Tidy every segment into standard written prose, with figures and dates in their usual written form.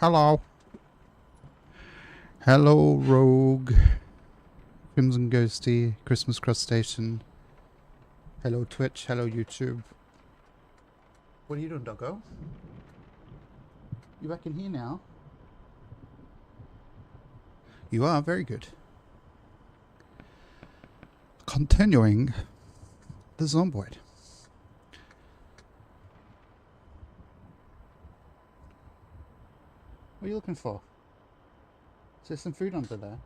Hello. Hello, Rogue. Crimson Ghosty. Christmas Crustacean. Hello, Twitch. Hello, YouTube. What are you doing, doggo? You back in here now? You are? Very good. Continuing the zomboid. What are you looking for? Is there some food under there?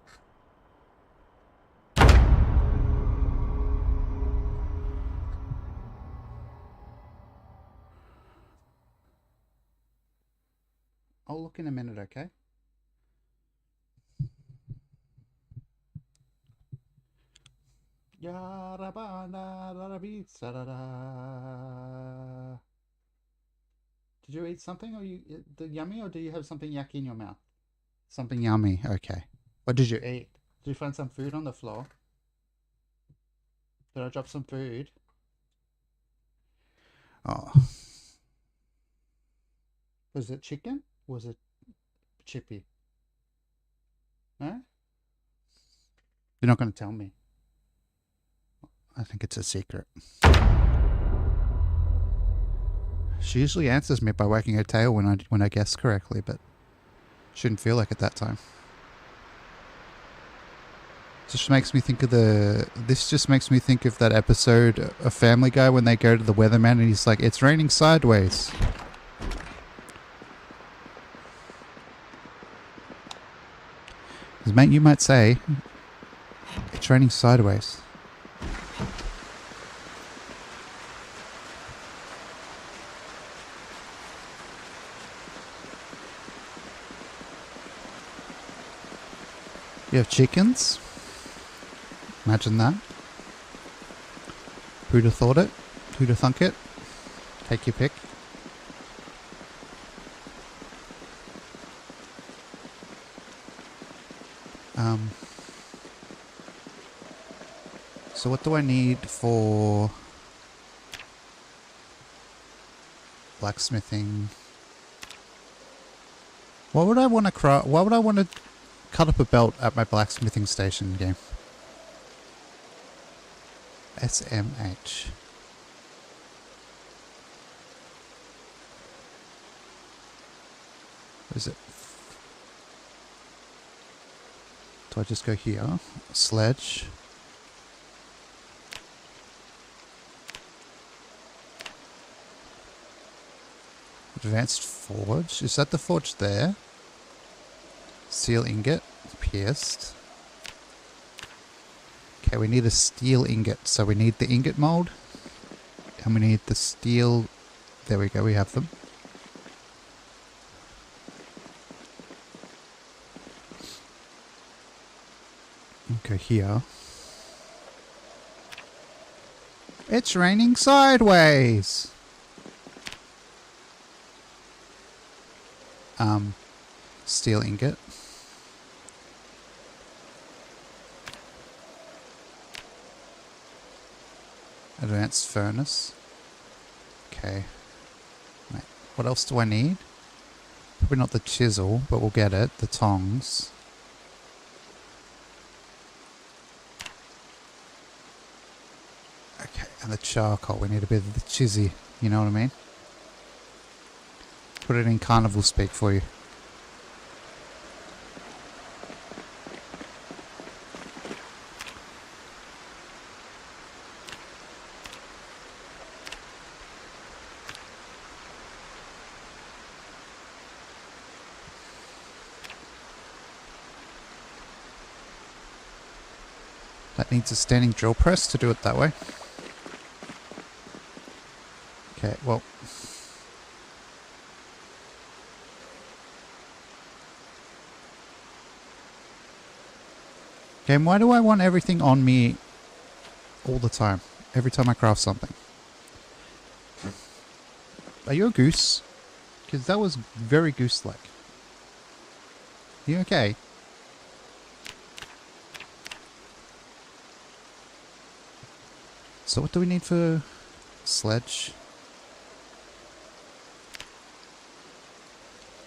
I'll look in a minute, okay? Did you eat something, or yummy, or do you have something yucky in your mouth? Something yummy. Okay. What did you eat? Did you find some food on the floor? Did I drop some food? Oh. Was it chicken? Was it chippy? No? You're not going to tell me. I think it's a secret. She usually answers me by wagging her tail when I guess correctly, but shouldn't feel like it that time. Just makes me think of this just makes me think of that episode of Family Guy when they go to the weatherman and he's like, "It's raining sideways." Because, mate, you might say, "It's raining sideways." You have chickens? Imagine that. Who'd have thought it? Who'd have thunk it? Take your pick. So what do I need for blacksmithing? What would I want to craft? Why would I want to cut up a belt at my blacksmithing station game? SMH. What is it? Do I just go here? Sledge. Advanced forge. Is that the forge there? Steel ingot. Pierced. Okay, we need a steel ingot. So we need the ingot mold. And we need the steel. There we go, we have them. Go here. It's raining sideways! Steel ingot. Advanced furnace. Okay. Wait, what else do I need? Probably not the chisel, but we'll get it. The tongs. Okay, and the charcoal. We need a bit of the chizzy. You know what I mean? Put it in carnival speak for you. That needs a standing drill press to do it that way. Okay, well. Okay, and why do I want everything on me all the time? Every time I craft something. Are you a goose? Because that was very goose-like. You okay? So what do we need for sledge?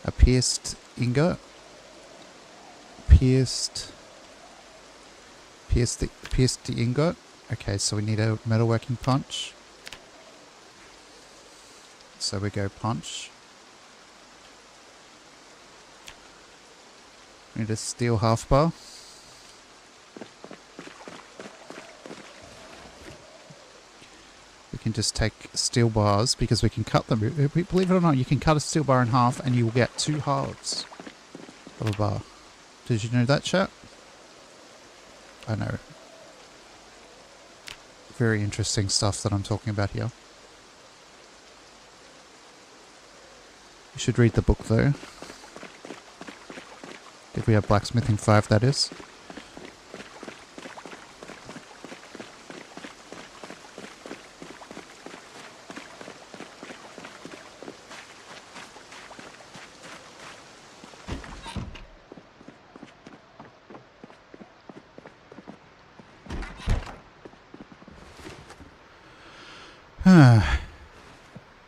A pierced ingot. Pierced the ingot. Okay, so we need a metalworking punch. So we go punch. We need a steel half bar. We can just take steel bars because we can cut them. Believe it or not, you can cut a steel bar in half and you will get 2 halves of a bar. Did you know that, chat? I know. Very interesting stuff that I'm talking about here. You should read the book though. If we have Blacksmithing 5, that is.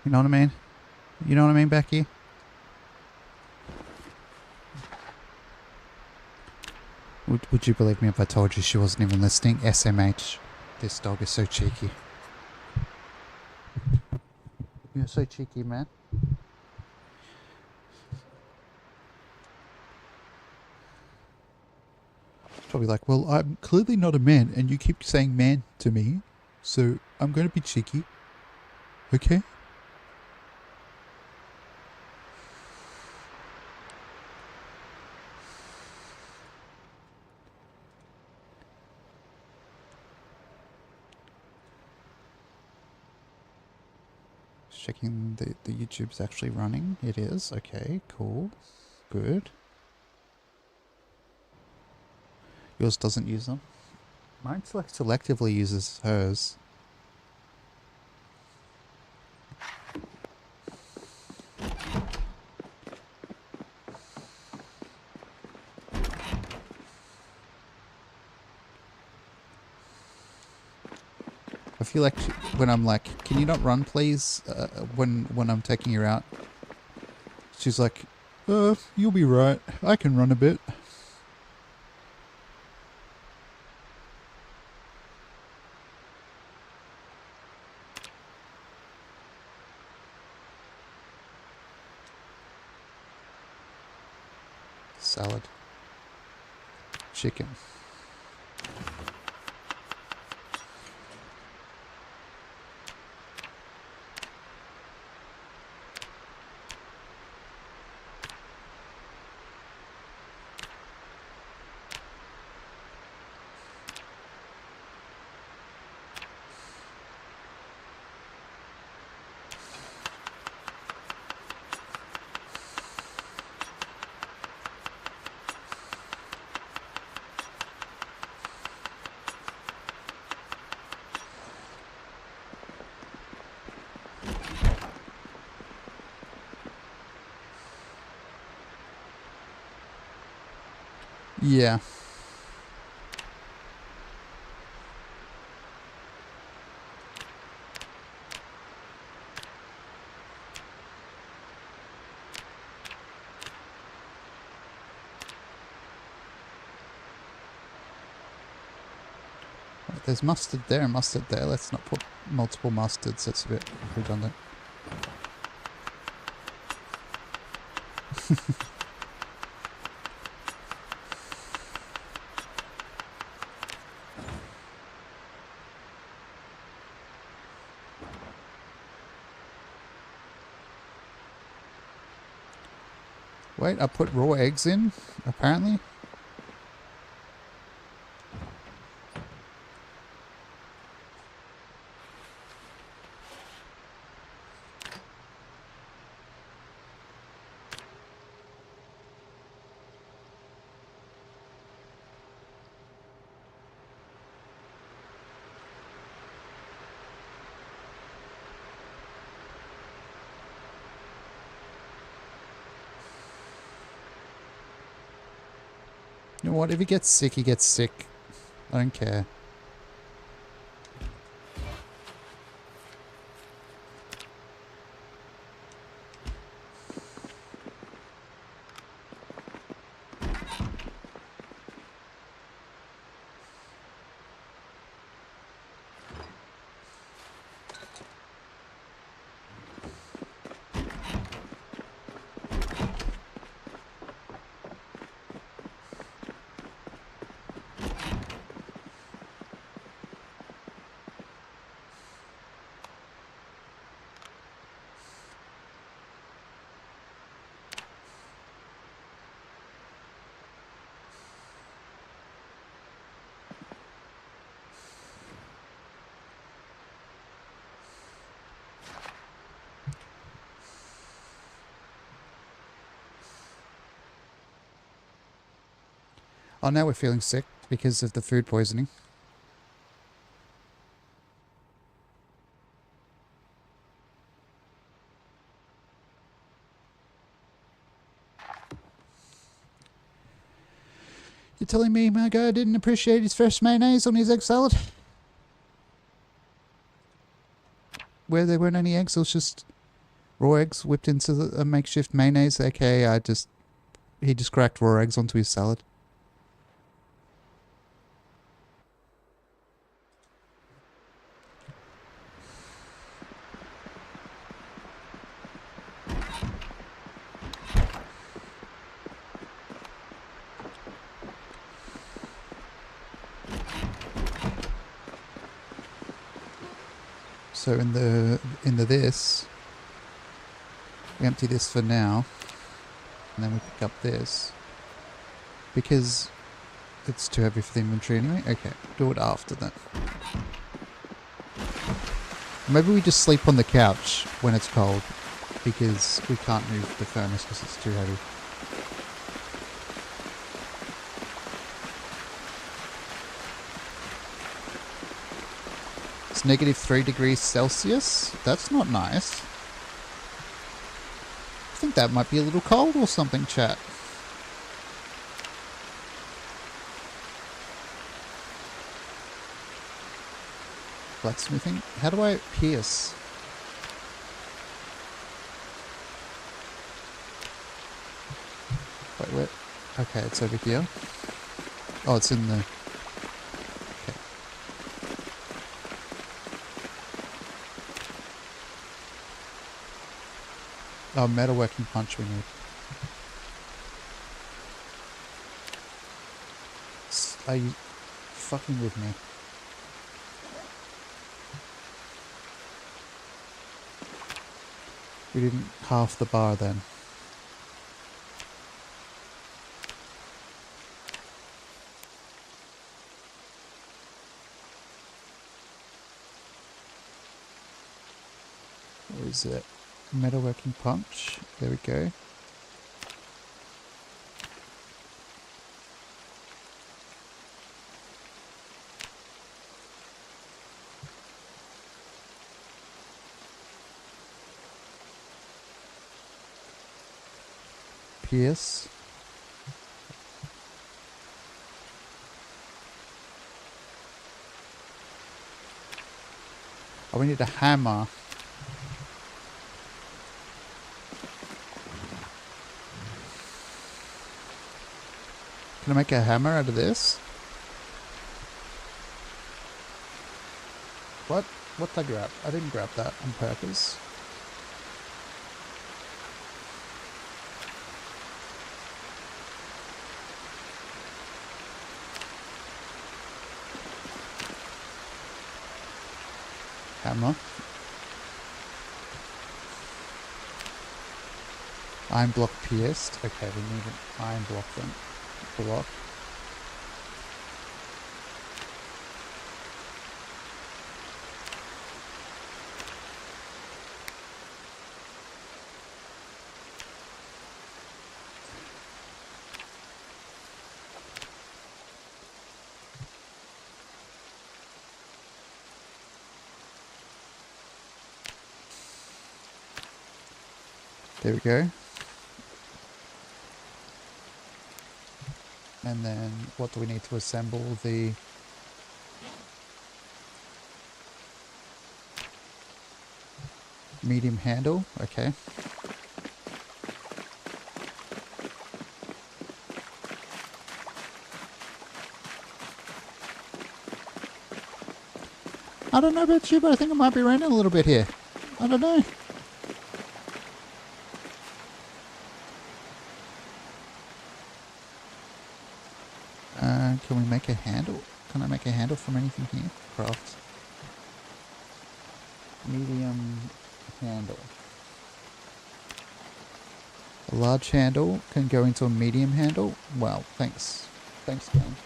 You know what I mean? You know what I mean, Becky? Would you believe me if I told you she wasn't even listening? SMH. This dog is so cheeky. You're so cheeky, man. Probably like, well, I'm clearly not a man, and you keep saying man to me, so I'm going to be cheeky. Okay? Checking the YouTube's actually running. It is. Okay, cool. Good. Yours doesn't use them. Mine selectively uses hers. I feel like when I'm like, can you not run please, when I'm taking her out, she's like, you'll be right, I can run a bit. Salad. Chicken. Yeah. Right, there's mustard there and mustard there. Let's not put multiple mustards. That's a bit redundant. Wait, I put raw eggs in, apparently. You know what, if he gets sick, he gets sick. I don't care. Oh, now we're feeling sick because of the food poisoning. You're telling me my guy didn't appreciate his fresh mayonnaise on his egg salad? Where there weren't any eggs, it was just raw eggs whipped into a makeshift mayonnaise, aka he just cracked raw eggs onto his salad. So in the this, we empty this for now, and then we pick up this because it's too heavy for the inventory anyway. Okay, do it after then. Maybe we just sleep on the couch when it's cold because we can't move the furnace because it's too heavy. It's -3 degrees Celsius. That's not nice. I think that might be a little cold or something, chat. Blacksmithing? How do I pierce? Wait, where? Okay, it's over here. Oh, it's in the... Okay. Oh, metalworking punch we need. Are you fucking with me? We didn't half the bar then. Where is it? Metalworking punch. There we go. Pierce. Oh, we need a hammer. Can I make a hammer out of this? What? What did I grab? I didn't grab that on purpose. Hammer. Iron block pierced. Okay, we need an iron block then. Block. There we go. And then what do we need to assemble? The medium handle. Okay. I don't know about you, but I think it might be raining a little bit here. I don't know. Can we make a handle? Can I make a handle from anything here? Craft. Medium handle. A large handle can go into a medium handle? Wow, thanks. Thanks, game.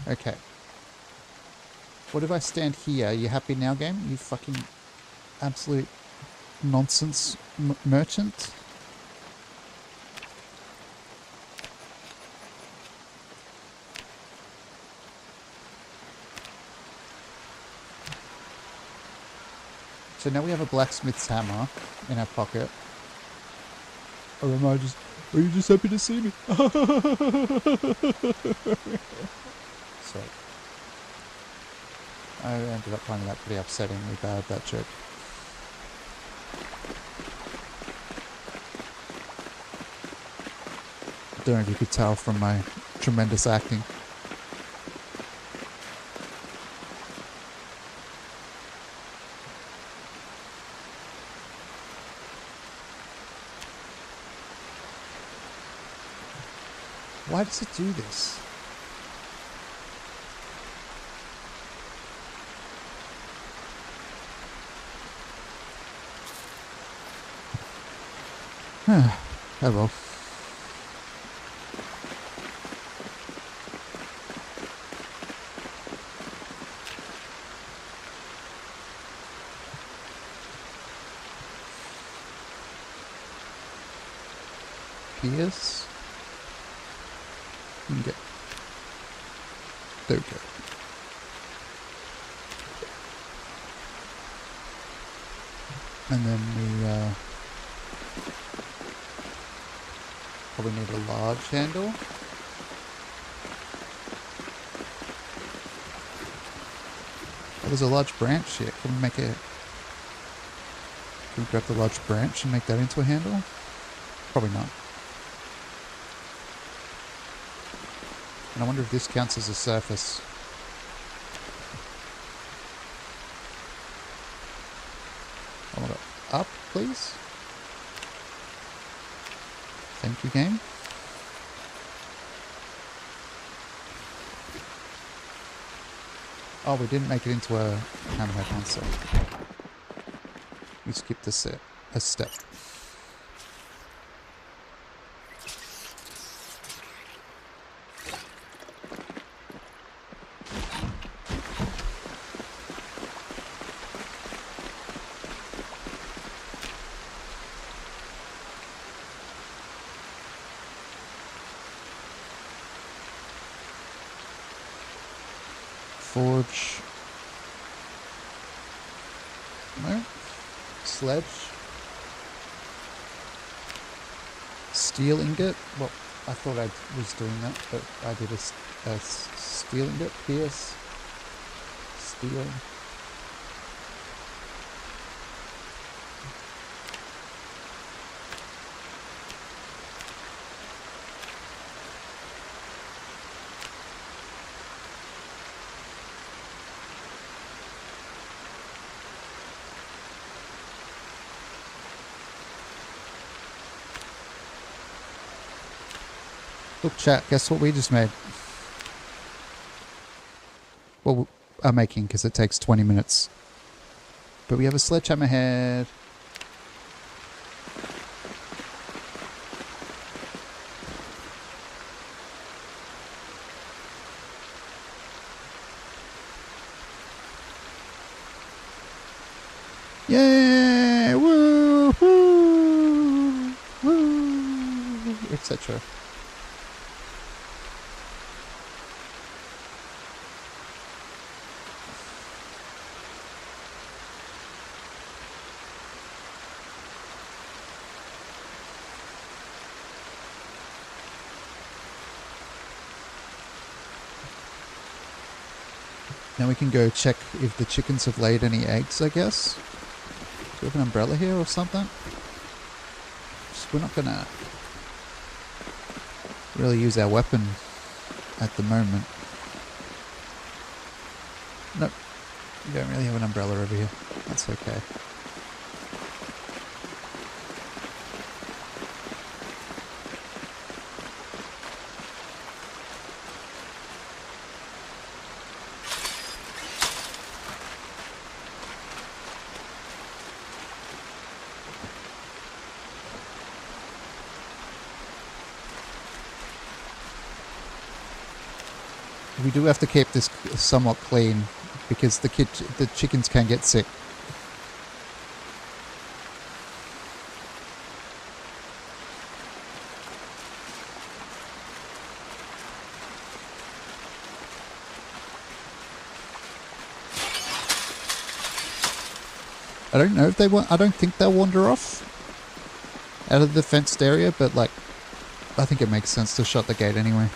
Okay. What if I stand here? You happy now, game? You fucking absolute nonsense merchant? So now we have a blacksmith's hammer in our pocket. Or am I just... Are you just happy to see me? So... I ended up finding that pretty upsettingly bad, that joke. I don't know if you could tell from my tremendous acting. Why does it do this? Oh well. Pierce. You can get... There we go. And then we probably need a large handle. Oh, there's a large branch here. Can we make it... Can we grab the large branch and make that into a handle? Probably not. And I wonder if this counts as a surface. I want it up, please. Thank you, game. Oh, we didn't make it into a hammerhead monster. We skipped a step. Forge. No. Sledge. Steel ingot. Well, I thought I was doing that, but I did a steel ingot. Pierce. Steel. Look, chat, guess what we just made? Well, I'm making because it takes 20 minutes. But we have a sledgehammer head. Yay! Woo! Woo! Woo! Etc. Now we can go check if the chickens have laid any eggs, I guess. Do we have an umbrella here or something? Just, we're not gonna really use our weapon at the moment. Nope. We don't really have an umbrella over here. That's okay. We do have to keep this somewhat clean because the chickens can get sick. I don't know if they want. I don't think they'll wander off out of the fenced area, but like, I think it makes sense to shut the gate anyway.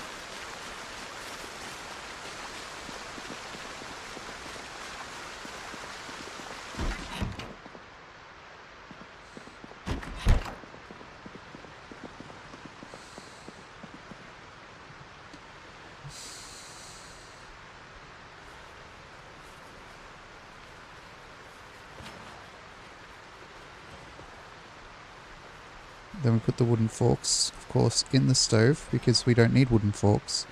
Then we put the wooden forks, of course, in the stove because we don't need wooden forks.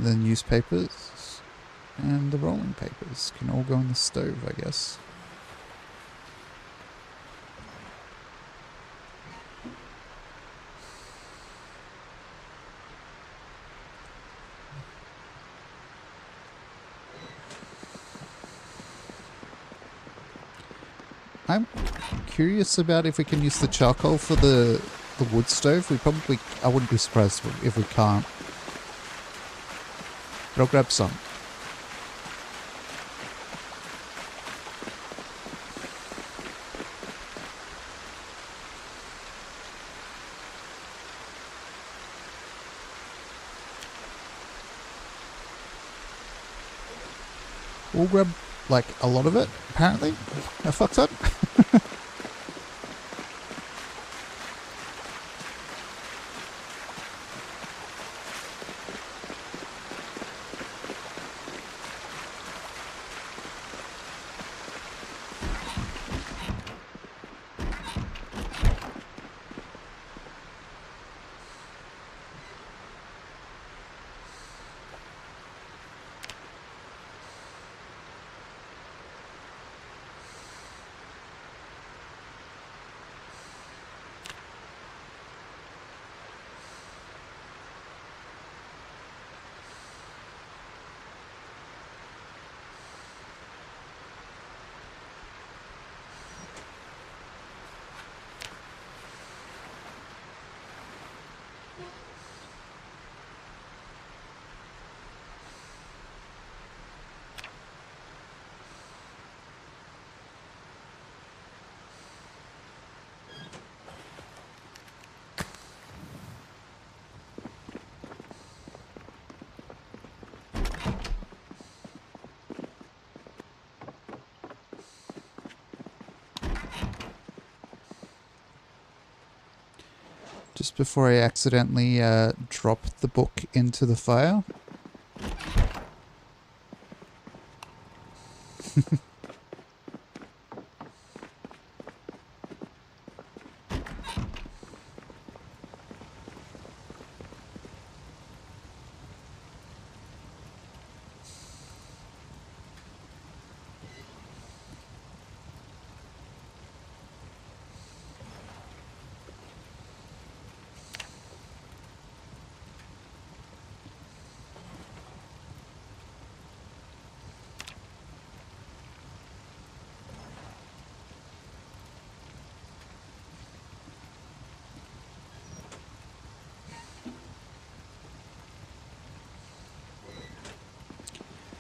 The newspapers and the rolling papers can all go in the stove, I guess. I'm curious about if we can use the charcoal for the wood stove. I wouldn't be surprised if we can't. But I'll grab some. We'll grab, like, a lot of it, apparently. I fucked up. Just before I accidentally drop the book into the fire.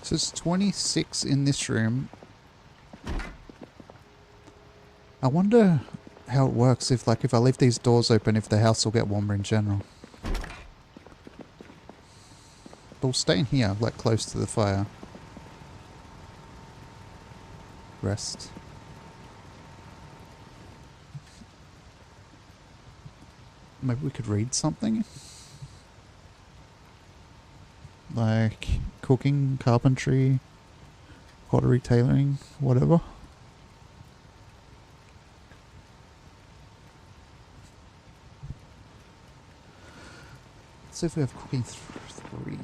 So it's 26 in this room. I wonder how it works if I leave these doors open, if the house will get warmer in general. But we'll stay in here, like close to the fire. Rest. Maybe we could read something? Like cooking, carpentry, pottery, tailoring, whatever. Let's see if we have cooking 3.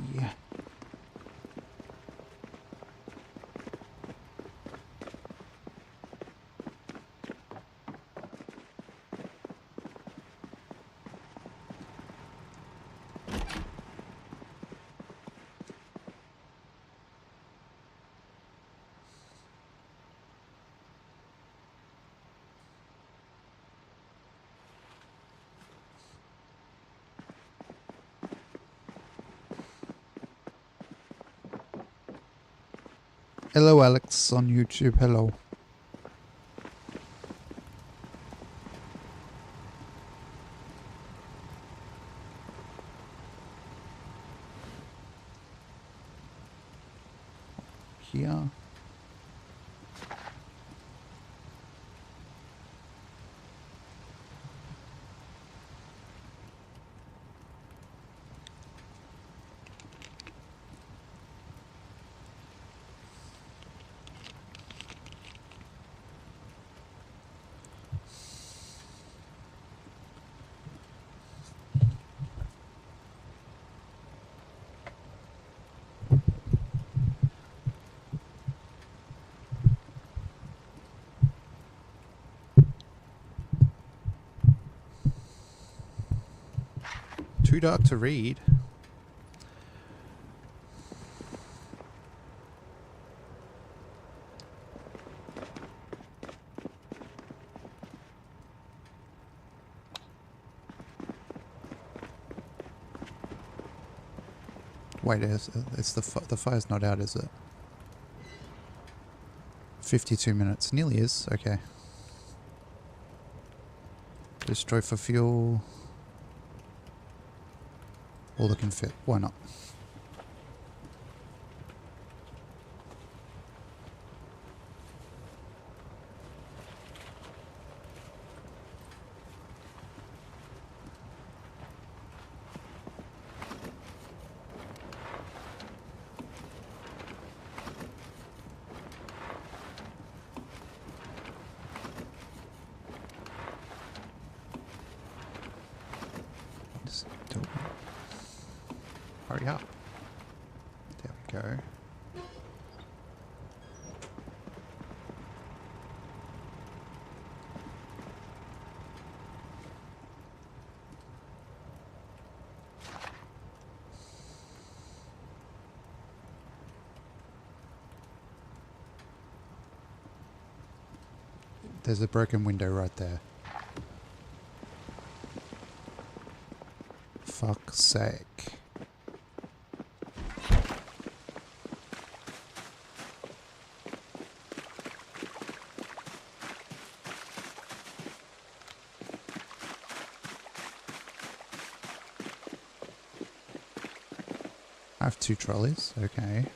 Hello, Alex on YouTube. Hello. Here. Too dark to read. Wait, it's the fire's not out, is it? 52 minutes. Nearly is. Okay. Destroy for fuel. All that can fit. Why not? Just do it. Hurry up. There we go. There's a broken window right there. Fuck's sake. I have 2 trolleys, okay.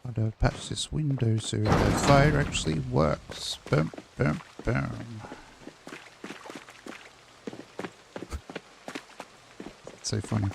How to patch this window so the fire actually works. Boom, boom, boom. That's so funny.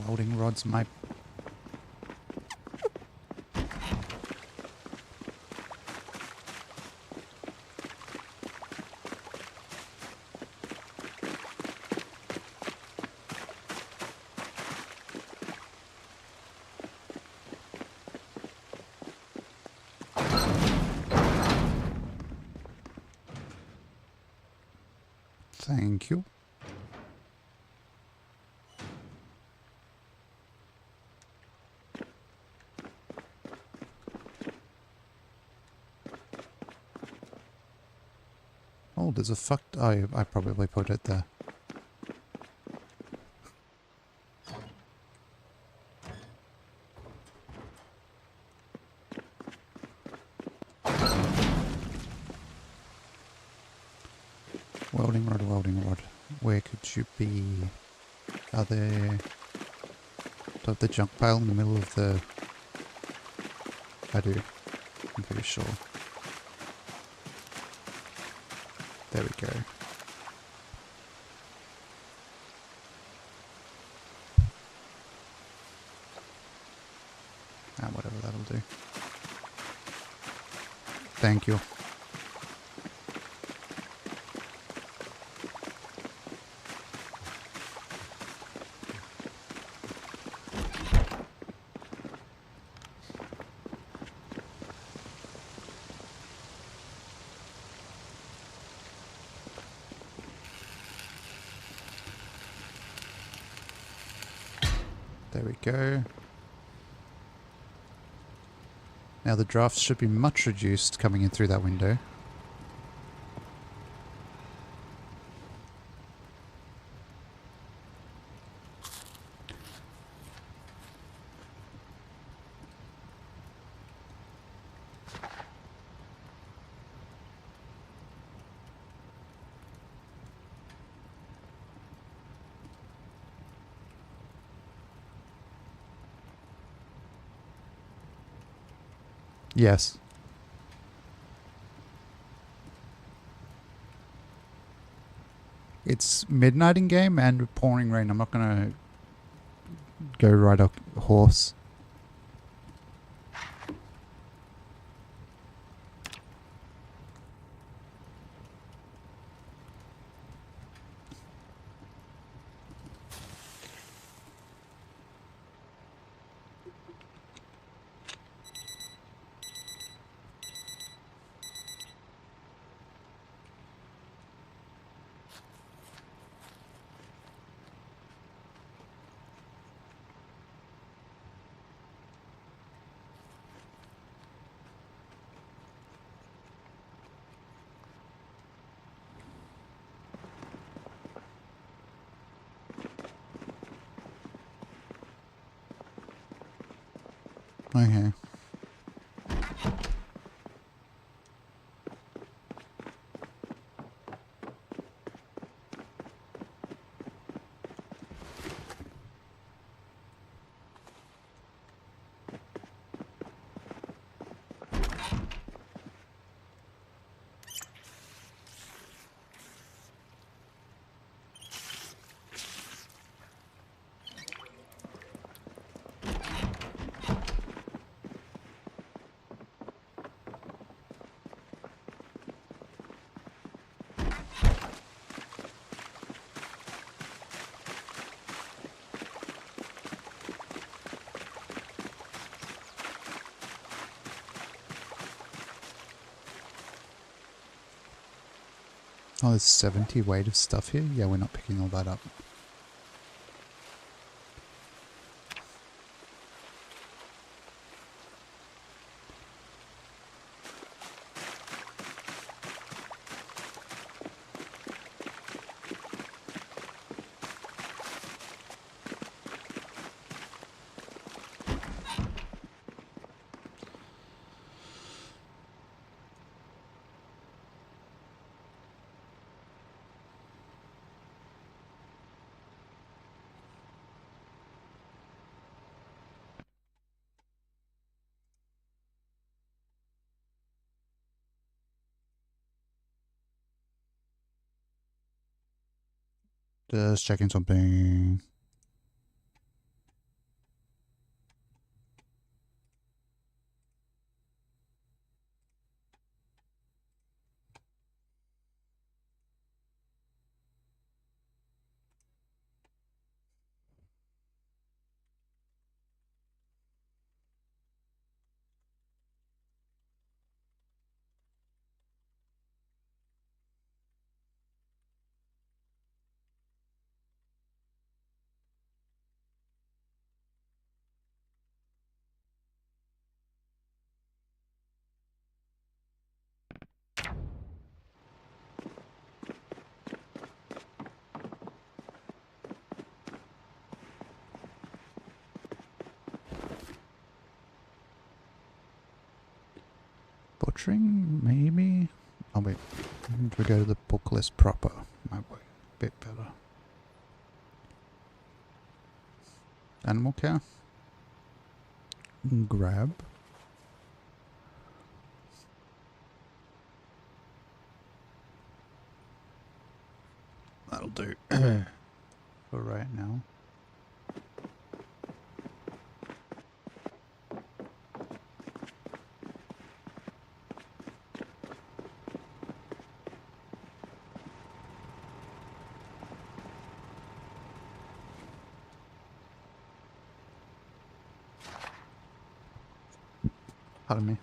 Welding rods, my... Thank you. Oh, there's a fucked... I probably put it there. Welding rod, welding rod. Where could you be? Are there... Do I have the junk pile in the middle of the... I do. I'm pretty sure. There we go. Ah, whatever, that'll do. Thank you. There we go. Now the draft should be much reduced coming in through that window. Yes. It's midnight in game and pouring rain. I'm not gonna go ride a horse. Okay. Oh, there's 70 weight of stuff here? Yeah, we're not picking all that up. Just checking something. Butchering, maybe? Oh wait, if we go to the book list proper, might work a bit better. Animal care. Grab. That'll do. For right now. Pardon me.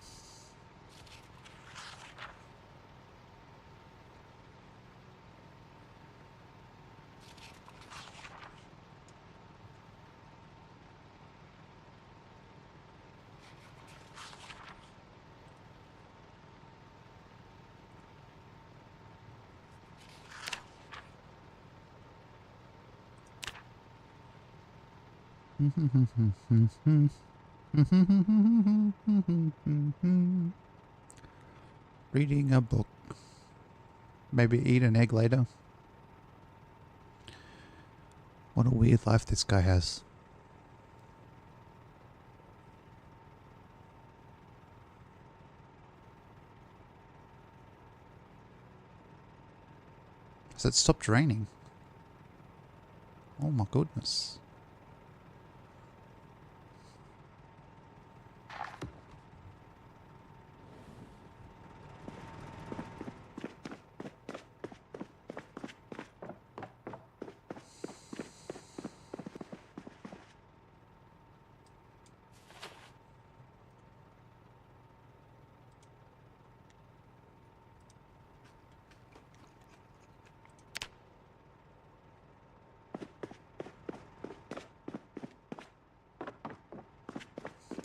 Reading a book. Maybe eat an egg later. What a weird life this guy has. Has it stopped raining? Oh my goodness.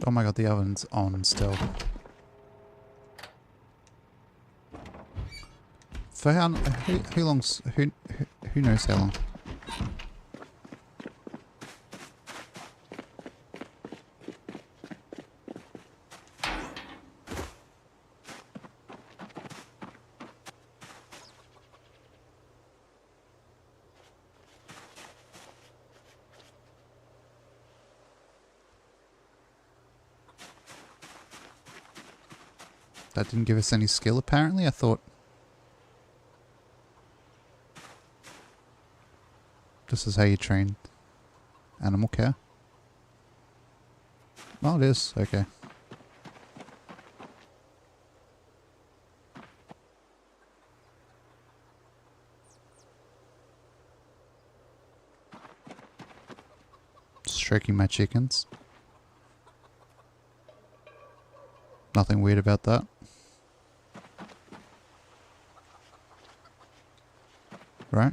Oh my god, the oven's on still. For how long's who knows how long? That didn't give us any skill apparently. I thought this is how you train animal care. Oh, it is. Okay. Stroking my chickens. Nothing weird about that. Right?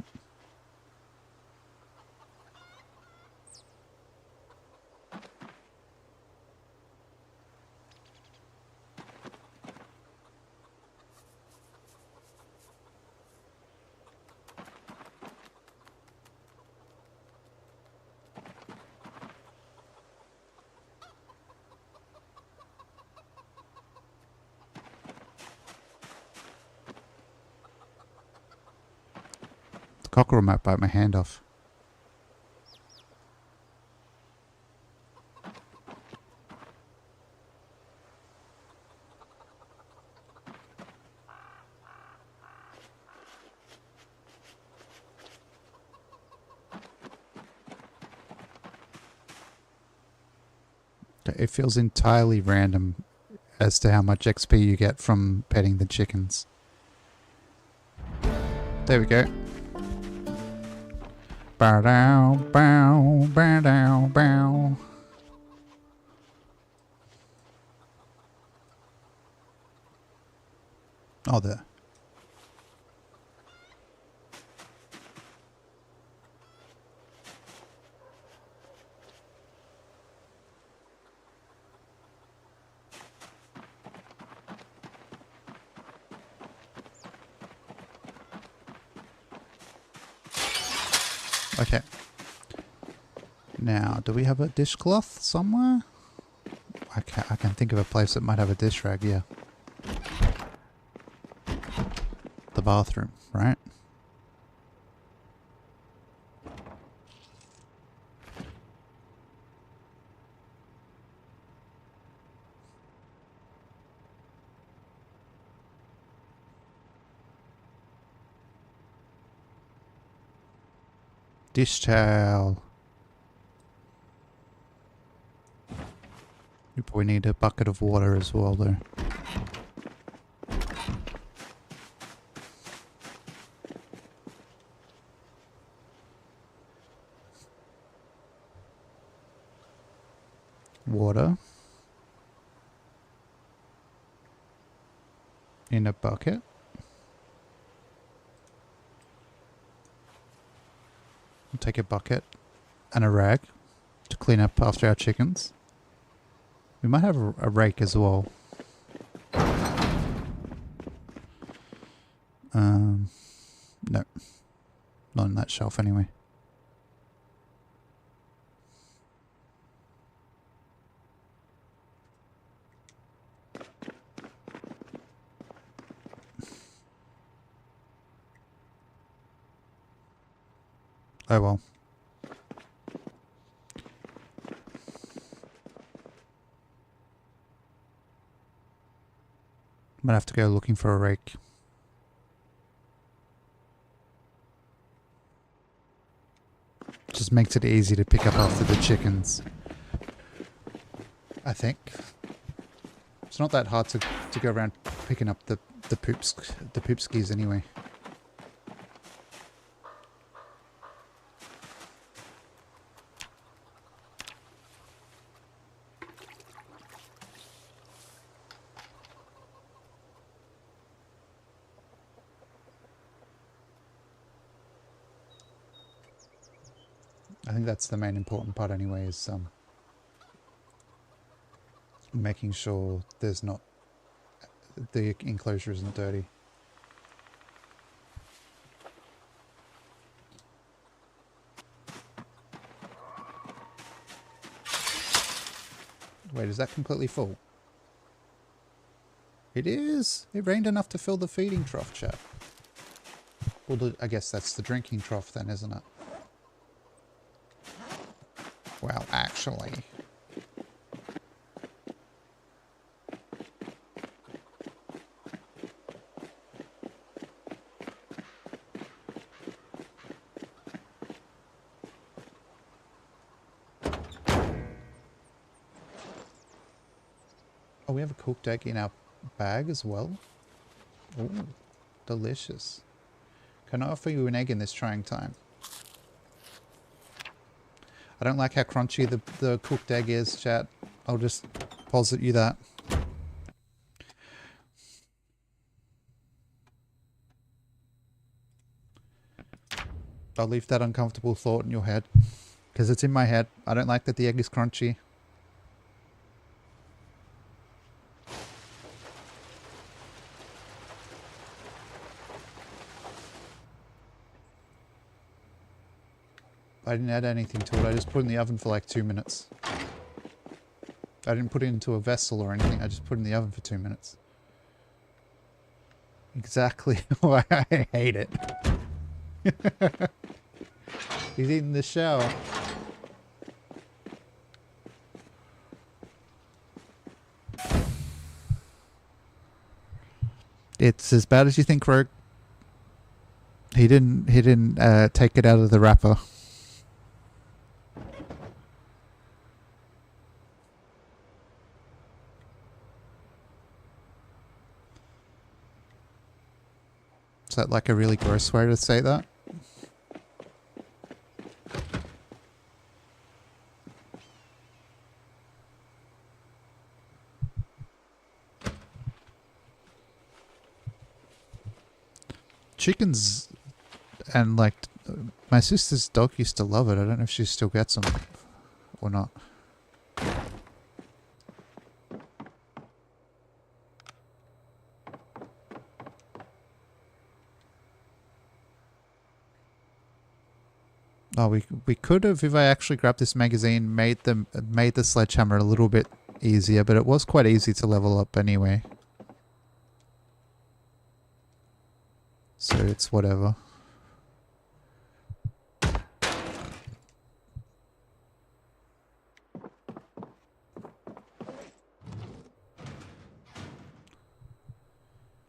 The cockerel might bite my hand off. It feels entirely random as to how much XP you get from petting the chickens. There we go. Bow down, bow, bow down, bow. Oh, there. Okay. Now, do we have a dishcloth somewhere? I can think of a place that might have a dish rag, yeah. The bathroom, right? Dish towel. You probably need a bucket of water as well though. Water. In a bucket. We'll take a bucket and a rag to clean up after our chickens. We might have a rake as well. No. Not in that shelf anyway. Oh well. Might have to go looking for a rake. Just makes it easy to pick up after the chickens. I think. It's not that hard to go around picking up the poopskis anyway. I think that's the main important part anyway, is making sure there's not, the enclosure isn't dirty. Wait, is that completely full? It is! It rained enough to fill the feeding trough, chap. Well, I guess that's the drinking trough then, isn't it? Well, actually... Oh, we have a cooked egg in our bag as well? Ooh, delicious. Can I offer you an egg in this trying time? I don't like how crunchy the cooked egg is, chat. I'll just posit you that. I'll leave that uncomfortable thought in your head. Because it's in my head. I don't like that the egg is crunchy. I didn't add anything to it. I just put it in the oven for like 2 minutes. I didn't put it into a vessel or anything. I just put it in the oven for 2 minutes. Exactly why I hate it. He's eating the shell. It's as bad as you think, Rogue. He didn't take it out of the wrapper. Is that like a really gross way to say that? Chickens and like my sister's dog used to love it. I don't know if she still gets them or not. Oh, we could have, if I actually grabbed this magazine, made the sledgehammer a little bit easier, but it was quite easy to level up anyway. So it's whatever.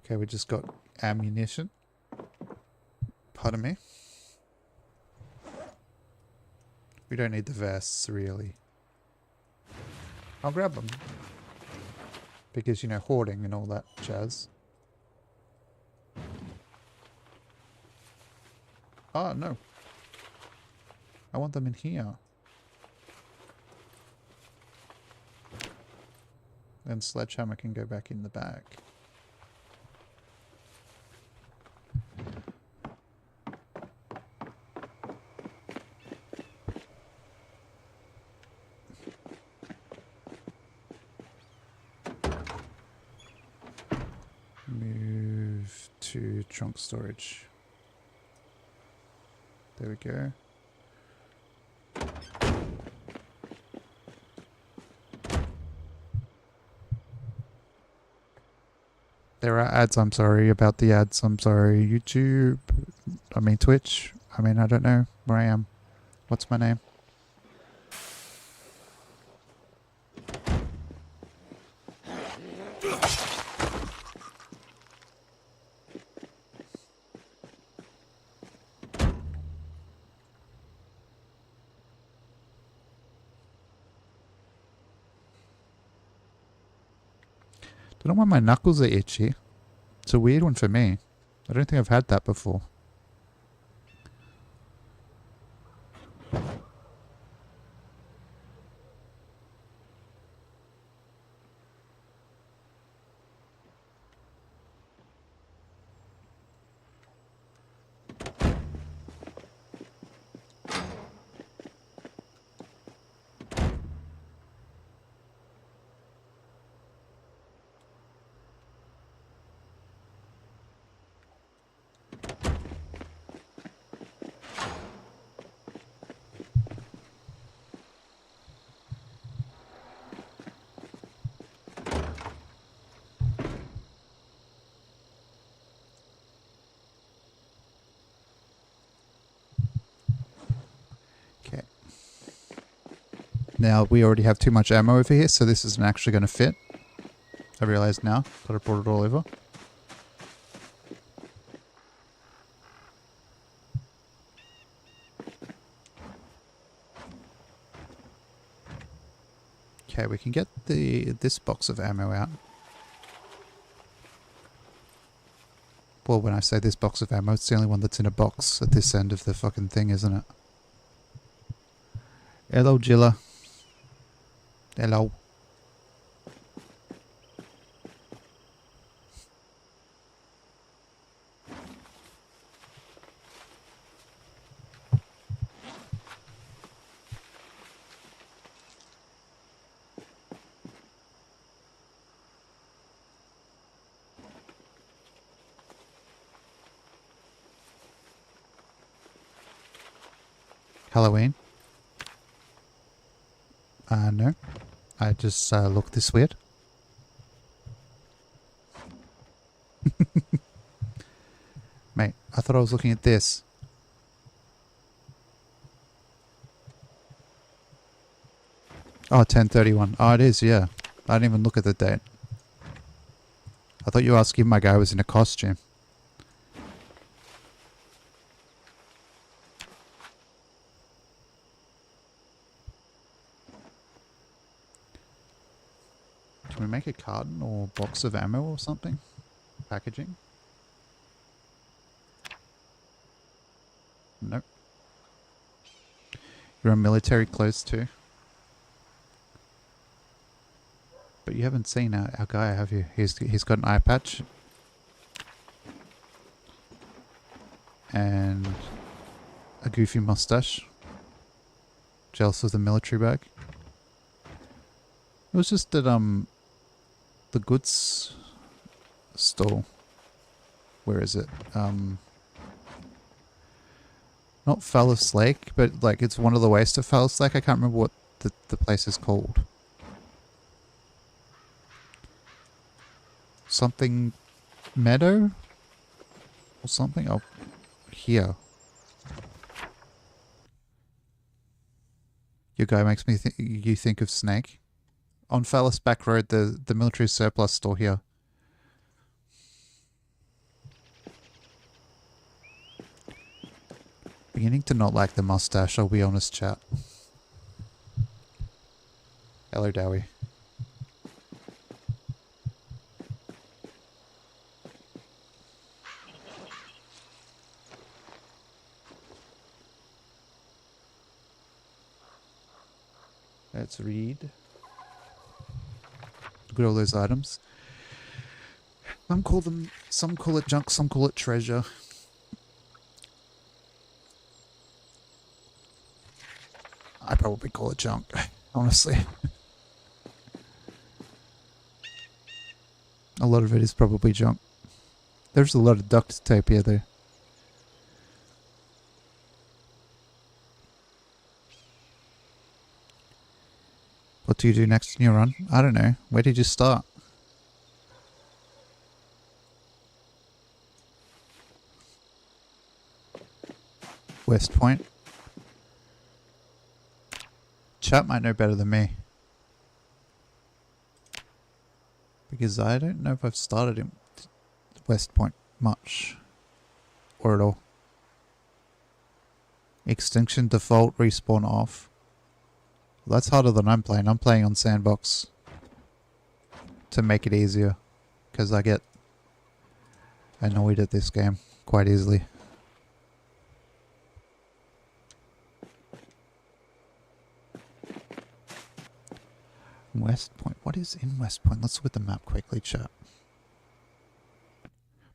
Okay, we just got ammunition. Pardon me. We don't need the vests, really. I'll grab them. Because, you know, hoarding and all that jazz. Oh, no. I want them in here. Then sledgehammer can go back in the bag. Move to trunk storage. There we go. There are ads, I'm sorry about the ads, I'm sorry. YouTube, I mean Twitch, I mean I don't know where I am. What's my name? Don't know why my knuckles are itchy. It's a weird one for me. I don't think I've had that before. Okay. Now we already have too much ammo over here, so this isn't actually going to fit. I realize now that I brought it all over. Okay, we can get this box of ammo out. Well, when I say this box of ammo, it's the only one that's in a box at this end of the fucking thing, isn't it? Hello, Jilla. Hello. Halloween? No. I just look this weird. Mate, I thought I was looking at this. Oh, 10:31. Oh, it is, yeah. I didn't even look at the date. I thought you were asking if my guy was in a costume. Can we make a carton or box of ammo or something? Packaging? Nope. You're on military clothes too. But you haven't seen our guy, have you? He's got an eye patch. And a goofy mustache. Jealous of the military bag. It was just at the goods store. Where is it? Not Phallus Lake, but like it's one of the ways to Phallus Lake. I can't remember what the place is called. Something meadow? Or something? Oh, here. Your guy makes me you think of Snake. On Phallus Back Road, the military surplus store here. Beginning to not like the mustache, I'll be honest, chat. Hello, Dowie. Let's read. Look at all those items. Some call it junk, some call it treasure. I probably call it junk, honestly. A lot of it is probably junk. There's a lot of duct tape here, though. What do you do next in your run? I don't know. Where did you start? West Point. Chat might know better than me. Because I don't know if I've started in West Point much. Or at all. Extinction default respawn off. Well, that's harder than I'm playing. I'm playing on sandbox. To make it easier. Because I get annoyed at this game quite easily. West Point. What is in West Point? Let's look at the map quickly, chat.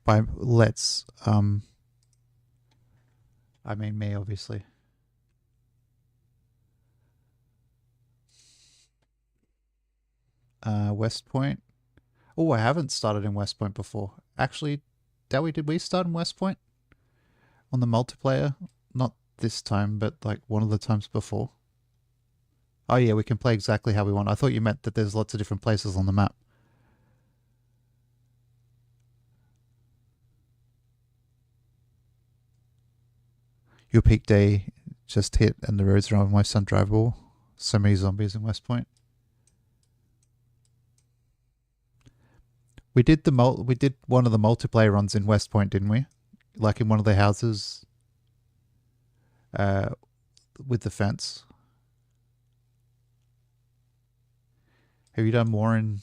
By let's, I mean me, obviously. West Point. Oh, I haven't started in West Point before. Actually, Dowie, did we start in West Point? On the multiplayer? Not this time, but like one of the times before. Oh yeah, we can play exactly how we want. I thought you meant that there's lots of different places on the map. Your peak day just hit and the roads are almost undrivable. So many zombies in West Point. We did one of the multiplayer runs in West Point, didn't we? Like in one of the houses with the fence. Have you done more in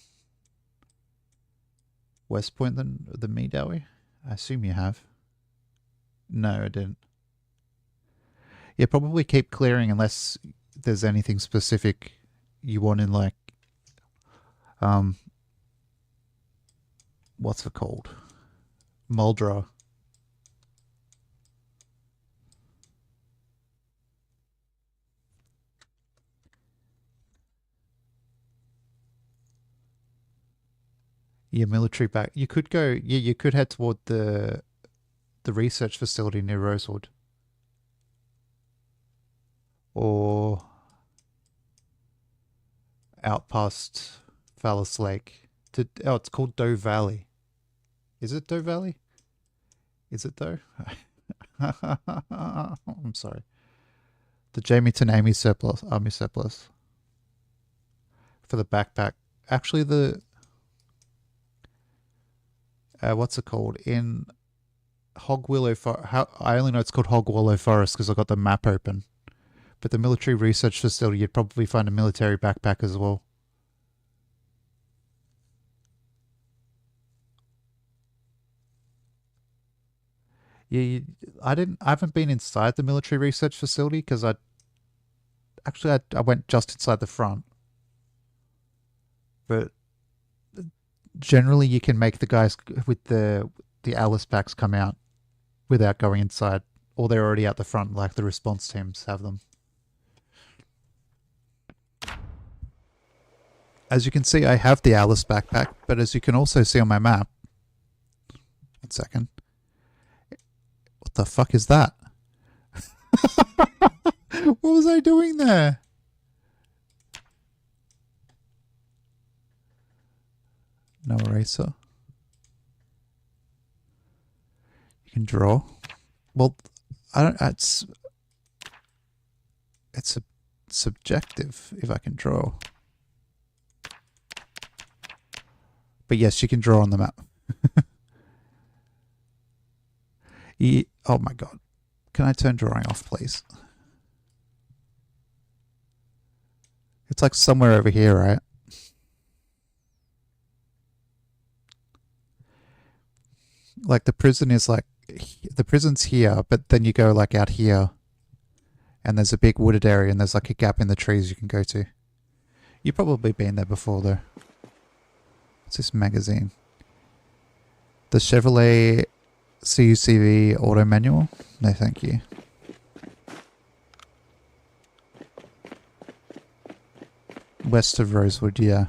West Point than me, Dowie? I assume you have. No, I didn't. Yeah, probably keep clearing unless there's anything specific you want in, like, what's it called? Muldra. Yeah, military back. You could go. Yeah, you could head toward the research facility near Rosewood, or out past Phallus Lake. Oh, it's called Doe Valley. Is it Doe Valley? Is it though? I'm sorry. The Jamie Tanami surplus, army surplus for the backpack. Actually, the what's it called in Hog Willow Forest? I only know it's called Hog Willow Forest because I got the map open. But the military research facility, you'd probably find a military backpack as well. Yeah, I haven't been inside the military research facility because I went just inside the front. But generally, you can make the guys with the Alice packs come out without going inside, or they're already out the front, like the response teams have them. As you can see, I have the Alice backpack, but as you can also see on my map, 1 second. What the fuck is that? What was I doing there? No eraser. You can draw. Well, I don't. It's subjective if I can draw. But yes, you can draw on the map. Oh my god. Can I turn drawing off, please? It's like somewhere over here, right? Like the prison is like, the prison's here, but then you go like out here and there's a big wooded area and there's like a gap in the trees you can go to. You've probably been there before though. What's this magazine? The Chevrolet CUCV auto manual? No thank you. West of Rosewood, yeah.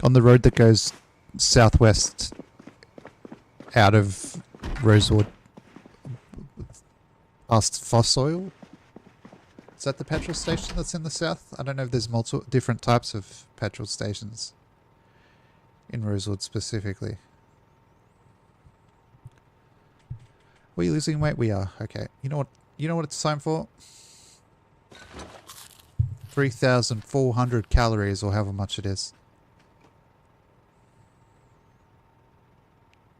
On the road that goes southwest out of Rosewood past Fossoil. Is that the petrol station that's in the south? I don't know if there's multiple different types of petrol stations in Rosewood specifically. Were you losing weight? We are. Okay. You know what it's time for? 3,400 calories or however much it is.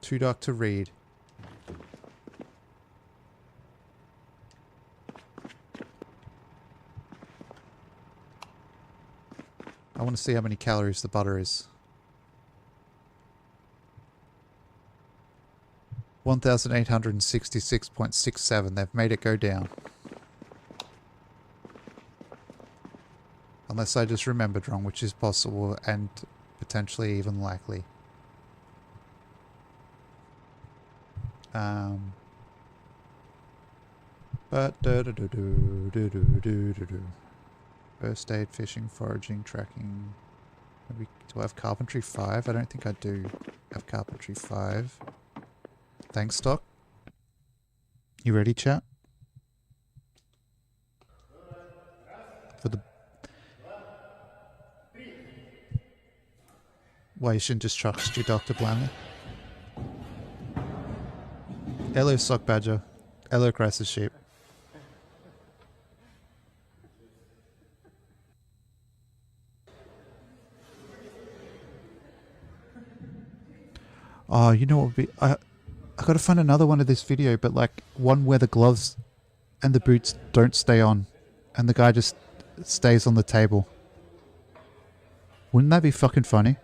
Too dark to read. I want to see how many calories the butter is. 1,866.67. They've made it go down. Unless I just remembered wrong, which is possible and potentially even likely. First aid, fishing, foraging, tracking. Maybe, do I have carpentry 5? I don't think I do have carpentry 5. Thanks, Doc. You ready, chat? For the... Why you shouldn't just trust your doctor blindly? Hello, Sock Badger. Hello, Crisis Sheep. Oh, you know what would be... I gotta find another one of this video, but like one where the gloves and the boots don't stay on and the guy just stays on the table. Wouldn't that be fucking funny?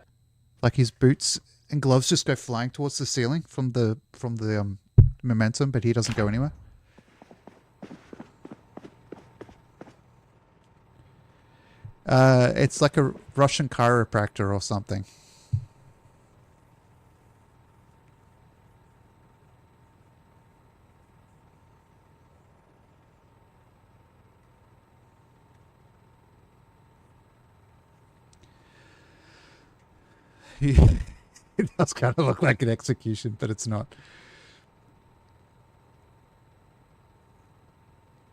Like his boots and gloves just go flying towards the ceiling from the momentum, but he doesn't go anywhere. It's like a Russian chiropractor or something. It does kind of look like an execution, but it's not.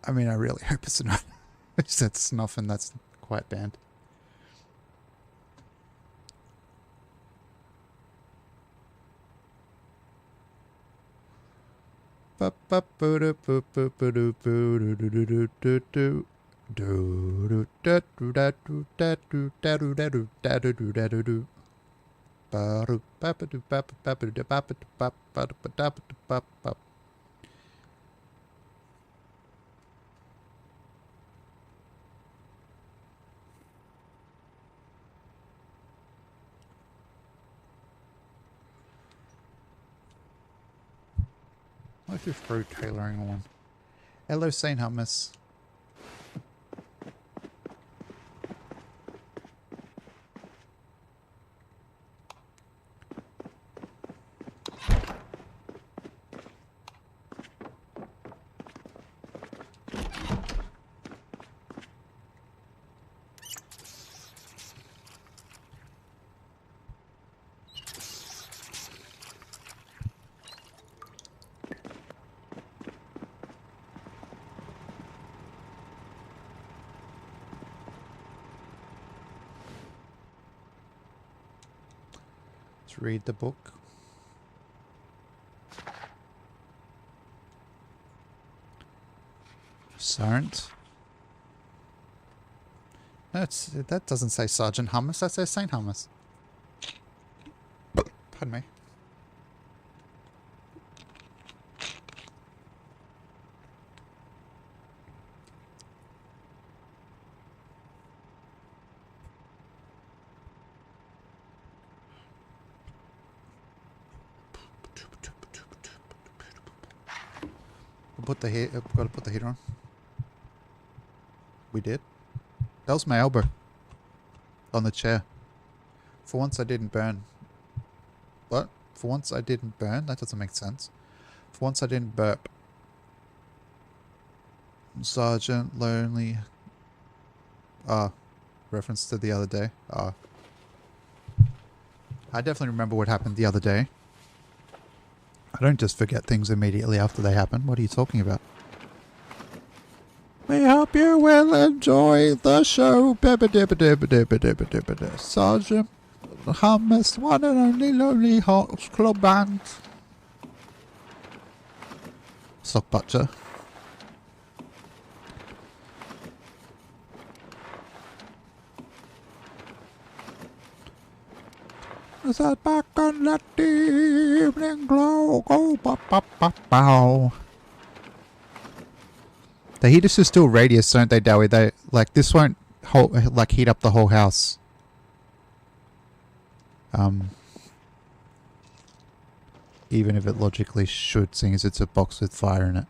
I mean, I really hope it's not. I said snuff and that's quite banned. What if you throw tailoring on? Hello, Saint Hummus. Let's read the book. Sergeant. No, that doesn't say Sergeant Hummus, that says Saint Hummus. Pardon me. Put the heat. Got to put the heater on. We did. That was my elbow on the chair. For once, I didn't burn. What? For once, I didn't burn. That doesn't make sense. For once, I didn't burp. Sergeant Lonely. Reference to the other day. I definitely remember what happened the other day. I don't just forget things immediately after they happen. What are you talking about? We hope you will enjoy the show. Sergeant Hummus, one and only Lonely Hearts Club Band. Sock Butcher. I sat back and let the evening glow go bow. The heaters are still radius, don't they, Dowie? They like this won't like heat up the whole house. Even if it logically should, seeing as it's a box with fire in it.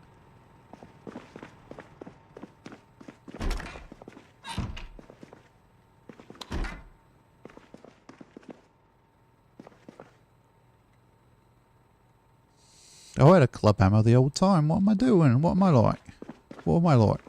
I had a club hammer the old time. What am I doing? What am I like? What am I like?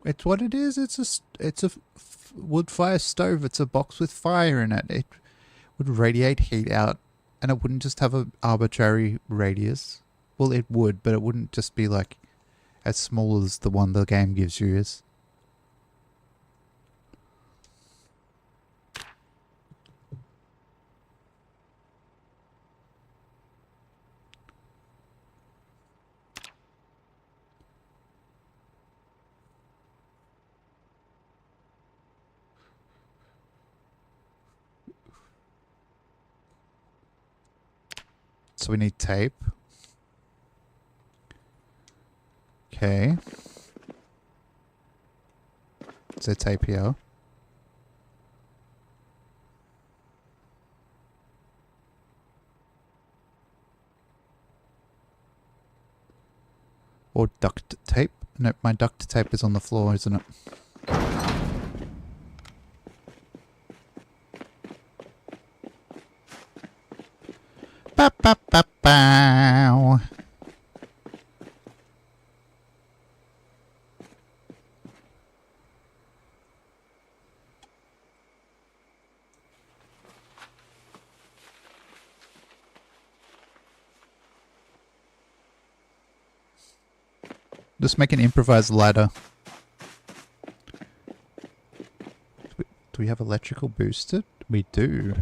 It's what it is. It's a wood fire stove. It's a box with fire in it. It would radiate heat out, and it wouldn't just have an arbitrary radius. Well, it would, but it wouldn't just be like as small as the one the game gives you is. So we need tape. Okay. Is there tape here? Or duct tape? No, my duct tape is on the floor, isn't it? Ba ba ba bow. Just make an improvised ladder. Do we have electrical boosted? We do.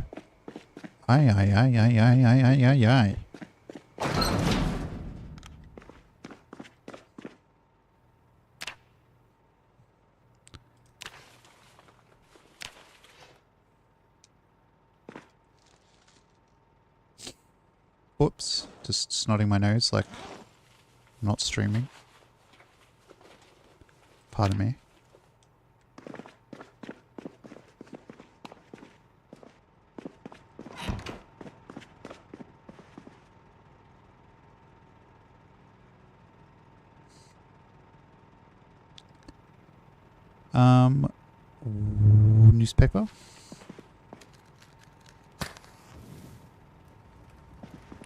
Aye, aye, aye, aye, aye, aye, aye, aye, aye. Whoops. Just snotting my nose like I'm not streaming. Pardon me. Newspaper.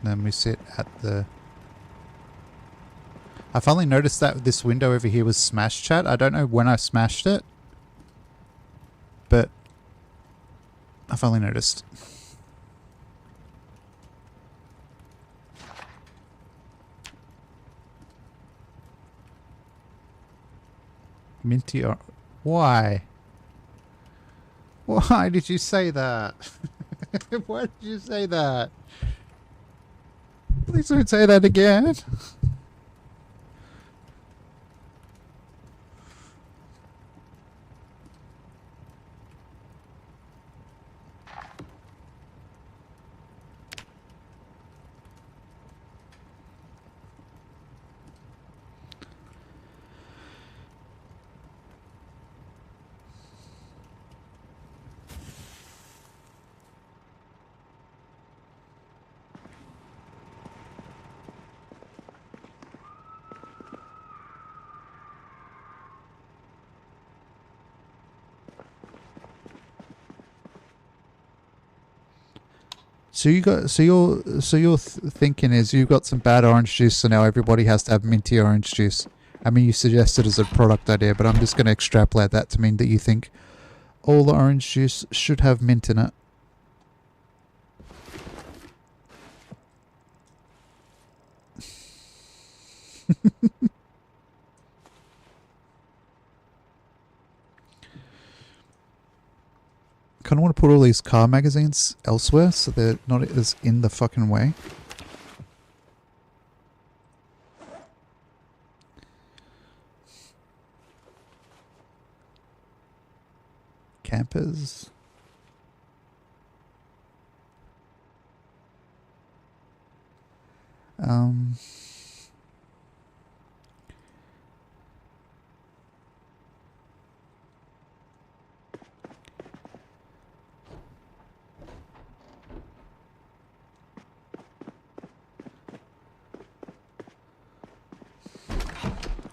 Then we sit at the... I finally noticed that this window over here was smash chat. I don't know when I smashed it, but I finally noticed. Minty or... Why? Why did you say that? Why did you say that? Please don't say that again. So you got so your thinking is you've got some bad orange juice, so now everybody has to have minty orange juice. I mean, you suggested as a product idea, but I'm just going to extrapolate that to mean that you think all the orange juice should have mint in it. Kind of want to put all these car magazines elsewhere so they're not as in the fucking way. Campers. Um,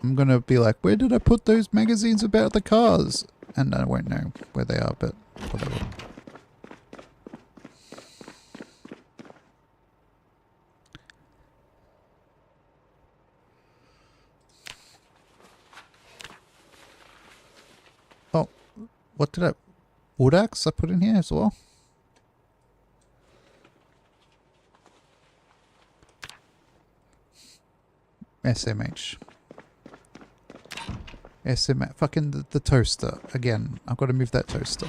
I'm gonna be like, where did I put those magazines about the cars? And I won't know where they are, but whatever. Oh, what did I... Wood axe I put in here as well? SMH. SMH. Fucking the toaster. Again, I've got to move that toaster.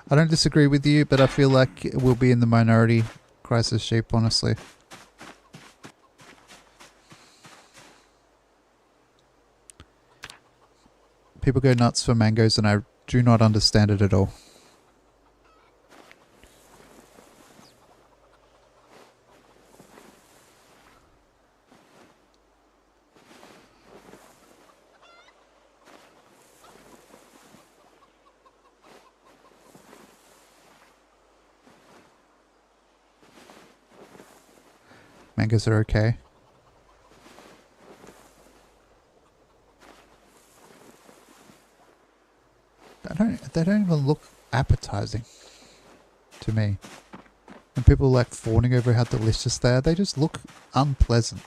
I don't disagree with you, but I feel like we'll be in the minority. Crisis sheep, honestly. People go nuts for mangoes and I do not understand it at all. Mangoes are okay. They don't even look appetizing to me. And people like fawning over how delicious they are, they just look unpleasant.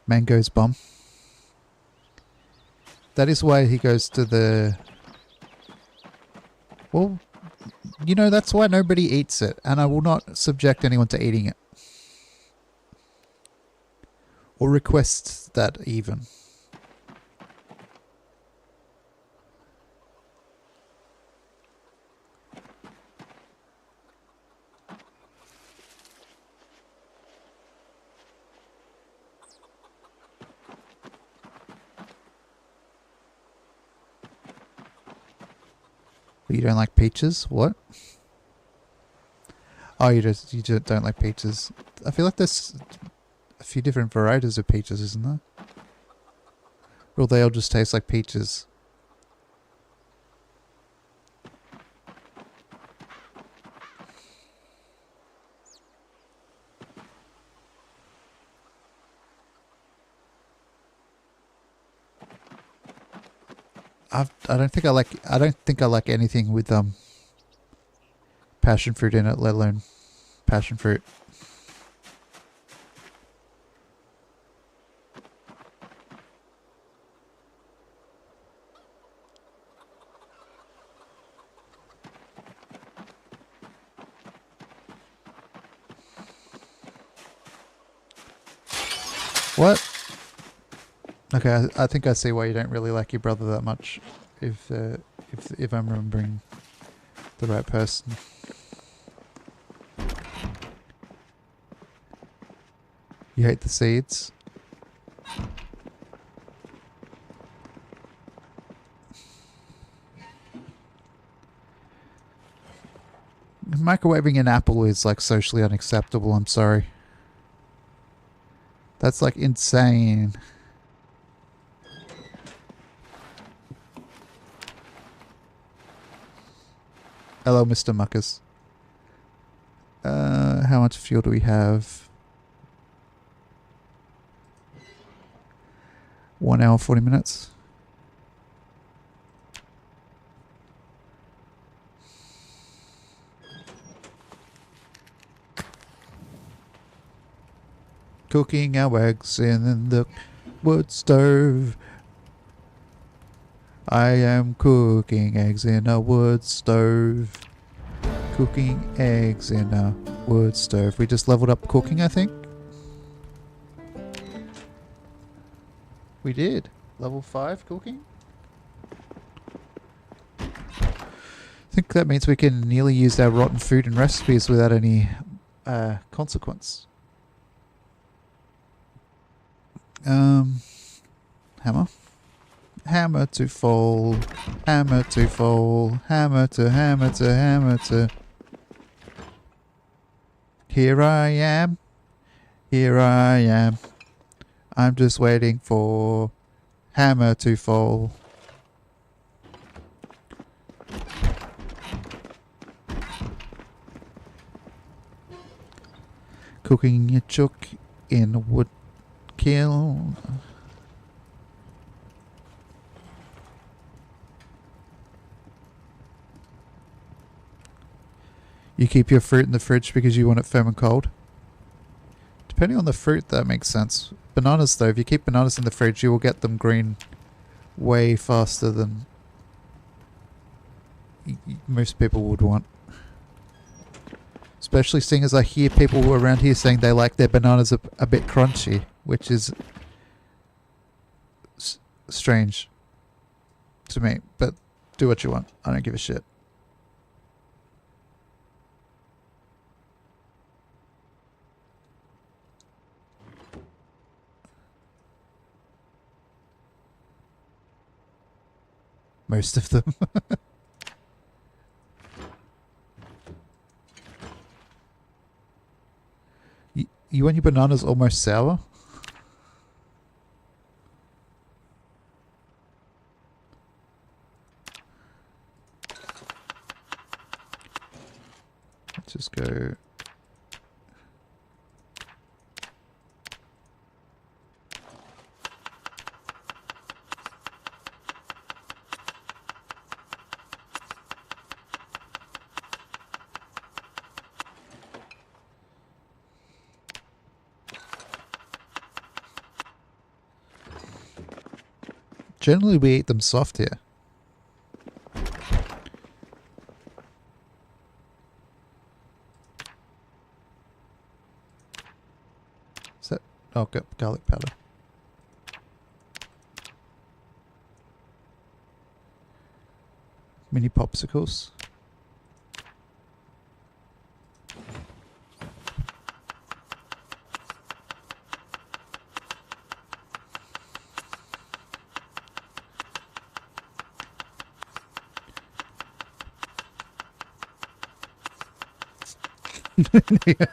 Mango's bum. That is why he goes to the... Well, you know, that's why nobody eats it, and I will not subject anyone to eating it. Or request that even. You don't like peaches? What? Oh, you just don't like peaches. I feel like there's a few different varieties of peaches, isn't there? Or they all just taste like peaches. I don't think I like anything with passion fruit in it, let alone passion fruit. What? Okay, I think I see why you don't really like your brother that much. If I'm remembering the right person. You hate the seeds? Microwaving an apple is like socially unacceptable, I'm sorry. That's like insane. Hello, Mr. Muckus. How much fuel do we have? 1 hour, 40 minutes. Cooking our eggs in the wood stove. I am cooking eggs in a wood stove. Cooking eggs in a wood stove. We just leveled up cooking, I think. We did. Level 5 cooking. I think that means we can nearly use our rotten food in recipes without any consequence. Hammer. Hammer to fall. Hammer to fall. Hammer to hammer to hammer to. Here I am. Here I am. I'm just waiting for hammer to fall. Cooking your chook in a wood kiln. You keep your fruit in the fridge because you want it firm and cold. Depending on the fruit, that makes sense. Bananas, though, if you keep bananas in the fridge, you will get them green way faster than most people would want. Especially seeing as I hear people around here saying they like their bananas a bit crunchy, which is strange to me. But do what you want. I don't give a shit. Most of them. You want your bananas almost sour? Let's just go. Generally, we eat them soft here. Is that... Oh, got garlic powder. Mini popsicles. Yeah.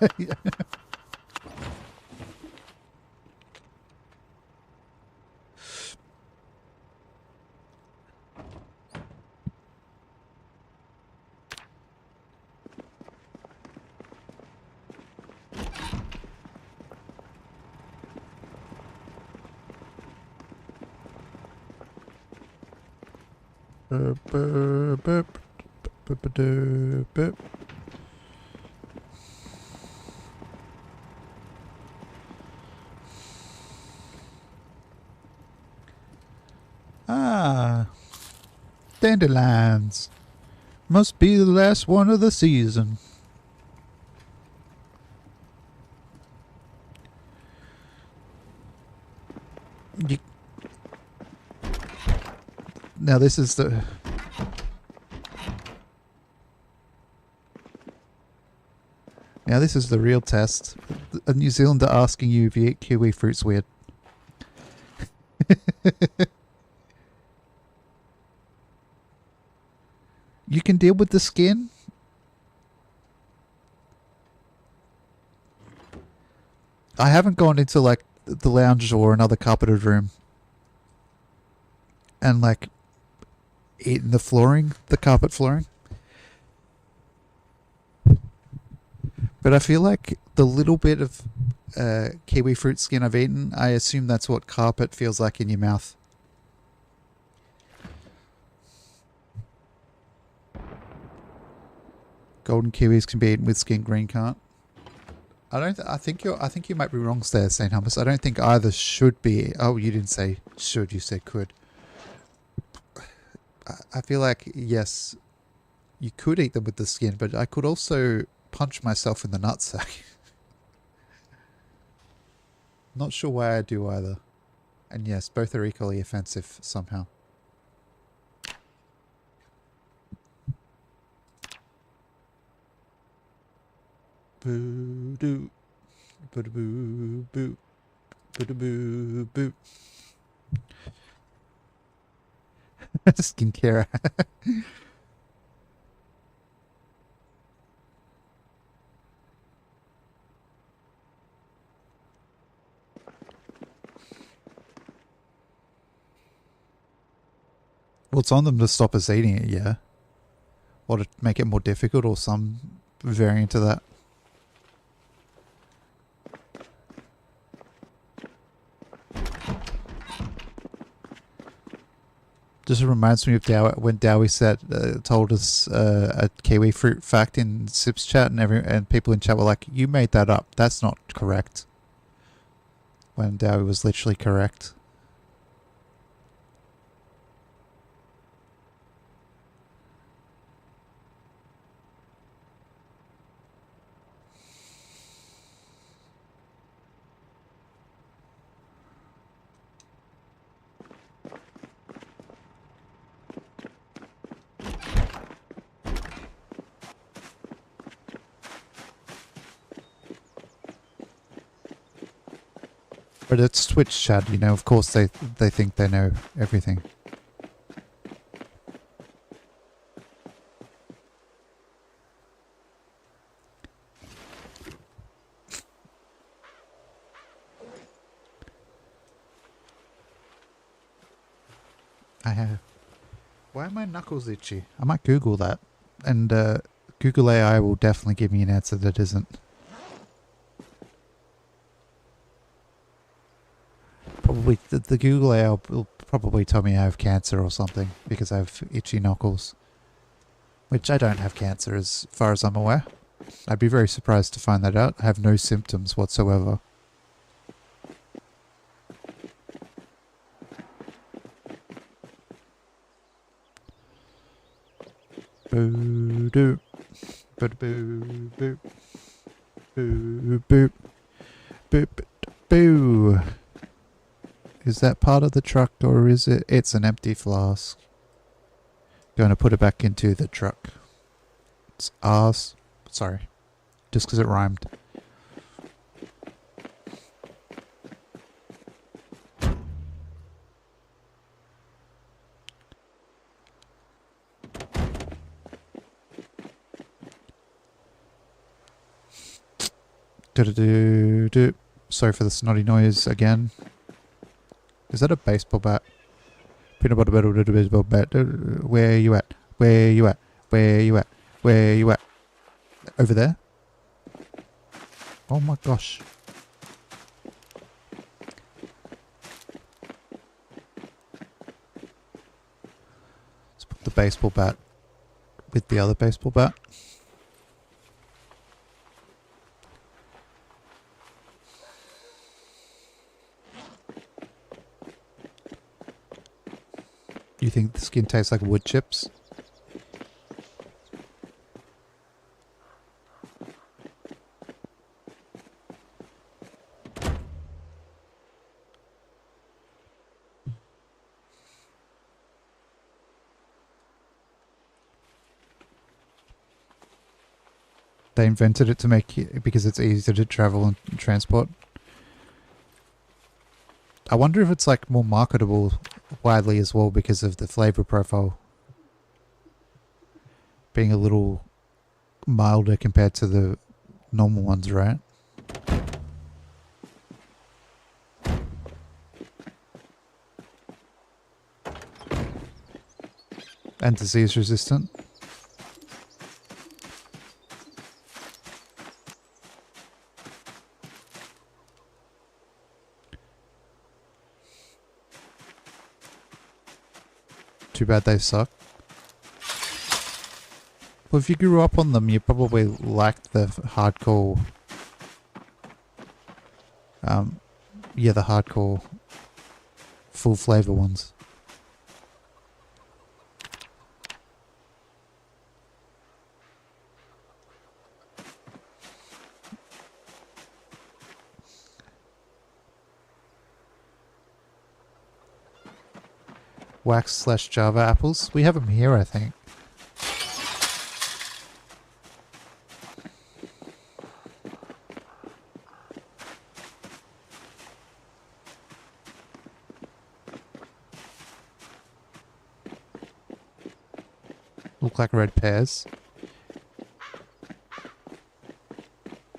Ah, dandelions. Must be the last one of the season. Now this is the... Now this is the real test. A New Zealander asking you if you eat kiwi fruit's weird. You can deal with the skin? I haven't gone into like the lounge or another carpeted room and like eaten the flooring, the carpet flooring. But I feel like the little bit of kiwi fruit skin I've eaten, I assume that's what carpet feels like in your mouth. Golden kiwis can be eaten with skin, green can't. I think you might be wrong there, St. Hummus. I don't think either should be. Oh, you didn't say should, you said could. I feel like, yes, you could eat them with the skin, but I could also punch myself in the nutsack. Not sure why I do either. And yes, both are equally offensive somehow. Boo doo. Boo boo boo. Boo boo boo. Skincare. Well, it's on them to stop us eating it, yeah. Or to make it more difficult or some variant of that. Just reminds me of when Dowie told us a kiwi fruit fact in Sips chat, and people in chat were like, "You made that up. That's not correct." When Dowie was literally correct. But it's Twitch chat, you know, of course they think they know everything. I have. Why are my knuckles itchy? I might Google that. And Google AI will definitely give me an answer that isn't. Probably the Google AI will probably tell me I have cancer or something because I have itchy knuckles. Which I don't have cancer as far as I'm aware. I'd be very surprised to find that out. I have no symptoms whatsoever. Boo doo. Boo boo boo. Boo boo. Boo boo. Is that part of the truck or is it? It's an empty flask. Going to put it back into the truck. It's ours. Sorry. Just because it rhymed. Do-do-do-do. Sorry for the snotty noise again. Is that a baseball bat? Peanut butter battle, baseball bat. Where are you at? Where are you at? Where are you at? Where are you at? Over there? Oh my gosh. Let's put the baseball bat with the other baseball bat. You think the skin tastes like wood chips? They invented it to make it because it's easier to travel and transport. I wonder if it's like more marketable widely as well because of the flavor profile being a little milder compared to the normal ones, right? And disease resistant. too bad they suck. Well, if you grew up on them, you probably liked the hardcore... yeah, the hardcore full flavor ones. Wax/Java apples. We have them here, I think. Look like red pears.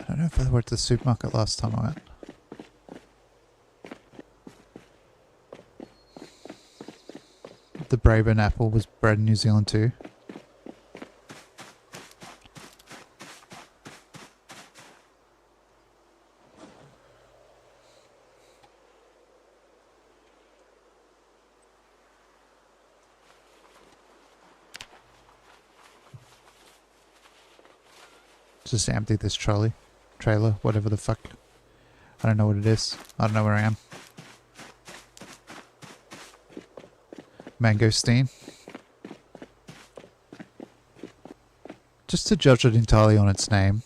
I don't know if they were at the supermarket last time I went. The Braben apple was bred in New Zealand too. Just empty this trailer, whatever the fuck. I don't know what it is. I don't know where I am. Mangosteen. Just to judge it entirely on its name.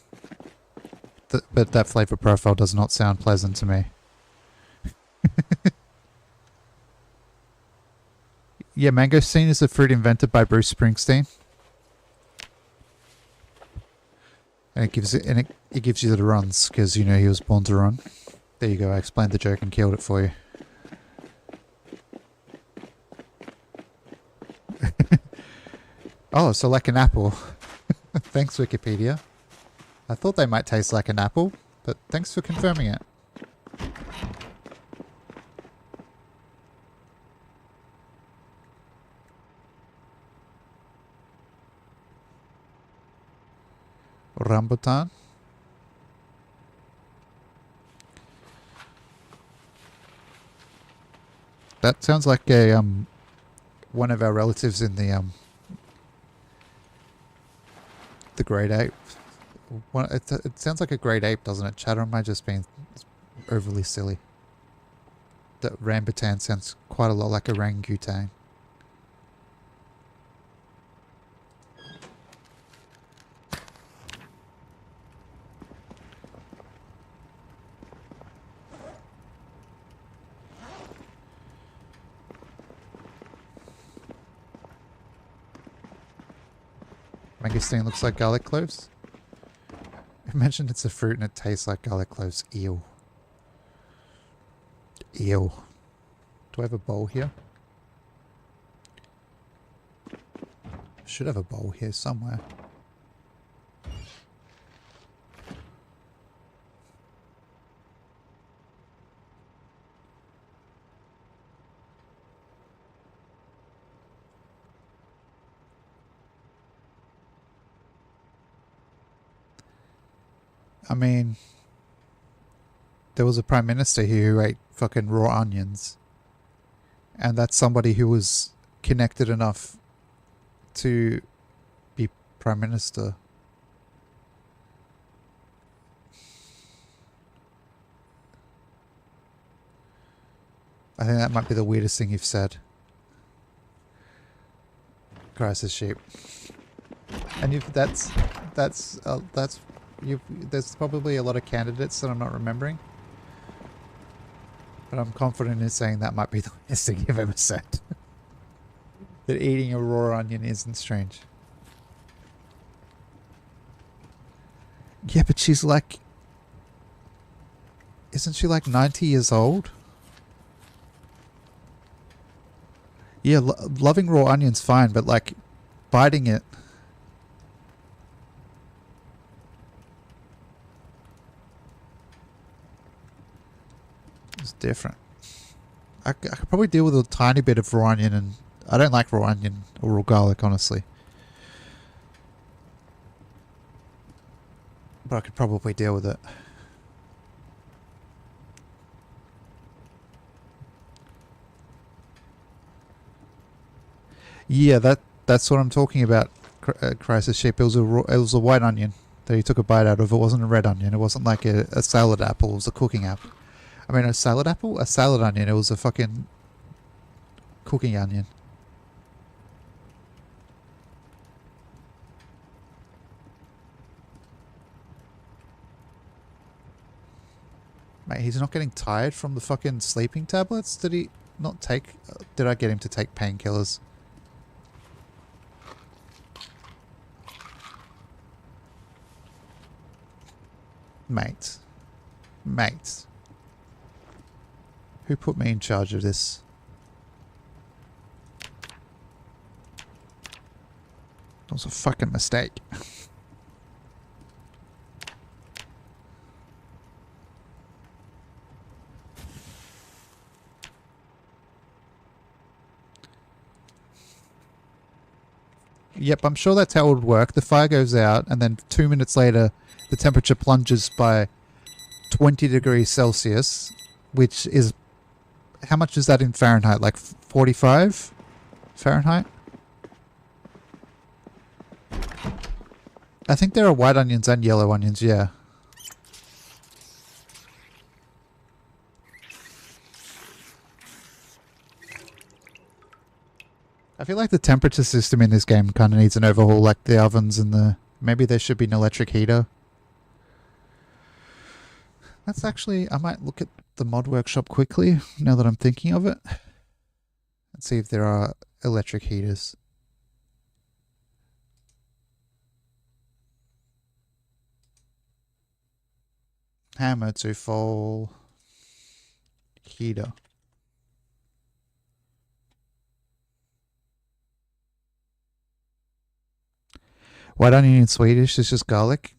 But that flavor profile does not sound pleasant to me. Yeah, mangosteen is a fruit invented by Bruce Springsteen. And it gives you the runs, because you know he was born to run. There you go, I explained the joke and killed it for you. Oh, so like an apple. Thanks, Wikipedia. I thought they might taste like an apple, but thanks for confirming it. Rambutan. That sounds like a one of our relatives in the great ape. It sounds like a great ape, doesn't it? Chatter, am I just being overly silly? That rambutan sounds quite a lot like orangutan. Mangosteen looks like garlic cloves. Imagine it's a fruit and it tastes like garlic cloves. Ew. Ew. Do I have a bowl here? Should have a bowl here somewhere. I mean, there was a prime minister here who ate fucking raw onions. And that's somebody who was connected enough to be prime minister. I think that might be the weirdest thing you've said. Crisis sheep. And there's probably a lot of candidates that I'm not remembering. But I'm confident in saying that might be the best thing you've ever said. That eating a raw onion isn't strange. Yeah, but she's like... Isn't she like 90 years old? Yeah, loving raw onion's fine, but like biting it... It's different. I could probably deal with a tiny bit of raw onion, and I don't like raw onion or raw garlic, honestly. But I could probably deal with it. Yeah, that's what I'm talking about. Crisis Sheep. It was a white onion that he took a bite out of. It wasn't a red onion. It wasn't like a salad apple. It was a cooking apple. I mean, a salad apple, a salad onion. It was a fucking cooking onion. Mate, he's not getting tired from the fucking sleeping tablets. Did he not take? Did I get him to take painkillers? Mate. Mate. Who put me in charge of this? It was a fucking mistake. Yep, I'm sure that's how it would work. The fire goes out, and then 2 minutes later, the temperature plunges by 20 degrees Celsius, which is... How much is that in Fahrenheit? Like 45 Fahrenheit? I think there are white onions and yellow onions, yeah. I feel like the temperature system in this game kind of needs an overhaul, like the ovens and the... Maybe there should be an electric heater. That's actually... I might look at the mod workshop quickly, now that I'm thinking of it. And see if there are electric heaters. Hammer to fall. Heater. White onion in Swedish is just garlic.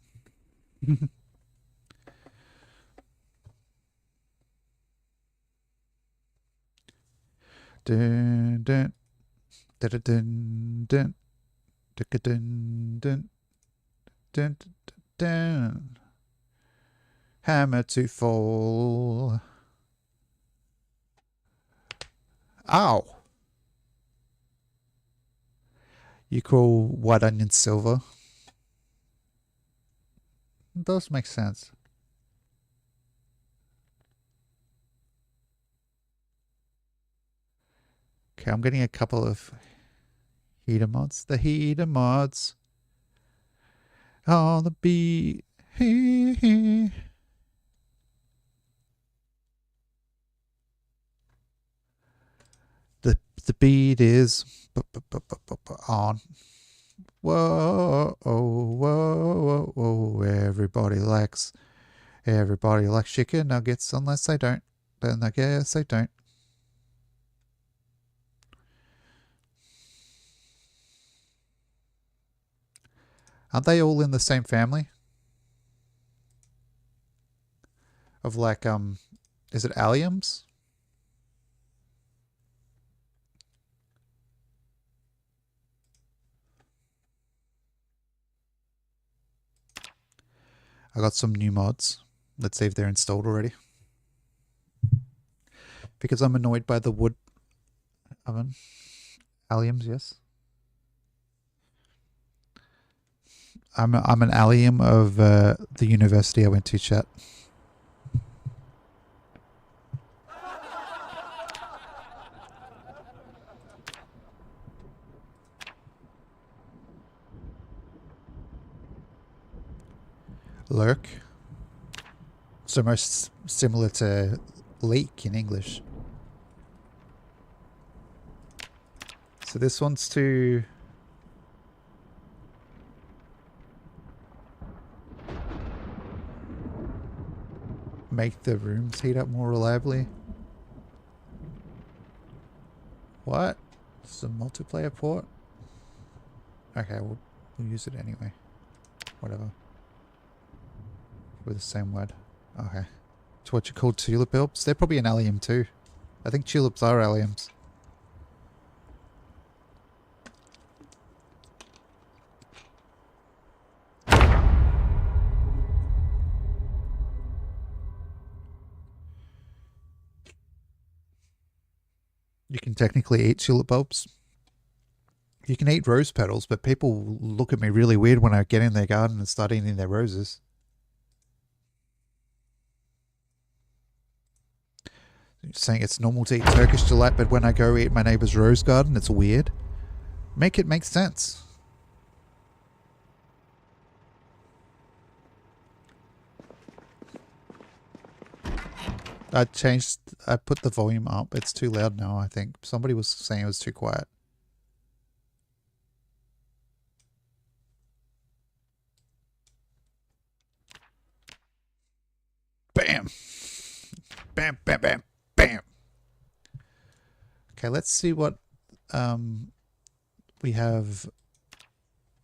Dun, dun, dun, dun, dun, dun, dun, dun, dun, dun. Hammer to fall. Ow! You call white onion silver? It does make sense. Okay, I'm getting a couple of heater mods. The heater mods. On the beat. The beat is on. Whoa, whoa, whoa. Everybody likes chicken nuggets unless they don't. Then I guess they don't. Aren't they all in the same family? Of like, is it alliums? I got some new mods. Let's see if they're installed already. Because I'm annoyed by the wood oven. Alliums, yes. I'm an allium of the university I went to, chat. Lurk. So most similar to leak in English. So this one's to... make the rooms heat up more reliably. What? This is a multiplayer port? Okay, we'll use it anyway. Whatever. With the same word. Okay. It's what you call tulip bulbs. They're probably an allium too. I think tulips are alliums. You can technically eat tulip bulbs. You can eat rose petals, but people look at me really weird when I get in their garden and start eating their roses. You're saying it's normal to eat Turkish delight, but when I go eat my neighbor's rose garden, it's weird. Make it make sense. I put the volume up. It's too loud now, I think. Somebody was saying it was too quiet. Bam! Bam, bam, bam, bam! Okay, let's see what we have.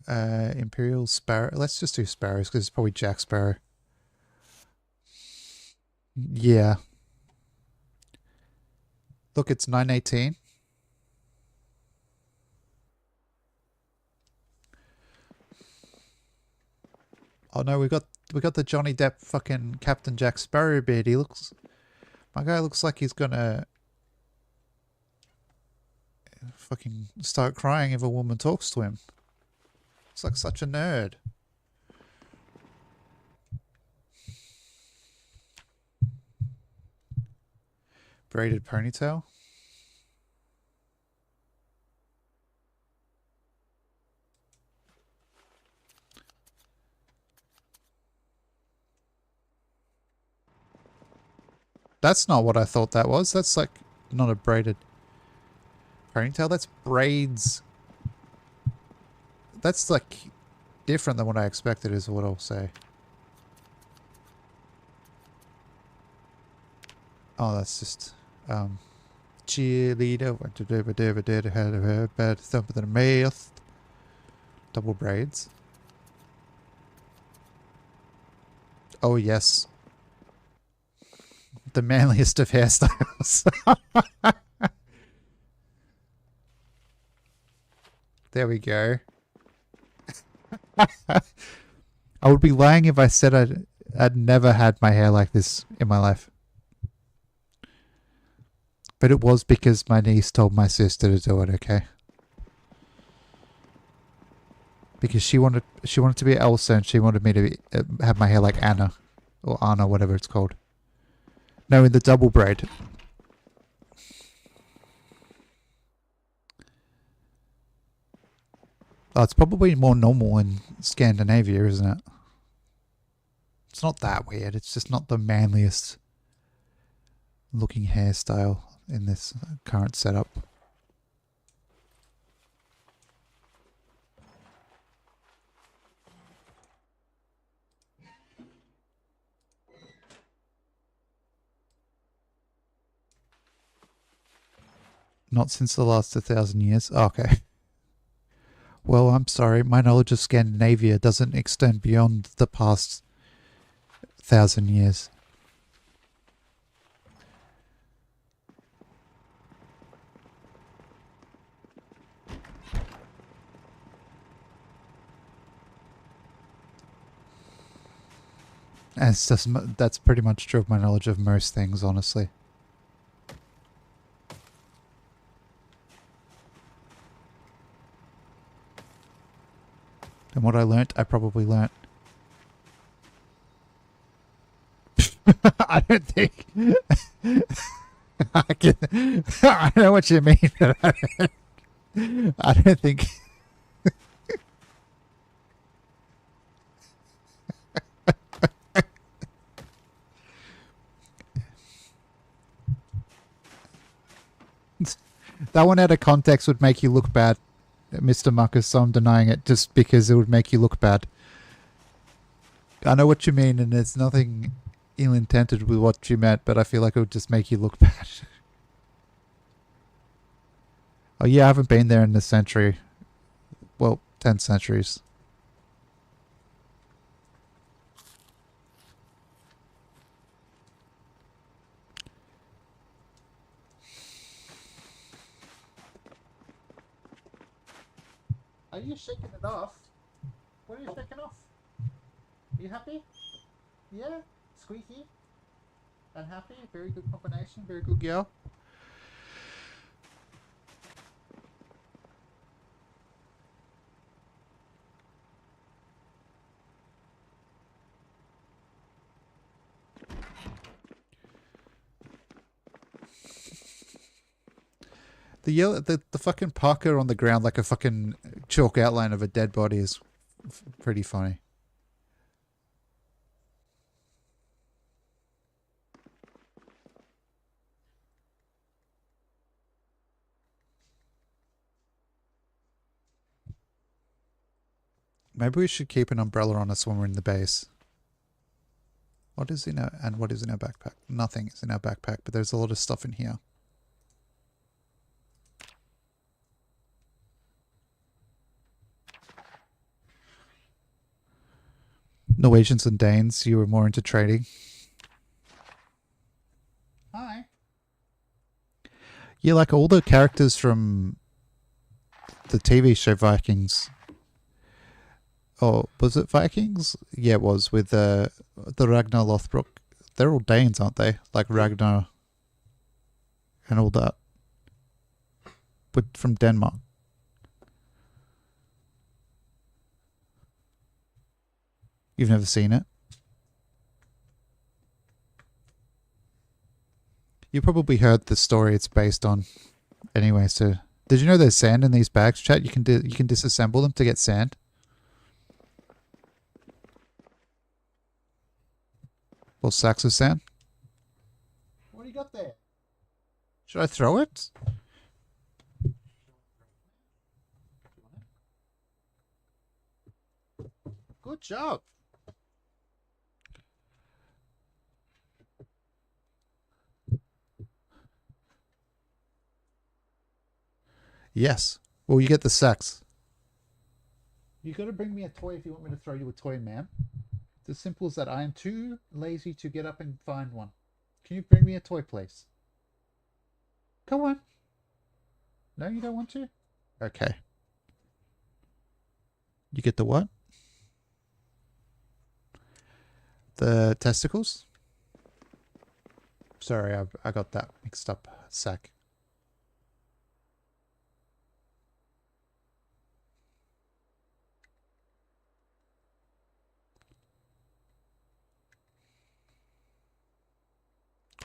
Imperial Sparrow. Let's just do sparrows because it's probably Jack Sparrow. Yeah. Look, it's 918. Oh no, we got the Johnny Depp fucking Captain Jack Sparrow beard. My guy looks like he's gonna fucking start crying if a woman talks to him. Looks like such a nerd. Braided ponytail. That's not what I thought that was. That's like not a braided ponytail. That's braids. That's like different than what I expected is what I'll say. Oh, that's just cheerleader went to did had a bad thump in the mouth. Double braids. Oh yes. The manliest of hairstyles. There we go. I would be lying if I said I'd never had my hair like this in my life. But it was because my niece told my sister to do it, okay? Because she wanted to be Elsa and she wanted me to have my hair like Anna. Or Anna, whatever it's called. No, in the double braid. Oh, it's probably more normal in Scandinavia, isn't it? It's not that weird. It's just not the manliest looking hairstyle in this current setup. Not since the last 1,000 years. Oh, okay. Well, I'm sorry. My knowledge of Scandinavia doesn't extend beyond the past 1,000 years. And it's just, that's pretty much true of my knowledge of most things, honestly. And what I learnt, I probably learnt. I don't think... I know what you mean, but I don't think... That one out of context would make you look bad, Mr. Muckus, so I'm denying it just because it would make you look bad. I know what you mean, and there's nothing ill-intended with what you meant, but I feel like it would just make you look bad. Oh yeah, I haven't been there in a century. Well, 10 centuries. Are you shaking it off? What are you shaking off? Are you happy? Yeah? Squeaky? And happy? Very good combination. Very good girl. The yellow, the fucking Parker on the ground like a fucking chalk outline of a dead body is pretty funny. Maybe we should keep an umbrella on us when we're in the base. What is in our backpack? Nothing is in our backpack, but there's a lot of stuff in here. Norwegians and Danes, you were more into trading. Hi. Yeah, like all the characters from the TV show Vikings. Oh, was it Vikings? Yeah, it was with the Ragnar Lothbrok. They're all Danes, aren't they? Like Ragnar and all that. But from Denmark. You've never seen it? You probably heard the story it's based on. Anyway, so did you know there's sand in these bags, chat? You can disassemble them to get sand. Or sacks of sand. What do you got there? Should I throw it? Good job. Yes. Well, you get the sacks. You got to bring me a toy if you want me to throw you a toy, ma'am. It's as simple as that. I am too lazy to get up and find one. Can you bring me a toy, please? Come on. No, you don't want to? Okay. You get the what? The testicles? Sorry, I got that mixed up. Sack.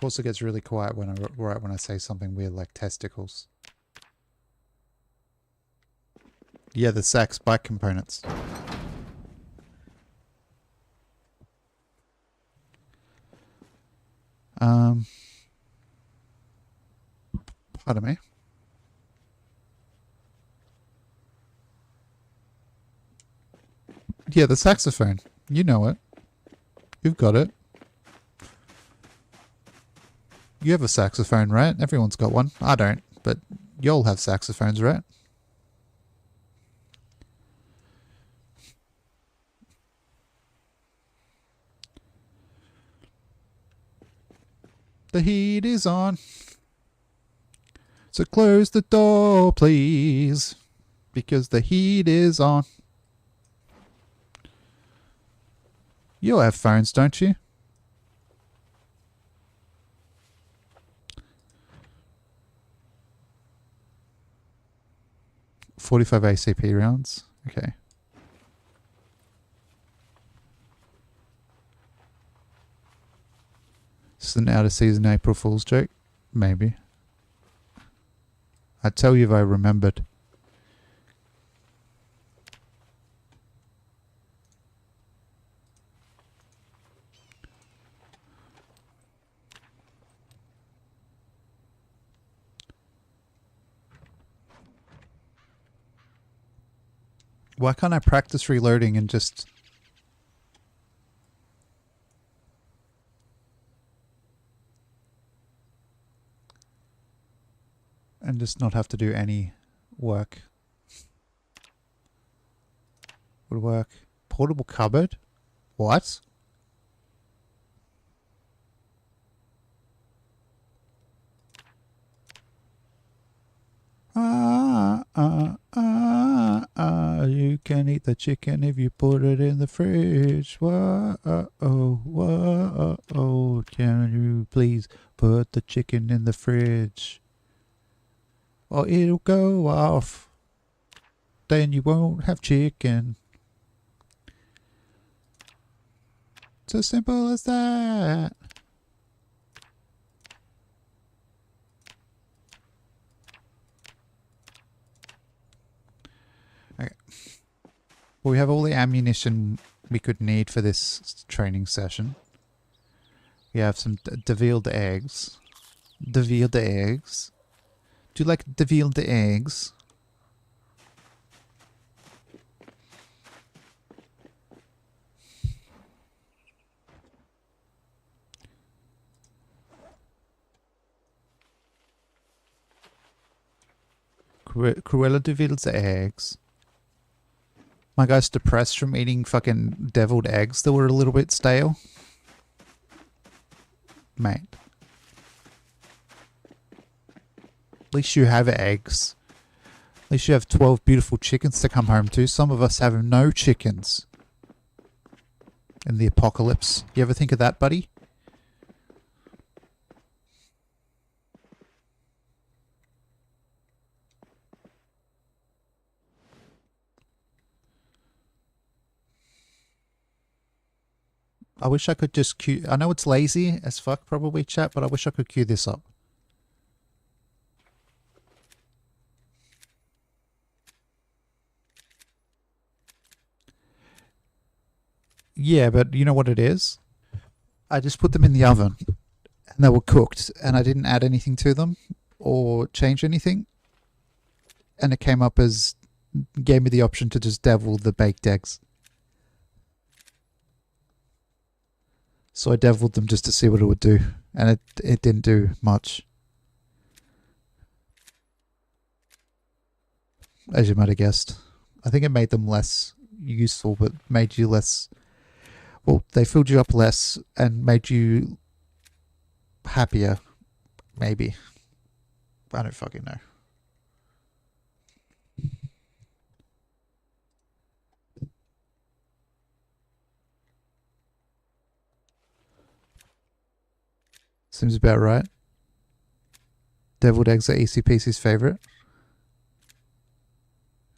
Also gets really quiet when I say something weird like testicles. Yeah, the sacks, bike components. Pardon me. Yeah, the saxophone. You know it. You've got it. You have a saxophone, right? Everyone's got one. I don't, but y'all have saxophones, right? The heat is on. So close the door, please. Because the heat is on. You have phones, don't you? .45 ACP rounds. Okay. This is an out of season April Fool's joke. Maybe. I'd tell you if I remembered. Why can't I practice reloading and just... and just not have to do any work? Would work. Portable cupboard? What? You can eat the chicken if you put it in the fridge. Whoa, whoa, can you please put the chicken in the fridge? Or it'll go off. Then you won't have chicken. It's as simple as that. Well, we have all the ammunition we could need for this training session. We have some deviled eggs. Deviled eggs. Do you like deviled eggs? Cruella deviled eggs. My guy's depressed from eating fucking deviled eggs that were a little bit stale. Mate. At least you have eggs. At least you have 12 beautiful chickens to come home to. Some of us have no chickens. In the apocalypse. You ever think of that, buddy? I wish I could just queue. I know it's lazy as fuck, probably, chat, but I wish I could queue this up. Yeah, but you know what it is? I just put them in the oven and they were cooked and I didn't add anything to them or change anything. And it came up as, gave me the option to just devil the baked eggs. So I deviled them just to see what it would do. And it didn't do much. As you might have guessed. I think it made them less useful, but made you less... Well, they filled you up less and made you happier, maybe. I don't fucking know. Seems about right. Deviled eggs are ECPC's favourite.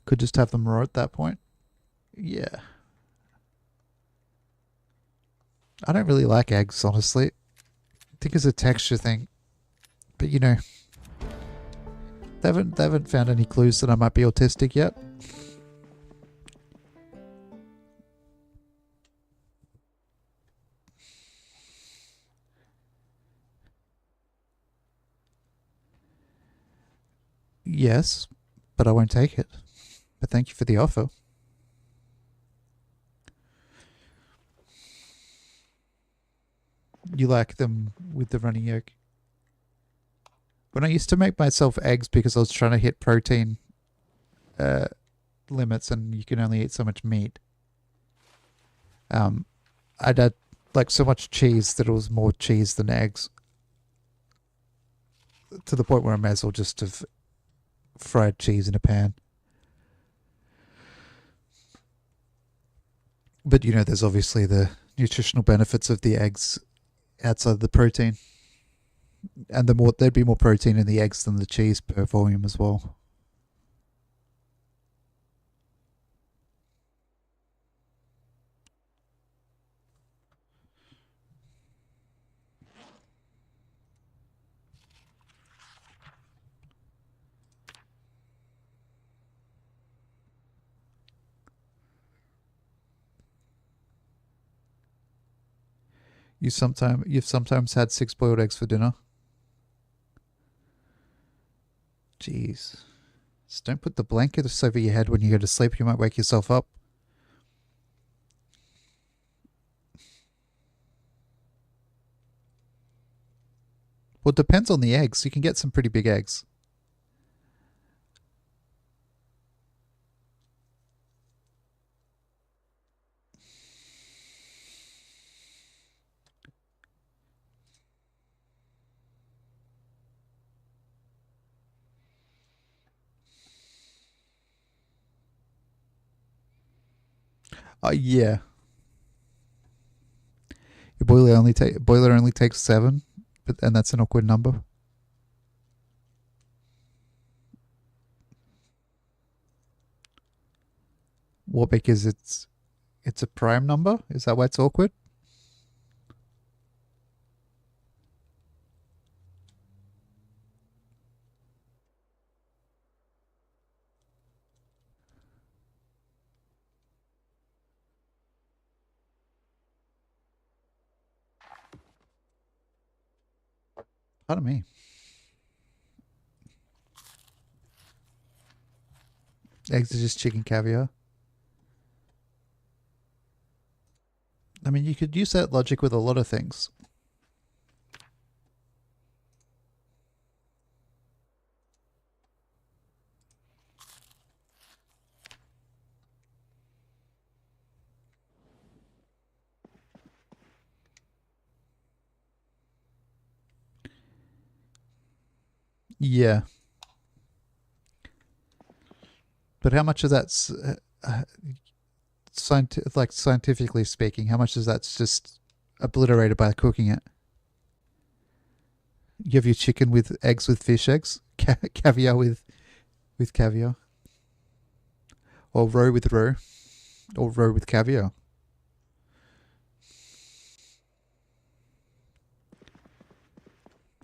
Could just have them raw at that point. Yeah. I don't really like eggs, honestly. I think it's a texture thing. But you know, they haven't found any clues that I might be autistic yet. Yes, but I won't take it. But thank you for the offer. You like them with the runny yolk? When I used to make myself eggs because I was trying to hit protein limits and you can only eat so much meat, I'd add like so much cheese that it was more cheese than eggs. To the point where I may as well just have fried cheese in a pan. But you know, there's obviously the nutritional benefits of the eggs outside the protein. And there'd be more protein in the eggs than the cheese per volume as well. You've sometimes had 6 boiled eggs for dinner. Jeez. Just don't put the blanket over your head when you go to sleep. You might wake yourself up. Well, it depends on the eggs. You can get some pretty big eggs. Yeah. Your boiler only takes 7, and that's an awkward number. What, because it's a prime number? Is that why it's awkward? Pardon me. Eggs are just chicken caviar. I mean, you could use that logic with a lot of things. Yeah. But how much of that's scientifically speaking, how much is that's just obliterated by cooking it? You have your chicken with eggs with fish eggs, caviar with caviar, or roe with roe, or roe with caviar.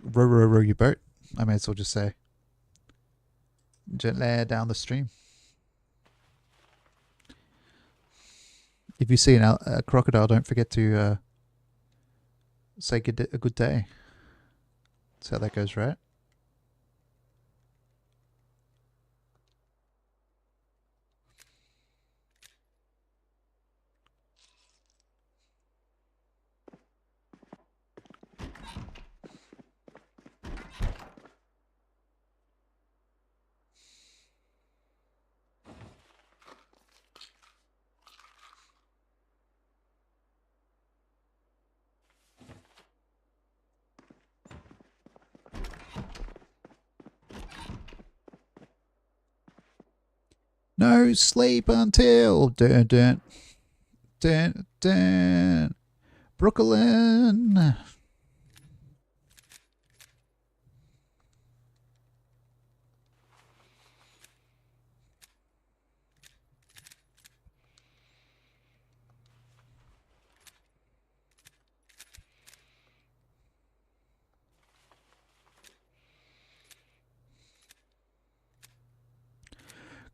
Row, row, row your boat. I may as well just say gently down the stream. If you see a crocodile, don't forget to say a good day. That's how that goes, right? No sleep until dun dun dun dun Brooklyn.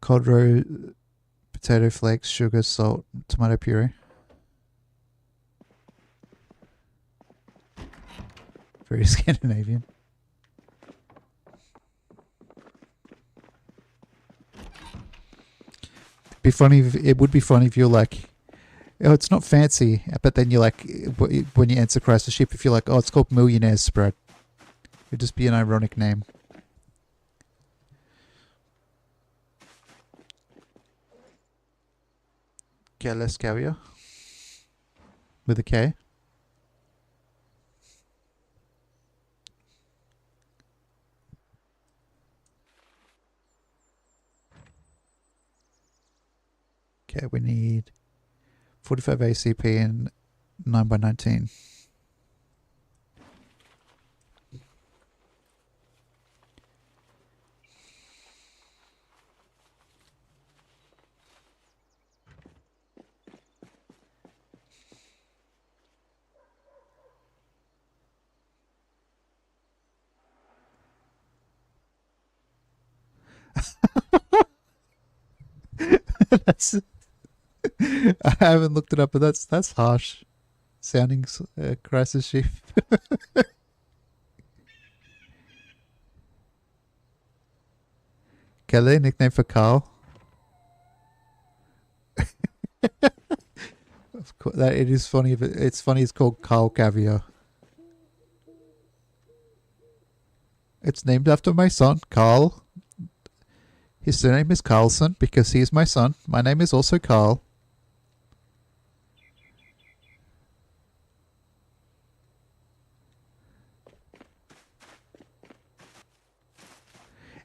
Cold roe, potato flakes, sugar, salt, tomato puree. Very Scandinavian. Be funny. It would be funny if you're like, oh, it's not fancy, but then you're like, when you answer Christ the Ship, if you're like, oh, it's called Millionaire's Spread. It'd just be an ironic name. Less caviar with a K. Okay, we need 45 ACP and 9x19. That's, I haven't looked it up, but that's harsh sounding. Crisis Ship. Kelly, nickname for Carl. Of course, that it is funny. But it's funny. It's called Carl Caviar. It's named after my son, Carl. His surname is Carlson because he is my son. My name is also Carl.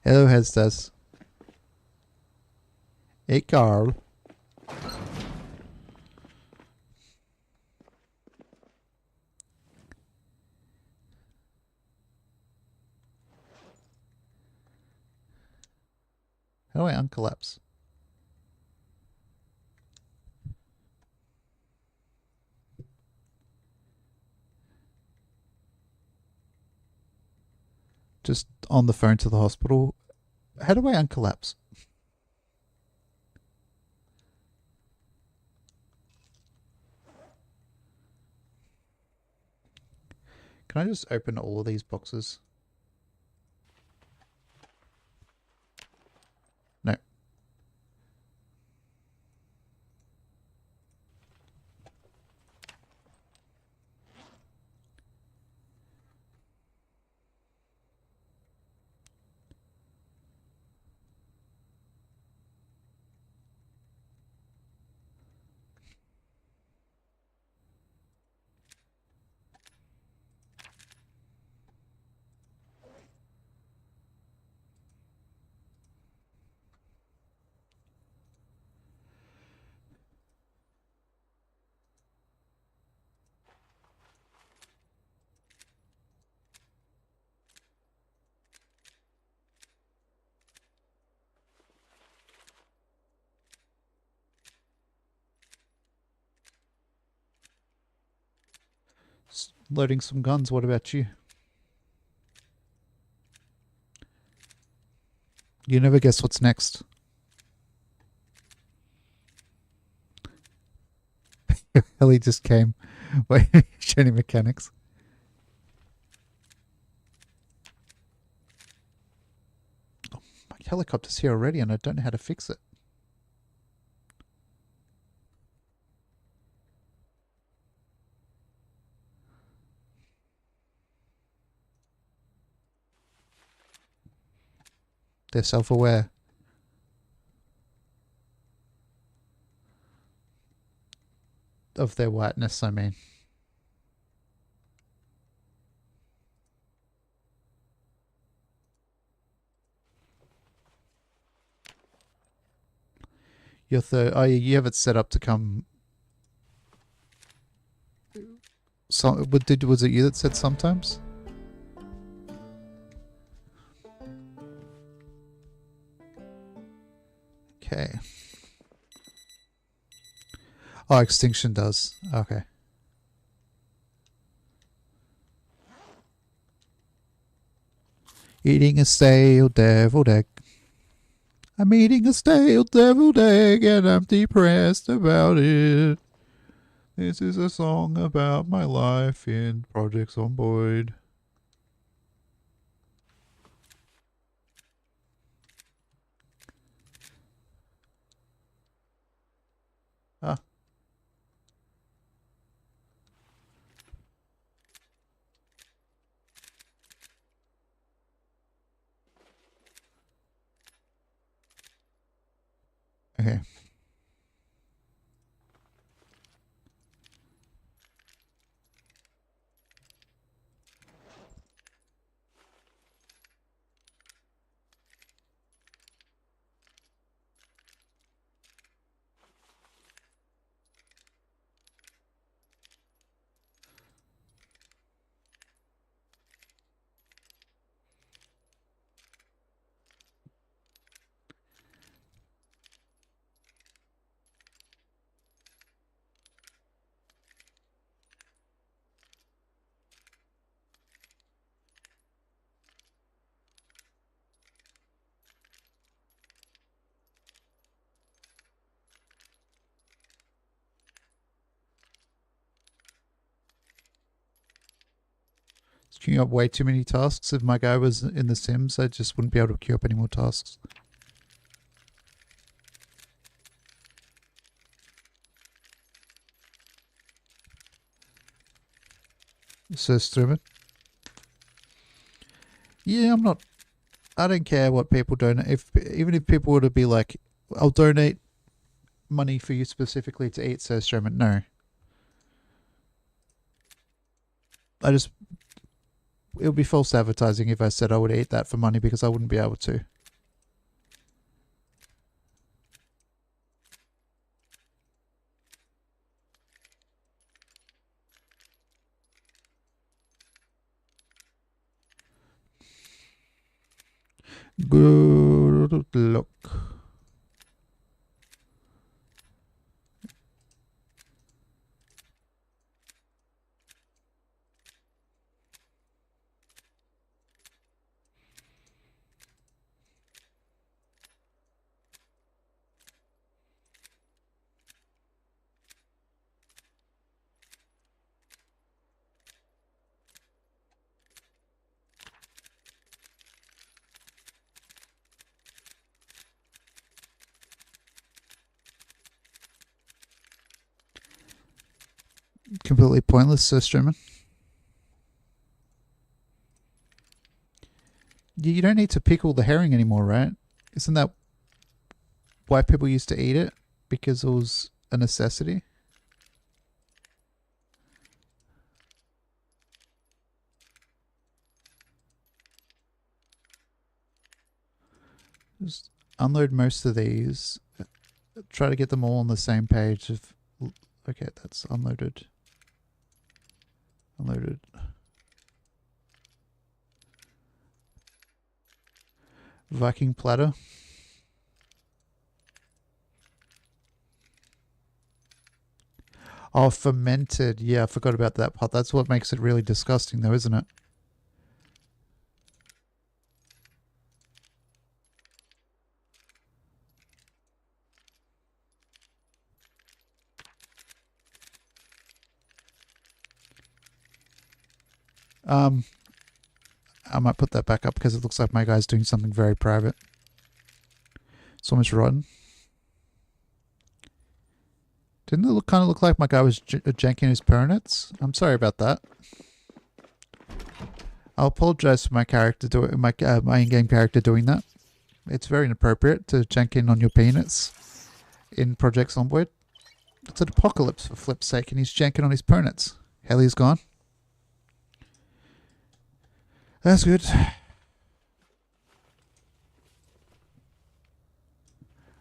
Hello, Hestas. Hey, Carl. How do I uncollapse? Just on the phone to the hospital. How do I uncollapse? Can I just open all of these boxes? Loading some guns. What about you? You never guess what's next. Ellie just came. Wait, shiny mechanics. Oh, my helicopter's here already and I don't know how to fix it. They're self-aware. Of their whiteness, I mean. Your third... Oh, you have it set up to come... Was it you that said sometimes? Okay. Oh, extinction does. Okay. Eating a stale deviled egg. I'm eating a stale deviled egg and I'm depressed about it. This is a song about my life in Project Zomboid. Ah. Okay. It's queuing up way too many tasks. If my guy was in The Sims, I just wouldn't be able to queue up any more tasks. So stupid. Yeah, I don't care what people donate. Even if people were to be like, I'll donate money for you specifically to eat, says Sherman. No. It would be false advertising if I said I would eat that for money because I wouldn't be able to. Good luck. Completely pointless, Sir Strowman. You don't need to pickle the herring anymore, right? Isn't that why people used to eat it? Because it was a necessity? Just unload most of these. Try to get them all on the same page. Okay, that's unloaded. Unloaded. Viking platter. Oh, fermented. Yeah, I forgot about that part. That's what makes it really disgusting though, isn't it? Um, I might put that back up because it looks like my guy's doing something very private. It's almost rotten. Didn't it kind of look like my guy was janking his pernets? I'm sorry about that. I'll apologize for my character doing my in-game character doing that. It's very inappropriate to jank in on your peanuts in Project Zomboid. It's an apocalypse for flip's sake, and he's janking on his pernets. Heli's gone. That's good.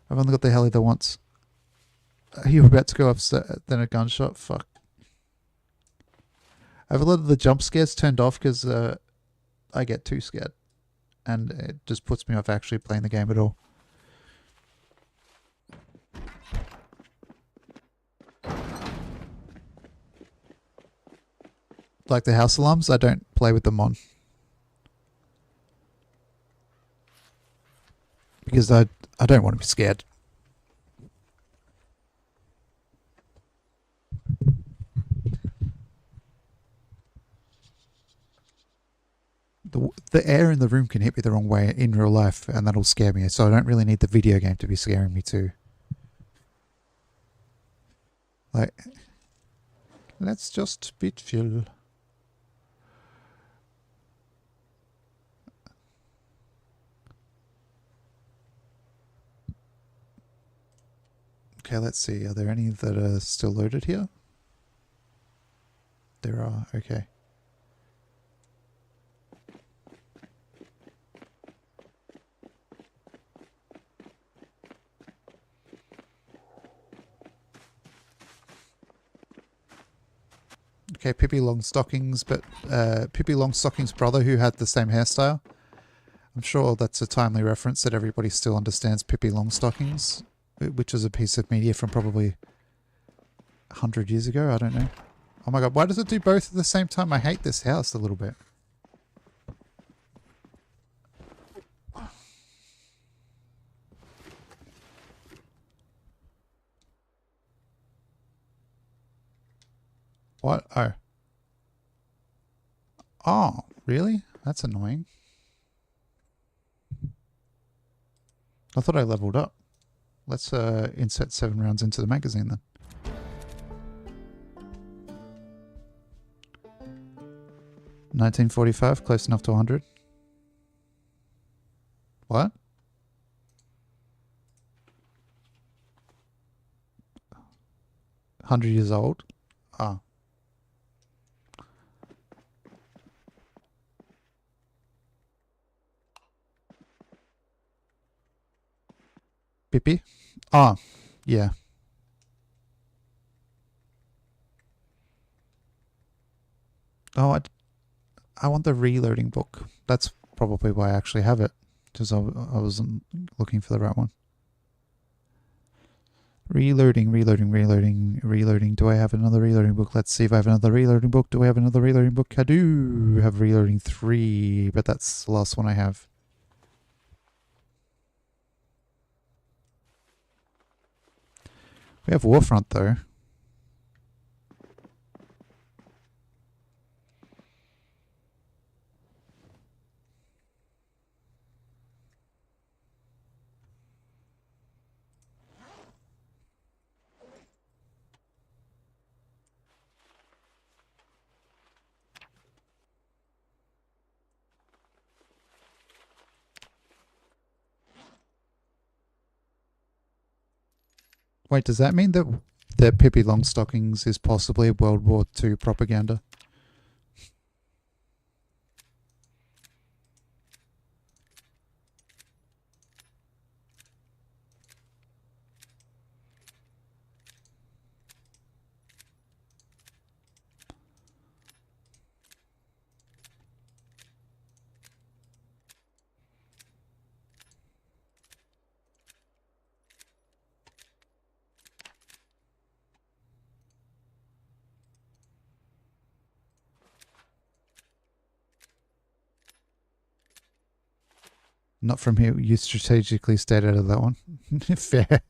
I've only got the heli there once. You were about to go upset, then a gunshot. Fuck. I have a lot of the jump scares turned off because I get too scared. And it just puts me off actually playing the game at all. Like the house alarms, I don't play with them on. Because I don't want to be scared. The air in the room can hit me the wrong way in real life, and that'll scare me. So I don't really need the video game to be scaring me too. Like, let's just bit fuel. Okay, let's see. Are there any that are still loaded here? There are. Okay. Okay, Pippi Longstockings, but Pippi Longstockings' brother who had the same hairstyle. I'm sure that's a timely reference that everybody still understands Pippi Longstockings, which is a piece of media from probably 100 years ago. I don't know. Oh my god, why does it do both at the same time? I hate this house a little bit. What? Oh. Oh, really? That's annoying. I thought I leveled up. Let's insert 7 rounds into the magazine then. $19.45, close enough to 100. What? $100 old? Ah. Pippi? Ah, yeah. Oh, I want the reloading book. That's probably why I actually have it. Because I wasn't looking for the right one. Reloading. Do I have another reloading book? Let's see if I have another reloading book. Do I have another reloading book? I do have reloading 3, but that's the last one I have. We have Warfront though. Wait, does that mean that Pippi Longstockings is possibly World War II propaganda? Not from here. You strategically stayed out of that one. Fair.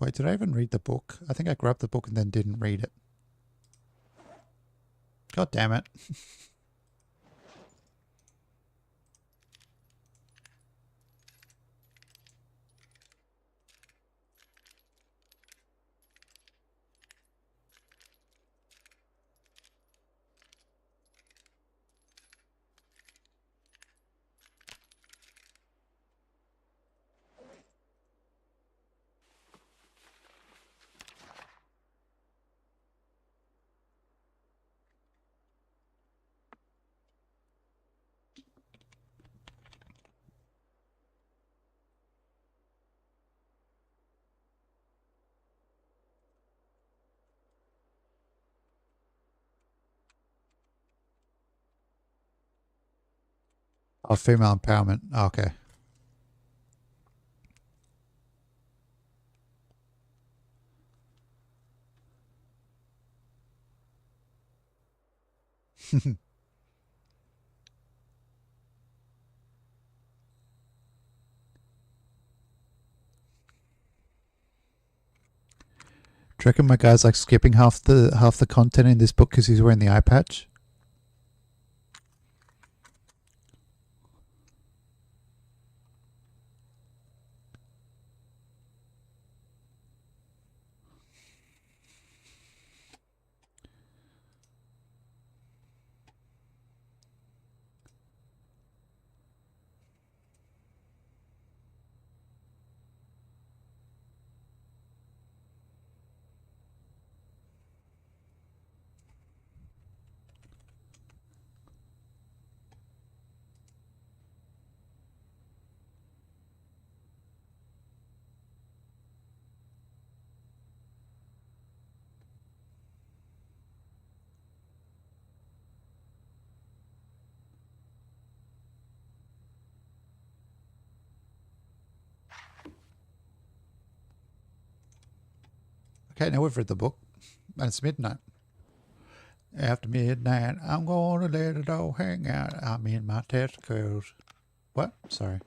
Wait, did I even read the book? I think I grabbed the book and then didn't read it. God damn it. Oh, female empowerment. Oh, okay. Do you reckon my guy's like skipping half the content in this book because he's wearing the eye patch? Okay, now we've read the book. And it's midnight. After midnight, I'm gonna let it all hang out. I'm in my testicles. What? Sorry.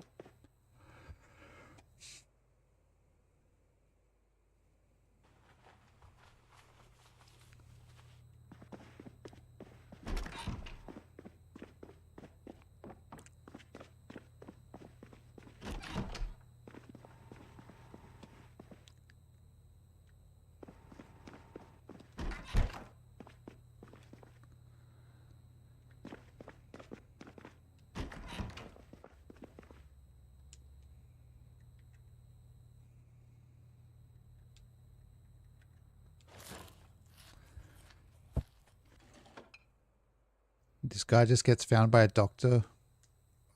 This guy just gets found by a doctor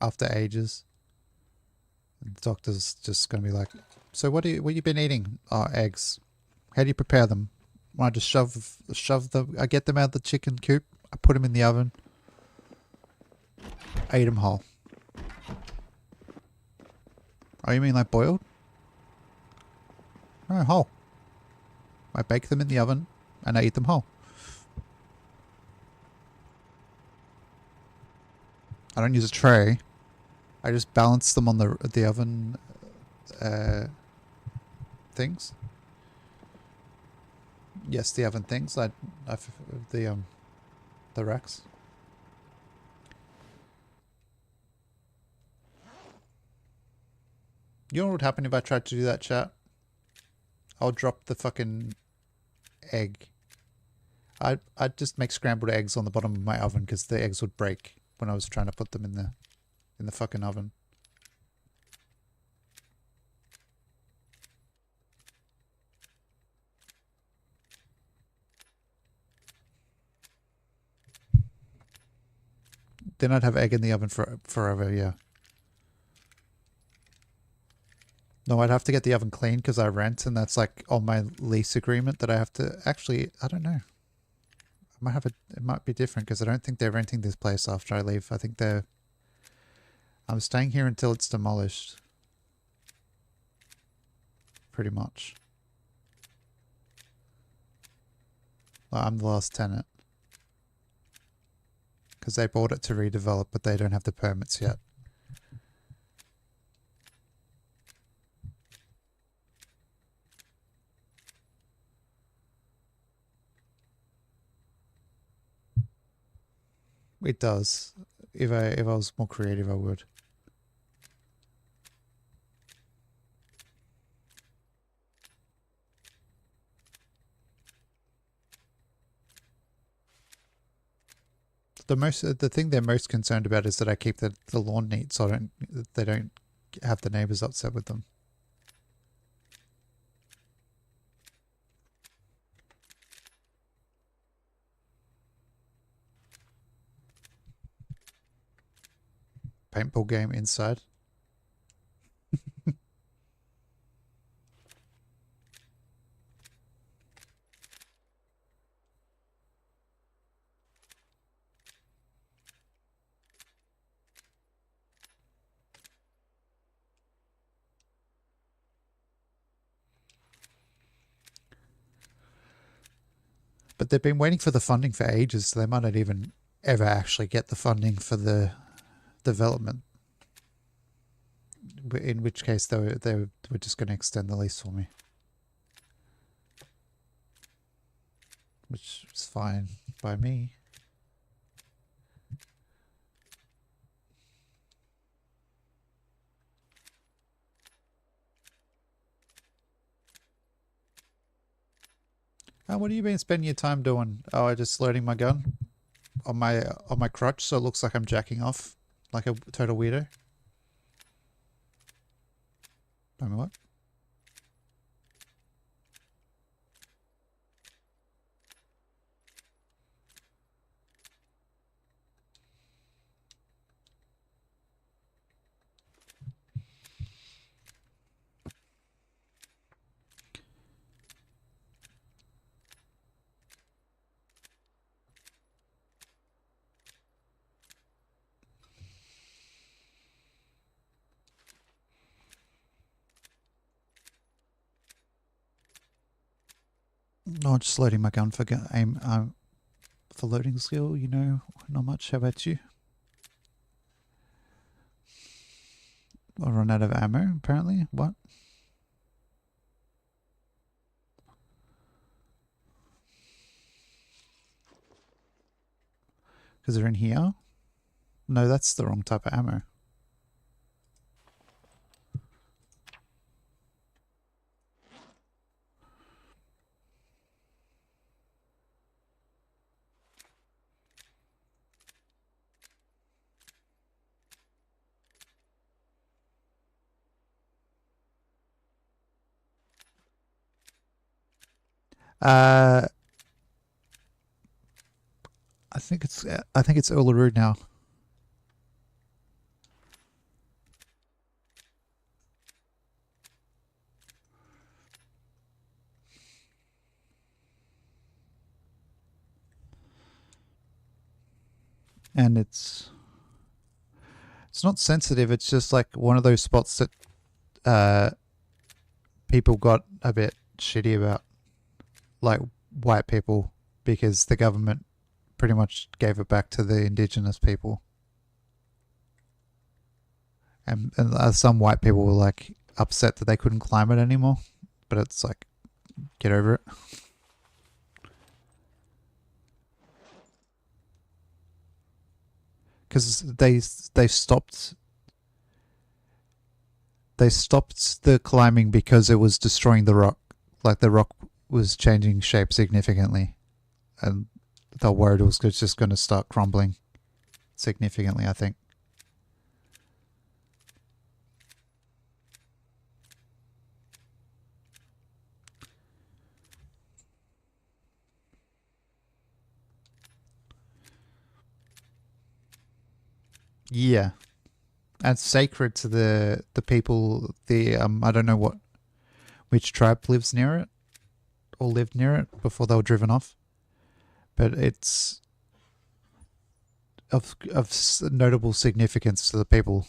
after ages. And the doctor's just going to be like, so what you been eating? Oh, eggs. How do you prepare them? When I just shove them, I get them out of the chicken coop, I put them in the oven, I eat them whole. Oh, you mean like boiled? No, whole. I bake them in the oven and I eat them whole. I don't use a tray. I just balance them on the oven things. Yes, the oven things. The racks. You know what would happen if I tried to do that, chat? I'll drop the fucking egg. I'd just make scrambled eggs on the bottom of my oven because the eggs would break when I was trying to put them in the fucking oven. Then I'd have egg in the oven for forever, yeah. No, I'd have to get the oven clean because I rent, and that's like on my lease agreement that I have to actually. I don't know. I might have it might be different because I don't think they're renting this place after I leave. I think they're. I'm staying here until it's demolished. Pretty much. Well, I'm the last tenant. Because they bought it to redevelop, but they don't have the permits yet. It does. If I was more creative, I would. The thing they're most concerned about is that I keep the lawn neat, so they don't have the neighbors upset with them. Paintball game inside. But they've been waiting for the funding for ages, so they might not even ever actually get the funding for the development. In which case, they were just going to extend the lease for me. Which is fine by me. Oh, what have you been spending your time doing? Oh, I just loading my gun on my crutch, so it looks like I'm jacking off like a total weirdo. Tell me what? No, just loading my gun for aim. For loading skill, you know, not much. How about you? I'll run out of ammo, apparently. What? Because they're in here? No, that's the wrong type of ammo. I think it's Uluru now. And it's not sensitive, it's just like one of those spots that people got a bit shitty about, like white people, because the government pretty much gave it back to the indigenous people. And some white people were like upset that they couldn't climb it anymore, but it's like, get over it. Because they stopped the climbing because it was destroying the rock. Like the rock was changing shape significantly, and they were worried it was just going to start crumbling significantly, I think. Yeah. And sacred to the people. The I don't know which tribe lives near it or lived near it before they were driven off, but it's of notable significance to the people.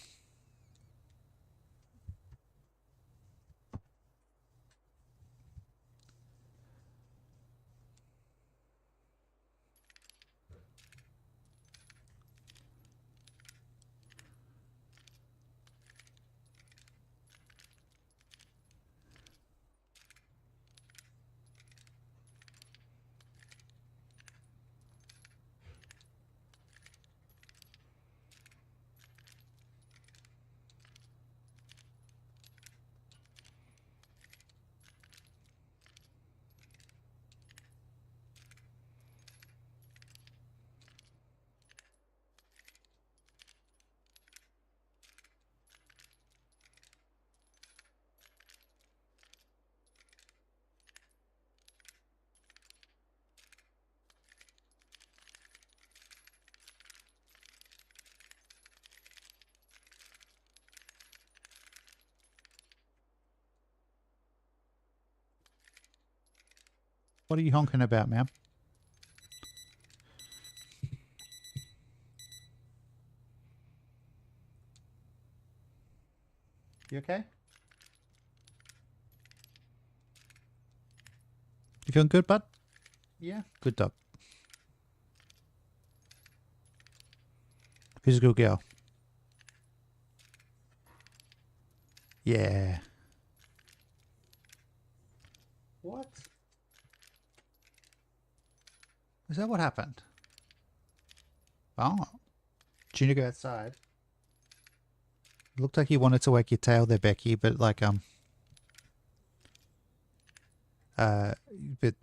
What are you honking about, ma'am? You okay? You feeling good, bud? Yeah. Good dog. Who's a good girl? Yeah. What? Is that what happened? Oh. Do you need to go outside? It looked like you wanted to wag your tail there, Becky, but but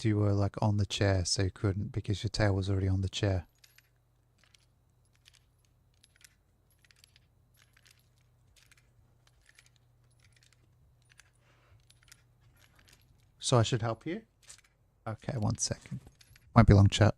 you were like on the chair, so you couldn't because your tail was already on the chair. So I should help you? Okay, 1 second. Won't be long, chat.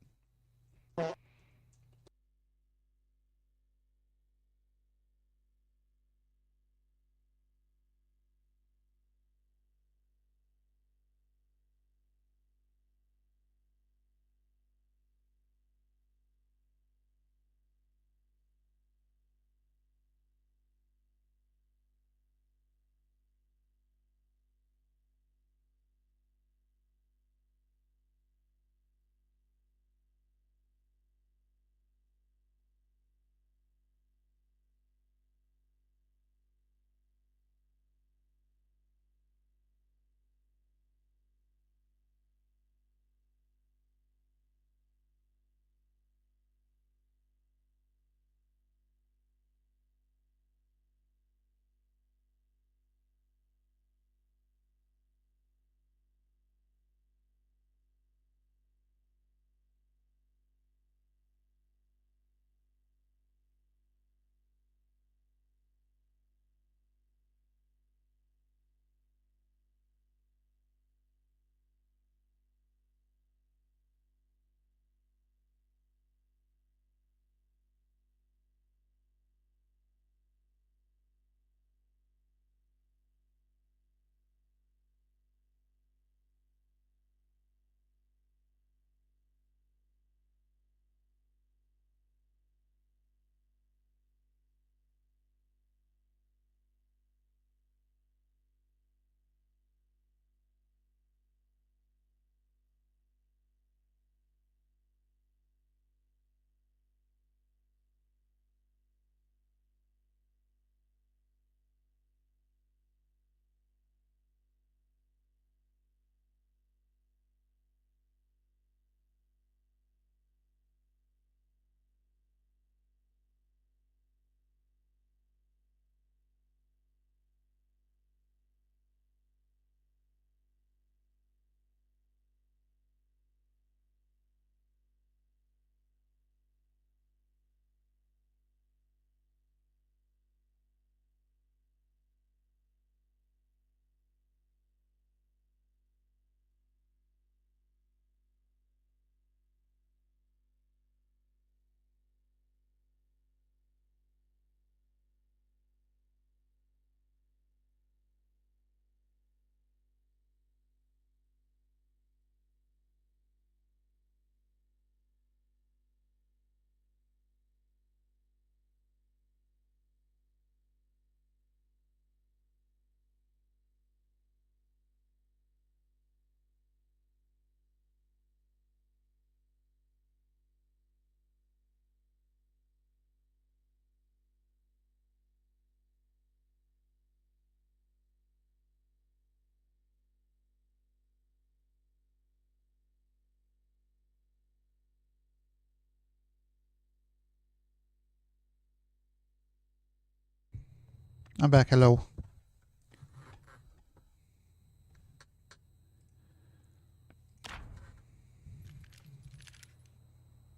I'm back, hello.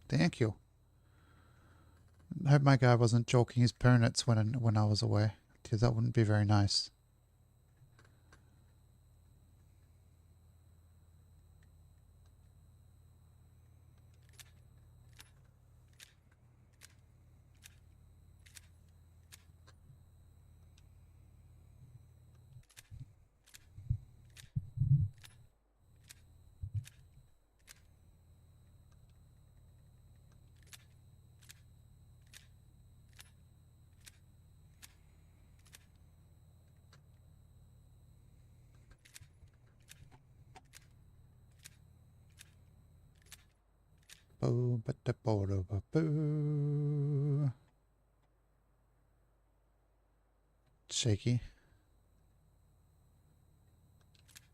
Thank you. I hope my guy wasn't chalking his permits when I was away, because that wouldn't be very nice. Boo, ba da bo da ba boo. Shaky.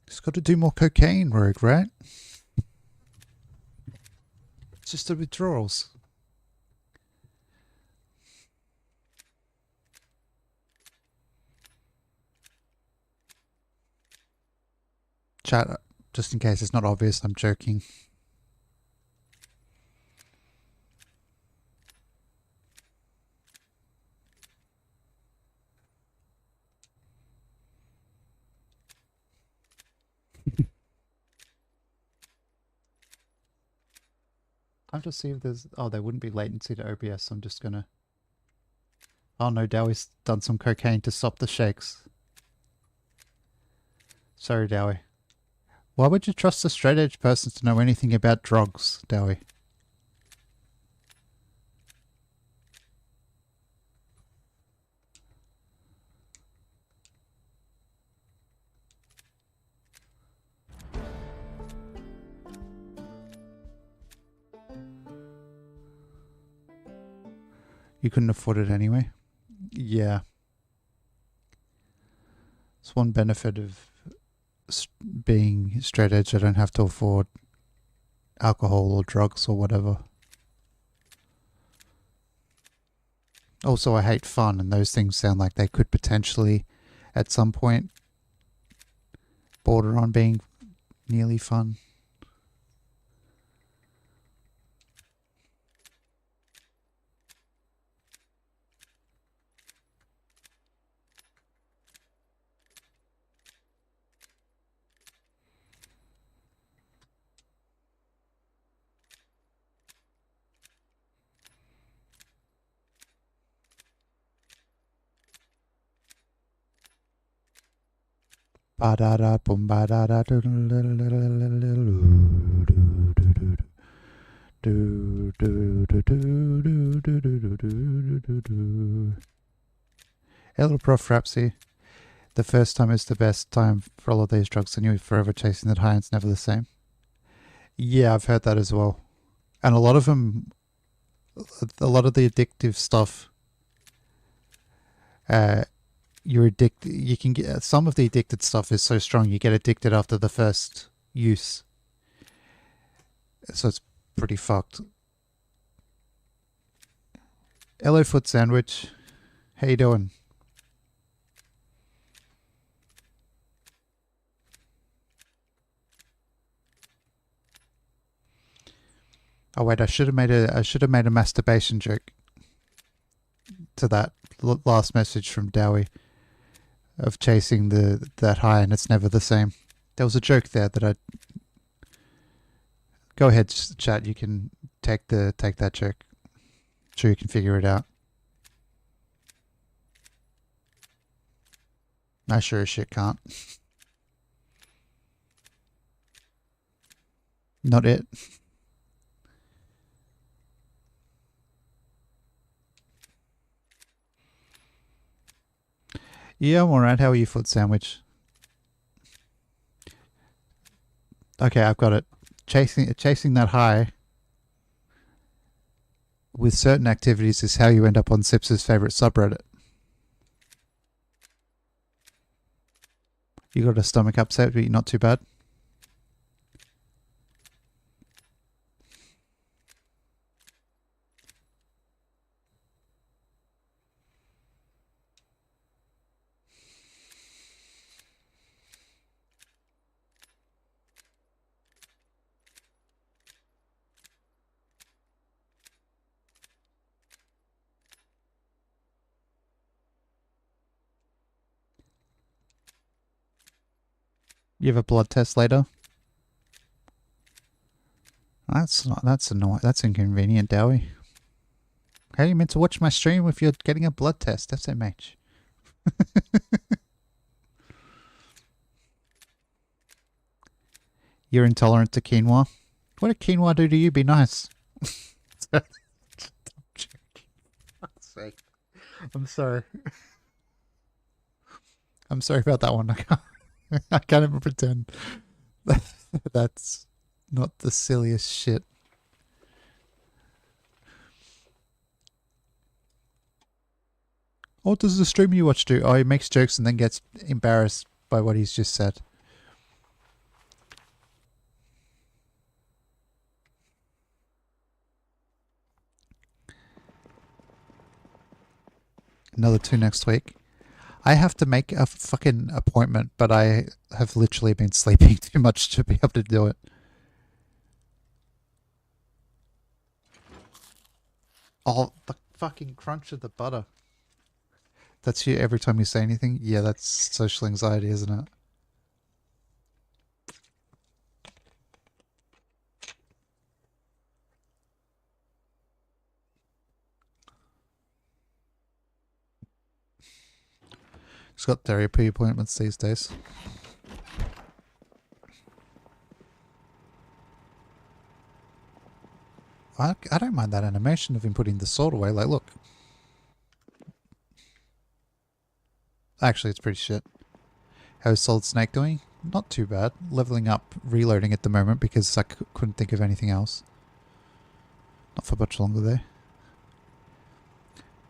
Just got to do more cocaine, Rogue, right? It's just the withdrawals. Chat, just in case it's not obvious, I'm joking. Time to see if there's... Oh, there wouldn't be latency to OBS. I'm just gonna... Oh no, Dowie's done some cocaine to stop the shakes. Sorry, Dowie. Why would you trust a straight edge person to know anything about drugs, Dowie? You couldn't afford it anyway? Yeah. It's one benefit of being straight edge. I don't have to afford alcohol or drugs or whatever. Also, I hate fun, and those things sound like they could potentially, at some point, border on being nearly fun. Ba da da boom ba da da do do do do do. Hello, Prof. Rapsy. The first time is the best time for all of these drugs, and you're forever chasing that high, and it's never the same. Yeah, I've heard that as well. And a lot of them, a lot of the addictive stuff, you're addicted. You can get some of the addicted stuff is so strong you get addicted after the first use. So it's pretty fucked. Hello, Foot Sandwich. How you doing? Oh wait, I should have made a masturbation joke to that last message from Dowie of chasing that high, and it's never the same. There was a joke there that I... Go ahead, chat. You can take that joke. I'm sure you can figure it out. I sure as shit can't. Not it. Yeah, I'm alright. How are you, Foot Sandwich? Okay, I've got it. Chasing that high with certain activities is how you end up on Sips's favorite subreddit. You got a stomach upset, but you're not too bad. You have a blood test later? That's annoying. That's inconvenient, Dowie. How are you meant to watch my stream if you're getting a blood test? FMH. You're intolerant to quinoa? What did quinoa do to you? Be nice. I'm sorry. I'm sorry about that one. I can't even pretend. That's not the silliest shit. What does the streamer you watch do? Oh, he makes jokes and then gets embarrassed by what he's just said. Another 2 next week. I have to make a fucking appointment, but I have literally been sleeping too much to be able to do it. Oh, the fucking crunch of the butter. That's you every time you say anything? Yeah, that's social anxiety, isn't it? He's got therapy appointments these days. I don't mind that animation of him putting the sword away. Like, look. Actually, it's pretty shit. How's Solid Snake doing? Not too bad. Leveling up, reloading at the moment because I couldn't think of anything else. Not for much longer there.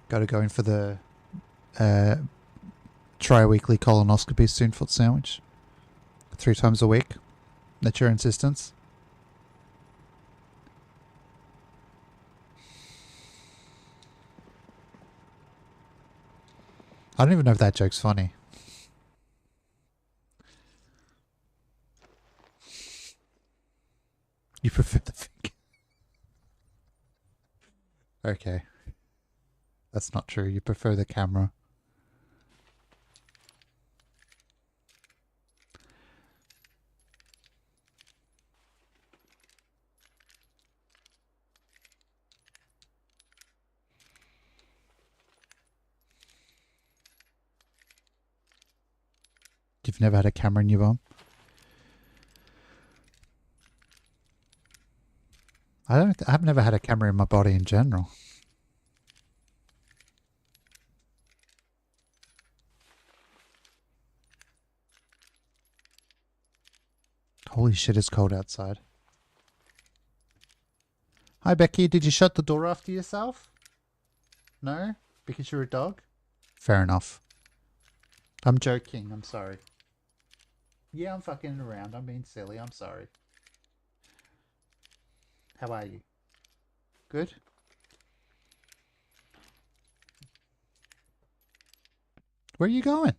Got to go in for the tri-weekly colonoscopy soon foot sandwich. 3 times a week. At your insistence. I don't even know if that joke's funny. You prefer the finger. Okay. That's not true. You prefer the camera. You've never had a camera in your bum? I've never had a camera in my body in general. Holy shit, it's cold outside. Hi Becky, did you shut the door after yourself? No? Because you're a dog? Fair enough. I'm joking, I'm sorry. Yeah, I'm fucking around. I'm being silly. I'm sorry. How are you? Good? Where are you going?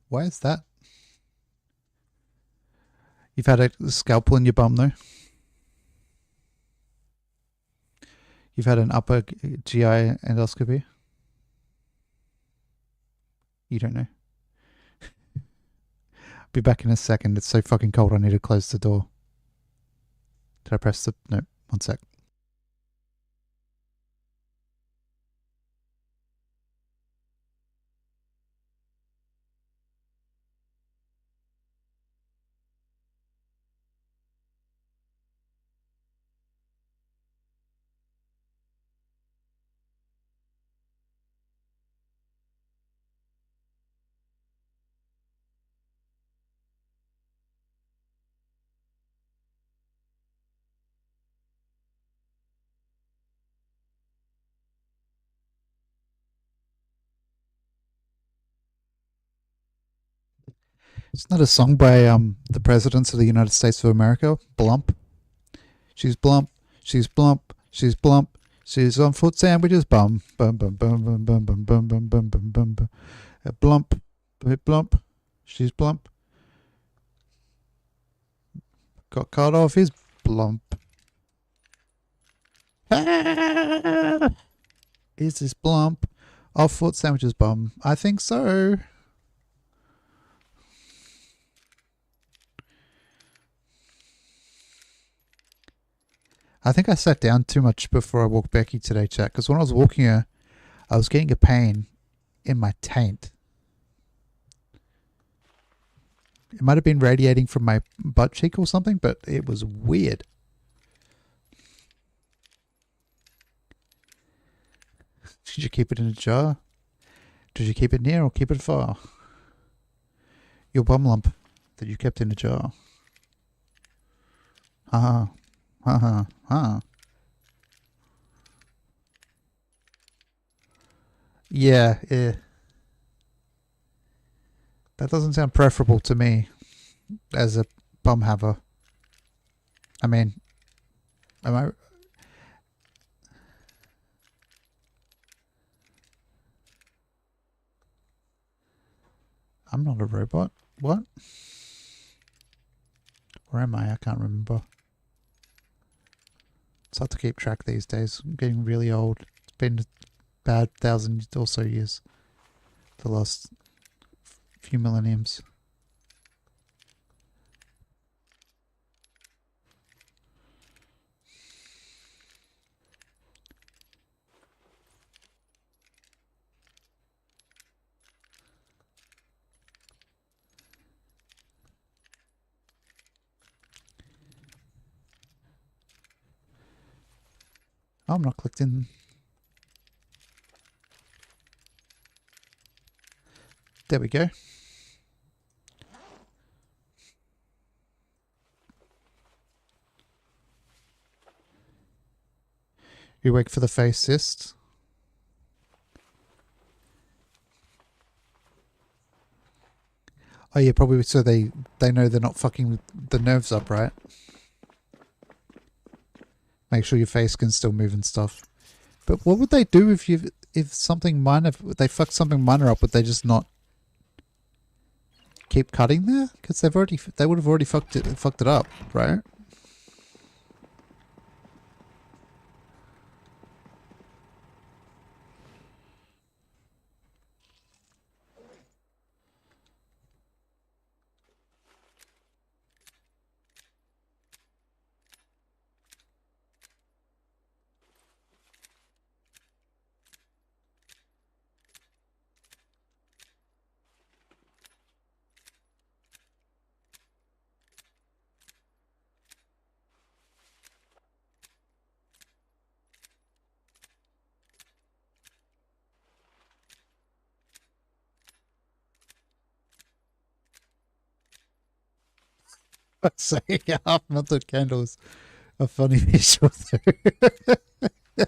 Why is that? You've had a scalpel in your bum though? You've had an upper GI endoscopy? You don't know. Be back in a second. It's so fucking cold I need to close the door. Did I press the... No, one sec. It's not a song by the presidents of the United States of America. Blump. She's blump. She's blump. She's blump. She's on foot sandwiches. Bum bum bum bum bum bum bum bum bum bum bum bum bum. Blump. Blump. She's blump. Got cut off his blump. Is this blump off foot sandwiches bum? I think so. I think I sat down too much before I walked Becky today, chat, because when I was walking her, I was getting a pain in my taint. It might have been radiating from my butt cheek or something, but it was weird. Did you keep it in a jar? Did you keep it near or keep it far? Your bum lump that you kept in a jar. Ha ha ha ha. Yeah. That doesn't sound preferable to me as a bum haver. I mean, am I... I'm not a robot. What? Where am I? I can't remember. It's hard to keep track these days. I'm getting really old. It's been a bad 1,000 or so years. The last few millenniums. Oh, I'm not clicked in. There we go. You wait for the face cyst. Oh yeah, probably so they know they're not fucking the nerves up, right? Make sure your face can still move and stuff. But what would they do if something minor, if they fuck something minor up? Would they just not keep cutting there? Because they would have already fucked it up, right? Saying half-melted candles a funny visual though.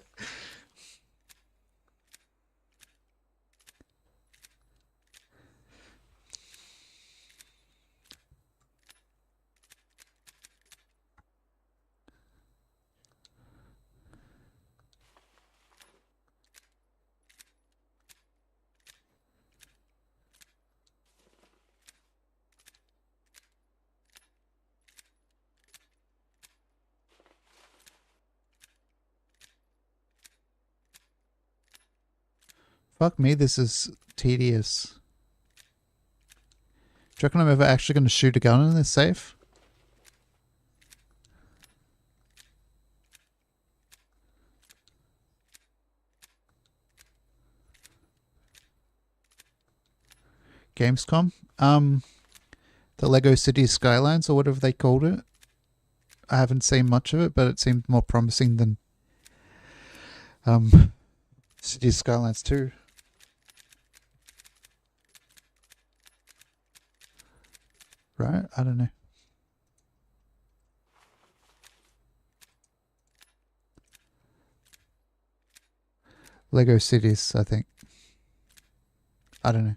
Fuck me, this is tedious. Do you reckon I'm ever actually going to shoot a gun in this safe? Gamescom? The Lego City Skylines or whatever they called it. I haven't seen much of it, but it seemed more promising than City Skylines 2. Right? I don't know. Lego Cities, I think. I don't know.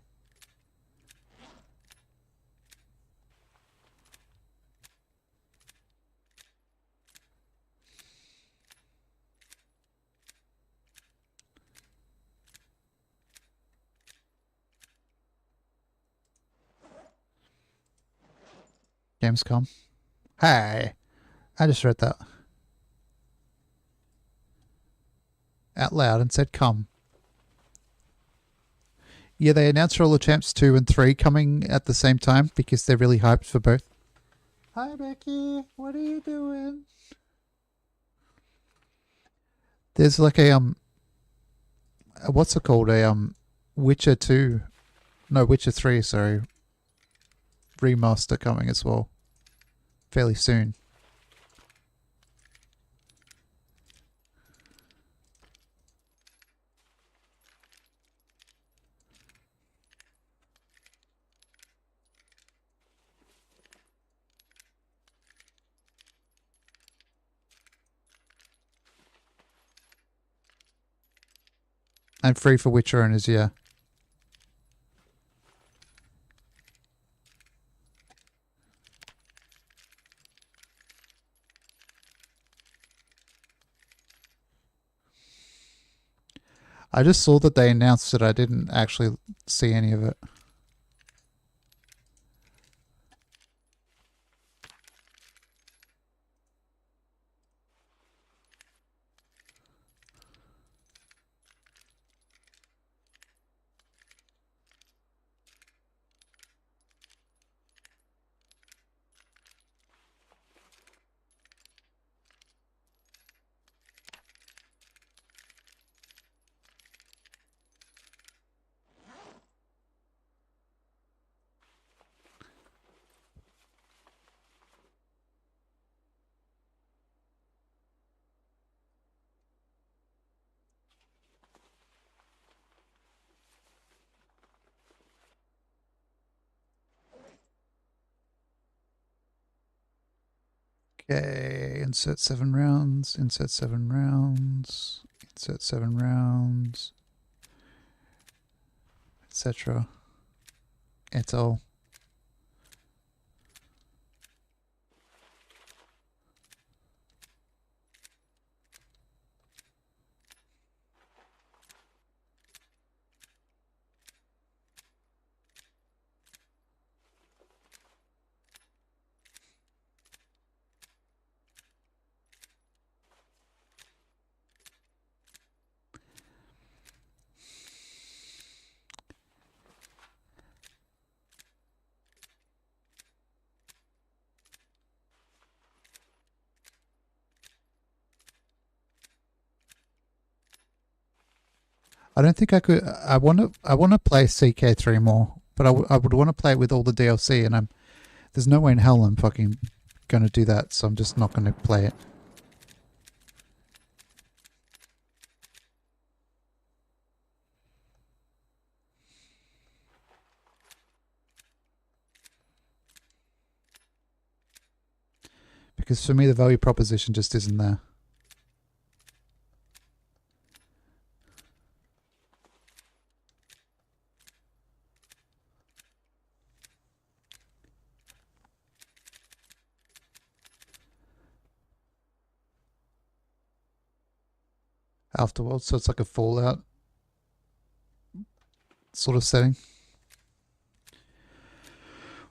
Gamescom. Hey, I just read that out loud and said come. Yeah, they announced Roller Champs 2 and 3 coming at the same time because they're really hyped for both. Hi Becky, what are you doing? There's like a what's it called? A Witcher 2, no, Witcher 3, sorry, remaster coming as well fairly soon. And free for Witcher owners, yeah. I just saw that they announced it. I didn't actually see any of it. Okay, insert 7 rounds, insert 7 rounds, insert 7 rounds, etc. It's all. I don't think I could. I want to play CK3 more, but I would want to play it with all the DLC, and there's no way in hell I'm fucking going to do that, so I'm just not going to play it. Because for me, the value proposition just isn't there. Afterwards, so it's like a Fallout sort of setting.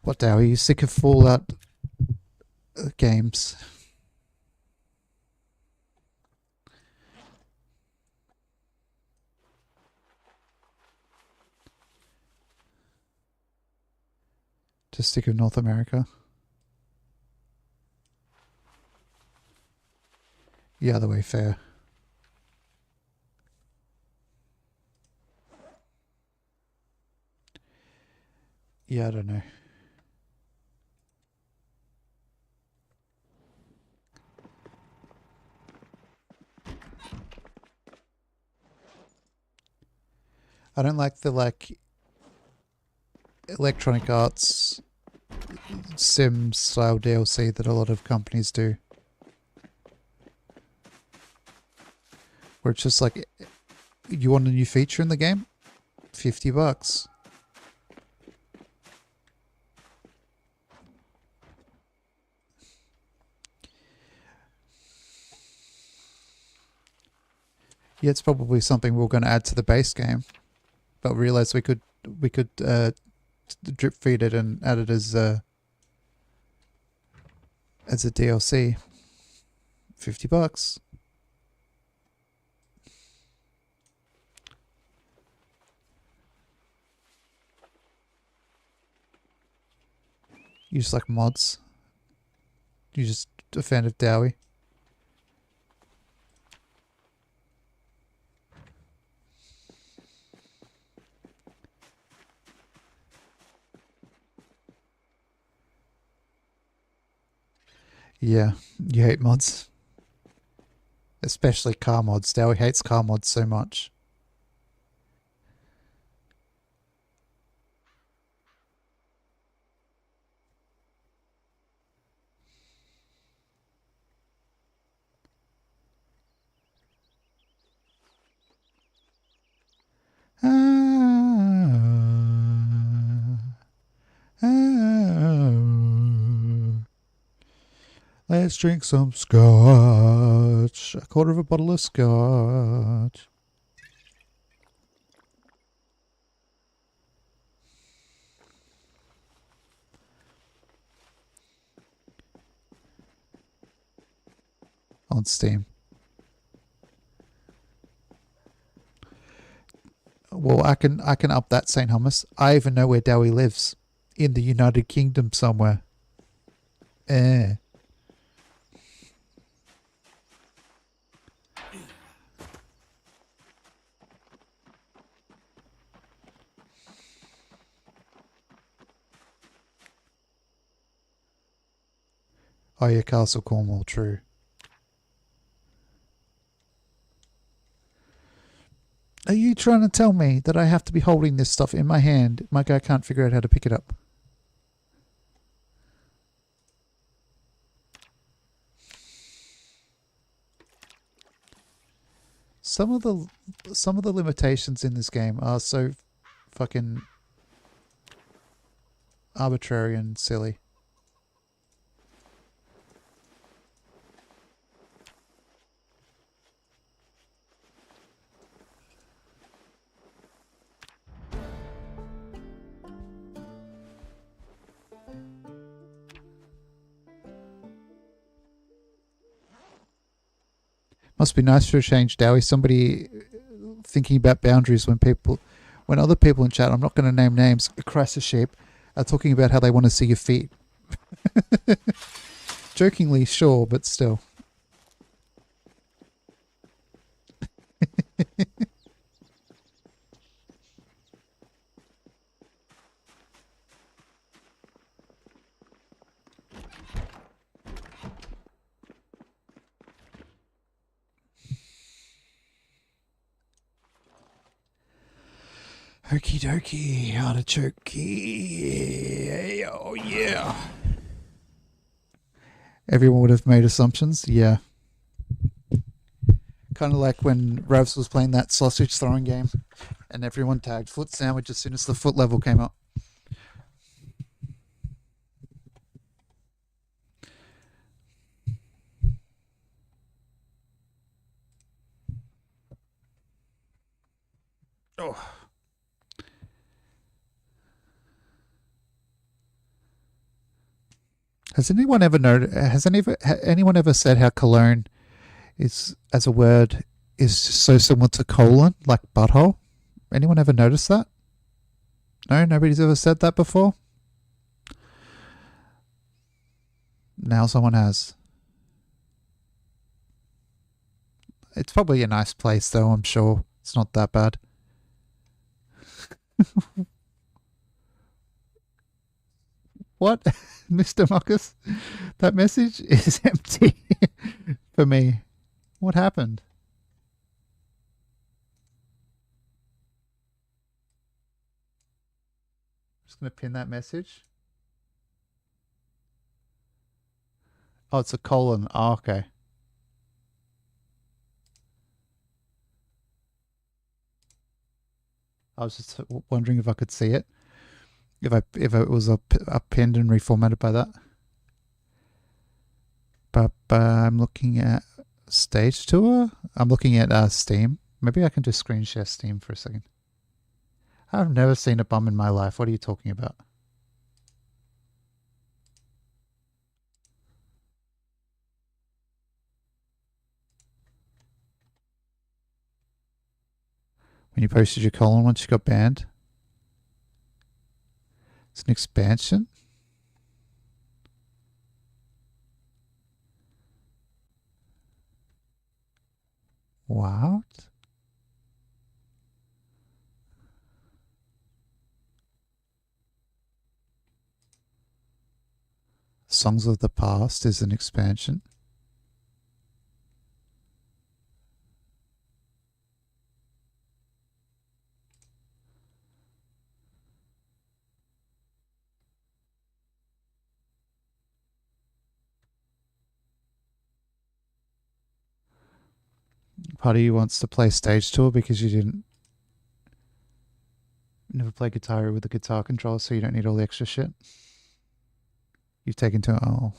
What the hell? Are you sick of Fallout games? Just sick of North America? Yeah, other way fair. Yeah, I don't know. I don't like the Electronic Arts sim style DLC that a lot of companies do. Where it's just like, you want a new feature in the game? $50. Yeah, it's probably something we're going to add to the base game, but realized we could drip feed it and add it as a DLC. $50. You just like mods. You just a fan of Dowie. Yeah, you hate mods. Especially car mods. Dowie hates car mods so much. Let's drink some scotch. A quarter of a bottle of scotch. On Steam. Well, I can up that, St. Hummus. I even know where Dowie lives. In the United Kingdom somewhere. Eh. Oh yeah, Castle Cornwall, true. Are you trying to tell me that I have to be holding this stuff in my hand? My guy can't figure out how to pick it up. Some of the limitations in this game are so fucking arbitrary and silly. Must be nice for a change, Dowie. Somebody thinking about boundaries when other people in chat, I'm not going to name names, crisis sheep, are talking about how they want to see your feet. Jokingly, sure, but still. Okie dokie, artichoke. Oh yeah. Everyone would have made assumptions, yeah. Kind of like when Ravs was playing that sausage throwing game and everyone tagged foot sandwich as soon as the foot level came up. Oh. Has anyone ever anyone ever said how cologne is as a word is so similar to colon, like butthole? Anyone ever noticed that? No, nobody's ever said that before? Now someone has. It's probably a nice place though, I'm sure. It's not that bad. What? Mr. Muckus? That message is empty for me. What happened? I'm just going to pin that message. Oh, it's a colon. Oh, okay. I was just wondering if I could see it. If it was pinned and reformatted by that. But I'm looking at Stage Tour. I'm looking at Steam. Maybe I can just screen share Steam for a second. I've never seen a bum in my life. What are you talking about? When you posted your colon once you got banned? It's an expansion? What? Songs of the Past is an expansion. Part of you wants to play Stage Tour because you didn't never play guitar with a guitar controller, so you don't need all the extra shit. You've taken to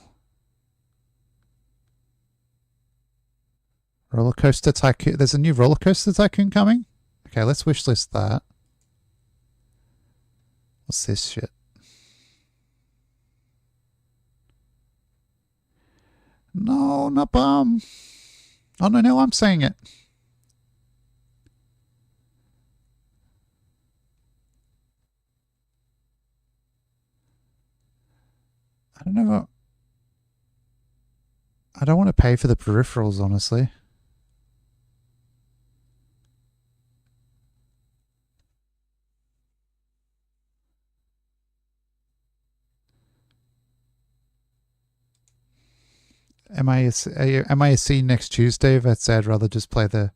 Roller Coaster Tycoon. There's a new Roller Coaster Tycoon coming. Okay, let's wishlist that. What's this shit? No, not bum. Oh no, no, I'm saying it. I don't know. I don't want to pay for the peripherals, honestly. MISC next Tuesday. That's I'd rather just play the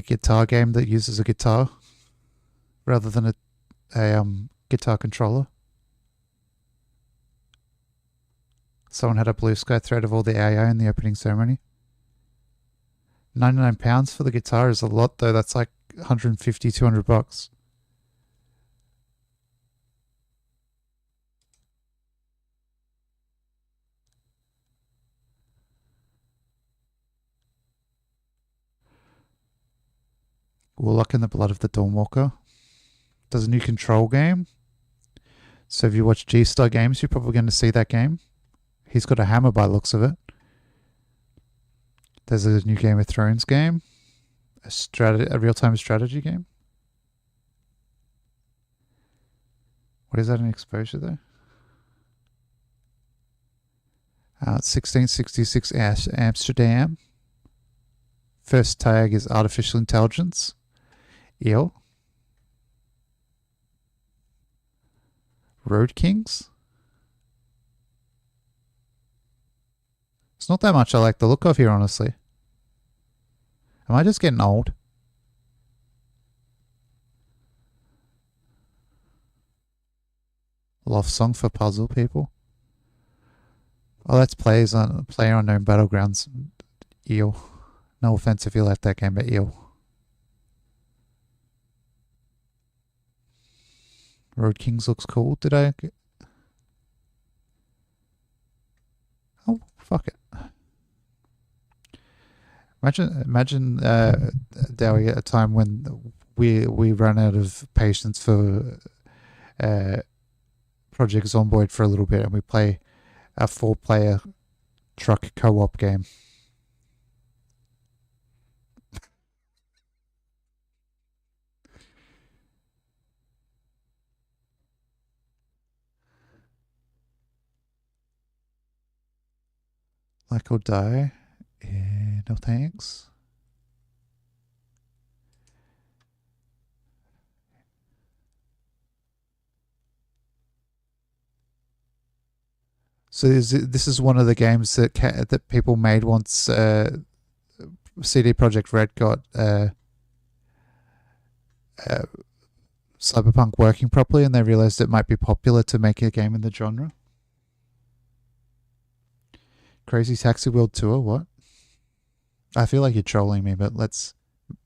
guitar game that uses a guitar rather than a guitar controller. Someone had a blue sky thread of all the AI in the opening ceremony. £99 for the guitar is a lot, though. That's like 150, 200 bucks. Warlock in the Blood of the Dawnwalker. There's a new Control game. So if you watch G-Star Games, you're probably going to see that game. He's got a hammer by the looks of it. There's a new Game of Thrones game. A real-time strategy game. What is that in exposure, though? 1666 Amsterdam. First tag is Artificial Intelligence. Eel. Road Kings. It's not that much I like the look of here, honestly. Am I just getting old? Love song for puzzle people. Oh, that's Player Unknown Battlegrounds. Eel. No offense if you like that game, but eel. Road Kings looks cool. Did I get... Oh, fuck it. Imagine Dowie, at a time when we run out of patience for Project Zomboid for a little bit, and we play a 4-player truck co-op game. Like or die. No thanks. So this is one of the games that people made once CD Projekt Red got Cyberpunk working properly, and they realized it might be popular to make a game in the genre. Crazy Taxi World Tour, what? I feel like you're trolling me, but let's...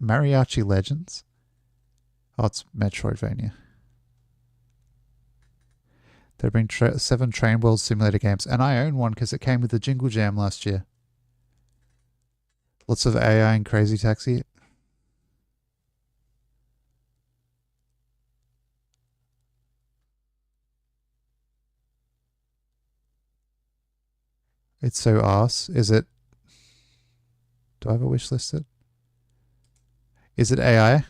Mariachi Legends? Oh, it's Metroidvania. There have been 7 Train World Simulator games, and I own one because it came with the Jingle Jam last year. Lots of AI in Crazy Taxi. It's so arse. Is it... Do I have a wish listed? Is it AI?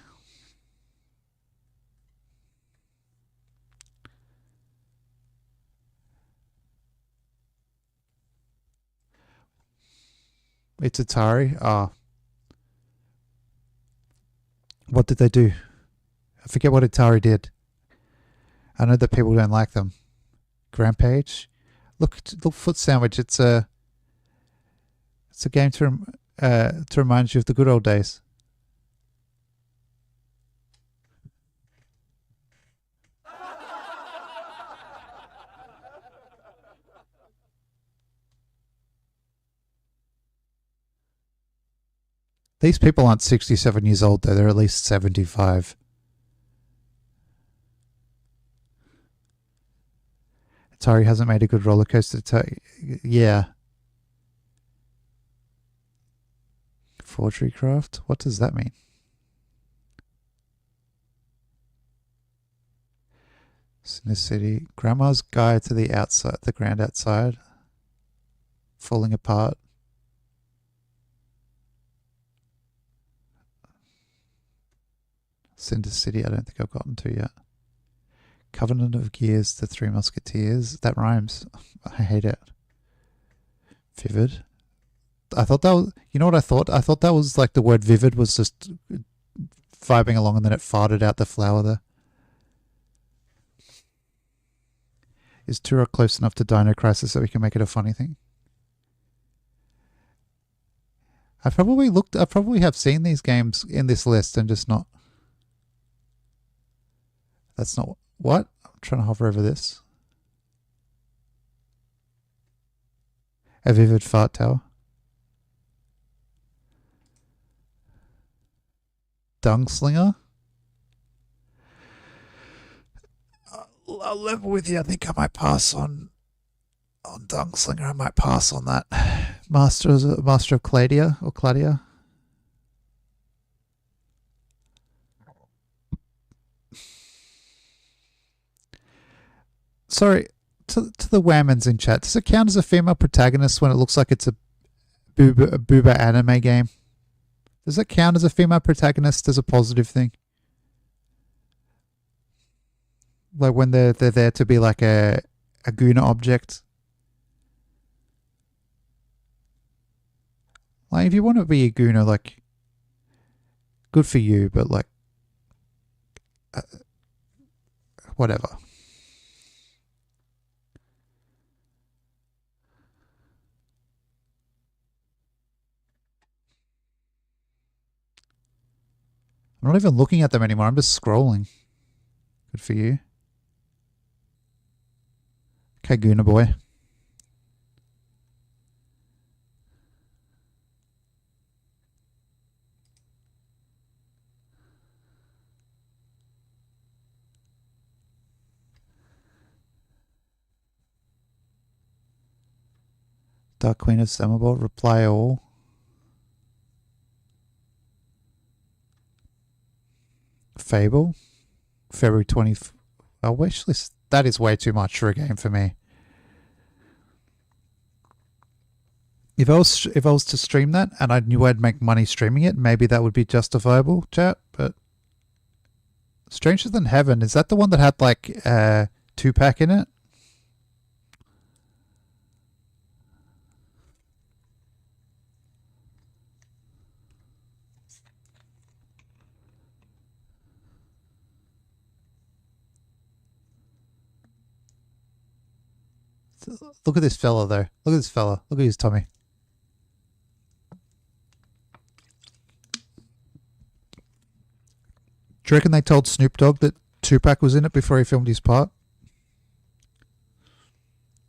It's Atari. Ah. What did they do? I forget what Atari did. I know that people don't like them. Rampage. Look, foot sandwich. It's a game to remind you of the good old days. These people aren't 67 years old though. They're at least 75. Atari hasn't made a good roller coaster. Yeah. Forgery craft? What does that mean? Sin City. Grandma's Guide to the Outside. The Grand Outside. Falling Apart. Cinder City, I don't think I've gotten to yet. Covenant of Gears, The Three Musketeers. That rhymes. I hate it. Vivid. I thought that was... You know what I thought? I thought that was like the word vivid was just vibing along and then it farted out the flower there. Is Turok close enough to Dino Crisis so we can make it a funny thing? I probably have seen these games in this list and just not... That's not... What? I'm trying to hover over this. A Vivid Fart Tower. Dungslinger. I'll level with you. I think I might pass on Dungslinger. I might pass on that. Master of Cladia or Cladia. Sorry, to the Whammons in chat. Does it count as a female protagonist when it looks like it's a booba anime game? Does it count as a female protagonist as a positive thing? Like when they're there to be like a Guna object? Like if you want to be a Guna, like, good for you, but like, whatever. I'm not even looking at them anymore. I'm just scrolling. Good for you. Okay, Guna boy. Dark Queen of Summerbolt. Reply all. Fable. February 20th. A wish list. That is way too much for a game for me. If I was to stream that and I knew I'd make money streaming it, maybe that would be justifiable, chat. But Stranger Than Heaven, is that the one that had like 2-pack in it? Look at this fella though. Look at this fella. Look at his tummy. Do you reckon they told Snoop Dogg that 2-pack was in it before he filmed his part?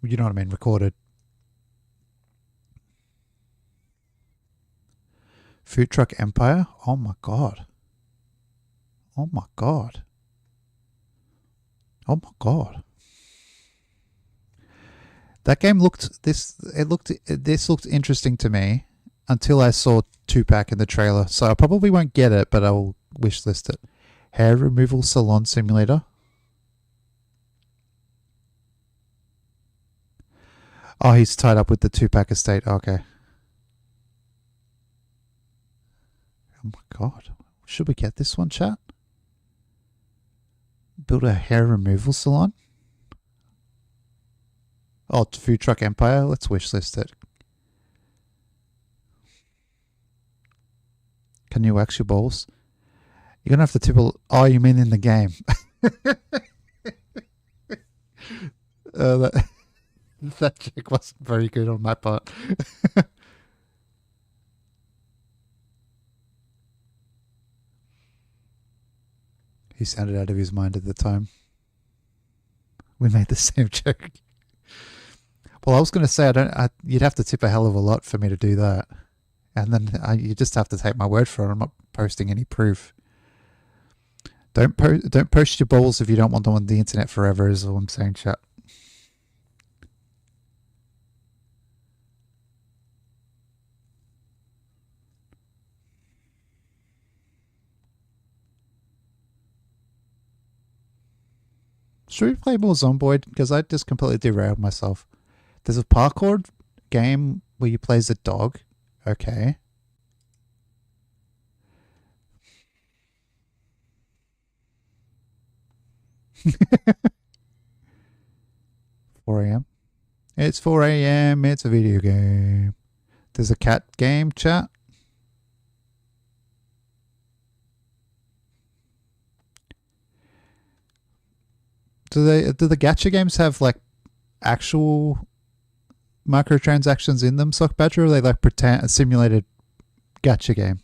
You know what I mean, recorded. Food Truck Empire? Oh my god. Oh my god. Oh my god. That game this looked interesting to me until I saw 2-pack in the trailer. So I probably won't get it, but I will wishlist it. Hair removal salon simulator. Oh, he's tied up with the 2-pack estate. Okay. Oh my god. Should we get this one, chat? Build a hair removal salon? Oh, Food Truck Empire. Let's wishlist it. Can you wax your balls? You're going to have to tip a... Oh, you mean in the game. That check wasn't very good on my part. He sounded out of his mind at the time. We made the same joke. Well, I was going to say you'd have to tip a hell of a lot for me to do that, and then you just have to take my word for it. I'm not posting any proof. Don't post your balls if you don't want them on the internet forever. Is all I'm saying, chat. Should we play more Zomboid? Because I just completely derailed myself. There's a parkour game where you play as a dog. Okay. Four a.m. It's 4 a.m. It's a video game. There's a cat game, chat. Do the gacha games have like actual microtransactions in them, Sock Badger, or are they like pretend a simulated gacha game?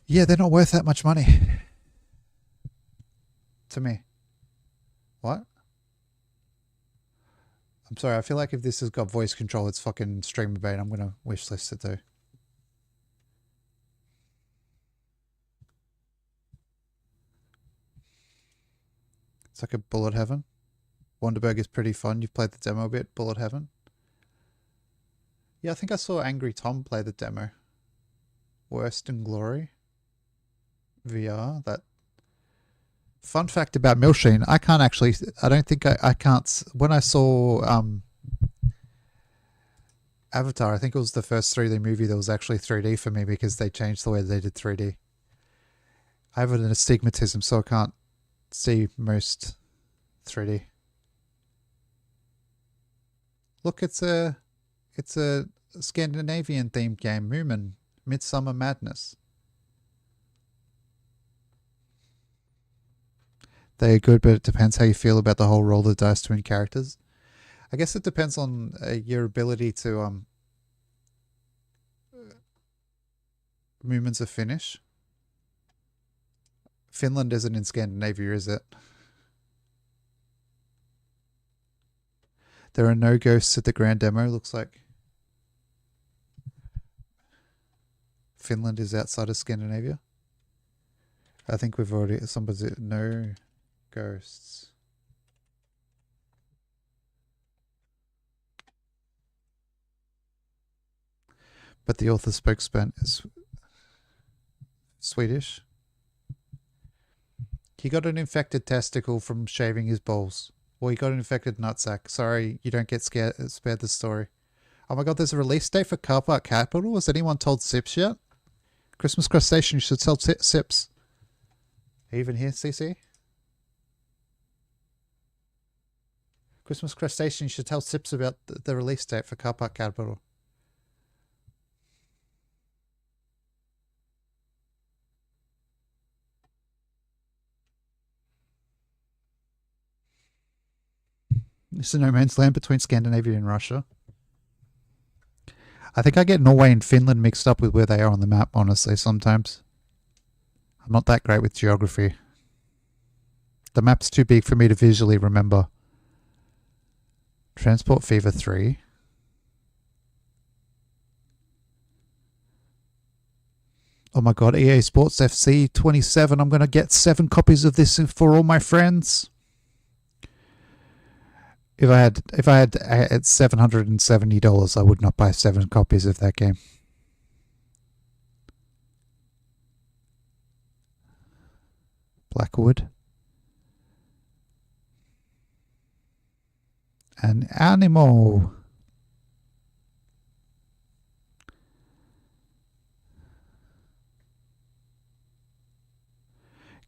Yeah, they're not worth that much money. To me. What? I'm sorry, I feel like if this has got voice control, it's fucking streamer bait. I'm gonna wishlist it too. It's like a Bullet Heaven. Wonderberg is pretty fun. You've played the demo a bit, Bullet Heaven. Yeah, I think I saw Angry Tom play the demo. Worst in Glory. VR. That. Fun fact about Milsheen, I can't actually, I don't think I can't, when I saw Avatar, I think it was the first 3D movie that was actually 3D for me because they changed the way they did 3D. I have an astigmatism, so I can't see most 3D. Look, it's a Scandinavian themed game, Moomin, Midsummer Madness. They are good, but it depends how you feel about the whole roll the dice to win characters. I guess it depends on your ability to Moomin's a Finnish. Finland isn't in Scandinavia, is it? There are no ghosts at the grand demo, looks like. Finland is outside of Scandinavia. I think we've already, somebody's, no ghosts. But the author spokesman is Swedish. He got an infected testicle from shaving his balls. Well, he got an infected nutsack. Sorry, you don't get spared the story. Oh my god, there's a release date for Car Park Capital? Has anyone told Sips yet? Christmas Crustacean, you should tell Sips. Even here, CC? Christmas Crustacean, you should tell Sips about the release date for Car Park Capital. It's a no man's land between Scandinavia and Russia. I think I get Norway and Finland mixed up with where they are on the map, honestly, sometimes. I'm not that great with geography. The map's too big for me to visually remember. Transport Fever 3. Oh my god, EA Sports FC 27. I'm going to get 7 copies of this for all my friends. If I had at $770, I would not buy 7 copies of that game. Blackwood. An animal.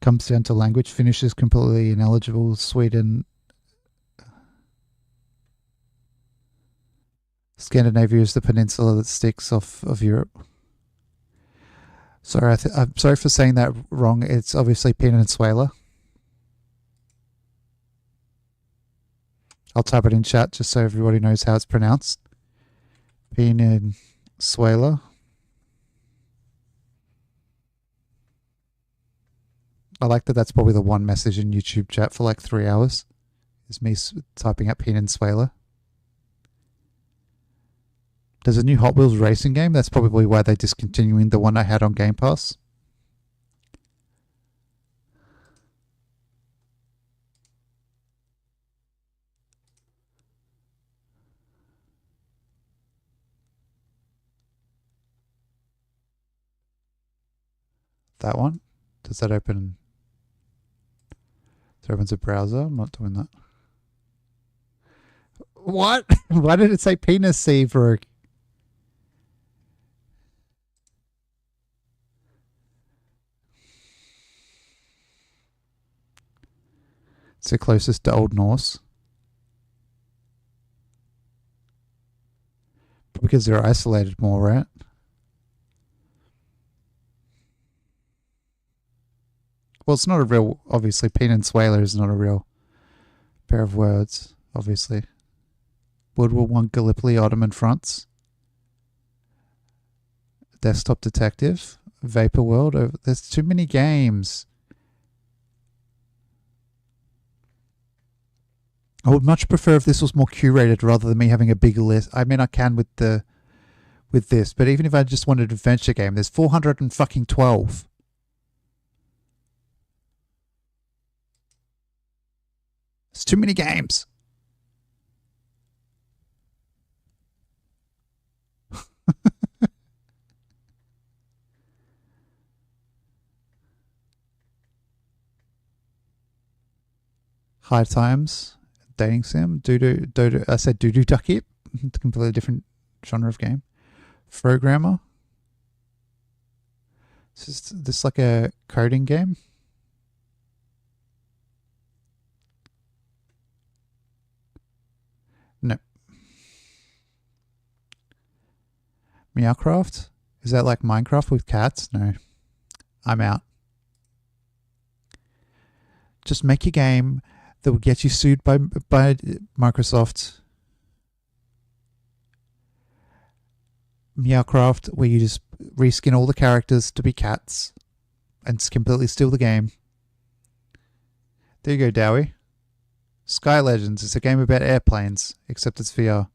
Comes down to language. Finnish is completely ineligible. Sweden. Scandinavia is the peninsula that sticks off of Europe. Sorry, I'm sorry for saying that wrong. It's obviously Peninsula. I'll type it in chat just so everybody knows how it's pronounced. Venezuela. I like that that's probably the one message in YouTube chat for like 3 hours. Is me typing up Venezuela. There's a new Hot Wheels racing game. That's probably why they're discontinuing the one I had on Game Pass. That one? Does that open? It opens a browser. I'm not doing that. What? Why did it say penis Seabrook? It's the closest to Old Norse. Because they're isolated more, right? Well, it's not a real, obviously, Peninsuela is not a real pair of words, obviously. Woodward 1 Gallipoli Ottoman fronts. Desktop Detective. Vapor World. There's too many games. I would much prefer if this was more curated rather than me having a big list. I mean, I can with this, but even if I just wanted an adventure game, there's 412. It's too many games. High Times, Dating Sim, Doodoo. I said Doodoo Duck Hip. It's a completely different genre of game. Programmer. Is this like a coding game? No. Meowcraft? Is that like Minecraft with cats? No. I'm out. Just make a game that will get you sued by Microsoft. Meowcraft, where you just reskin all the characters to be cats and completely steal the game. There you go, Dowie. Sky Legends is a game about airplanes, except it's VR.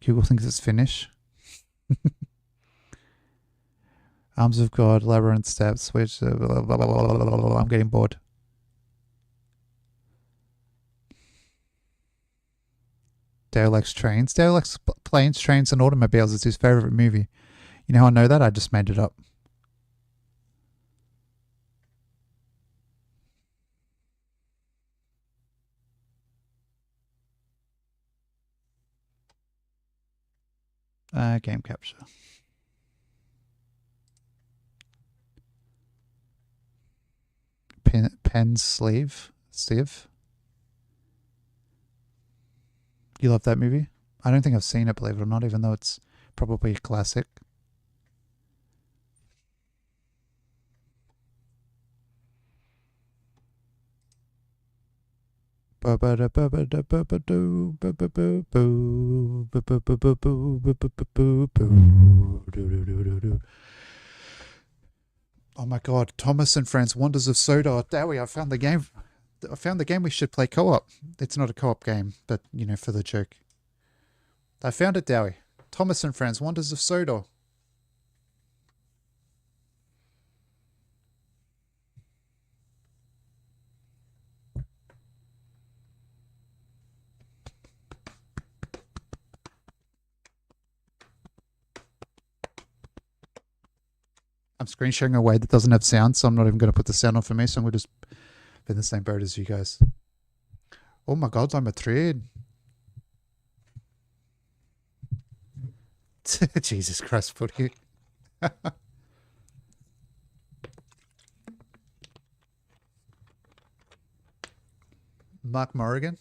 Google thinks it's Finnish. Arms of God, Labyrinth Steps, which... I'm getting bored. Dale likes trains. Dale likes planes, trains, and automobiles. It's his favorite movie. You know how I know that? I just made it up. Game capture. Pen sleeve. Sieve. You love that movie? I don't think I've seen it, believe it or not, even though it's probably a classic. Oh my god, Thomas and Friends, Wonders of Sodor. Dowie, I found the game. I found the game we should play co-op. It's not a co-op game, but, you know, for the joke. I found it, Dowie. Thomas and Friends, Wonders of Sodor. I'm screen sharing a way that doesn't have sound, so I'm not even going to put the sound on for me, so I'm going to just be in the same boat as you guys. Oh my god, I'm a trade. Jesus Christ, Footy. Mark Morrigan.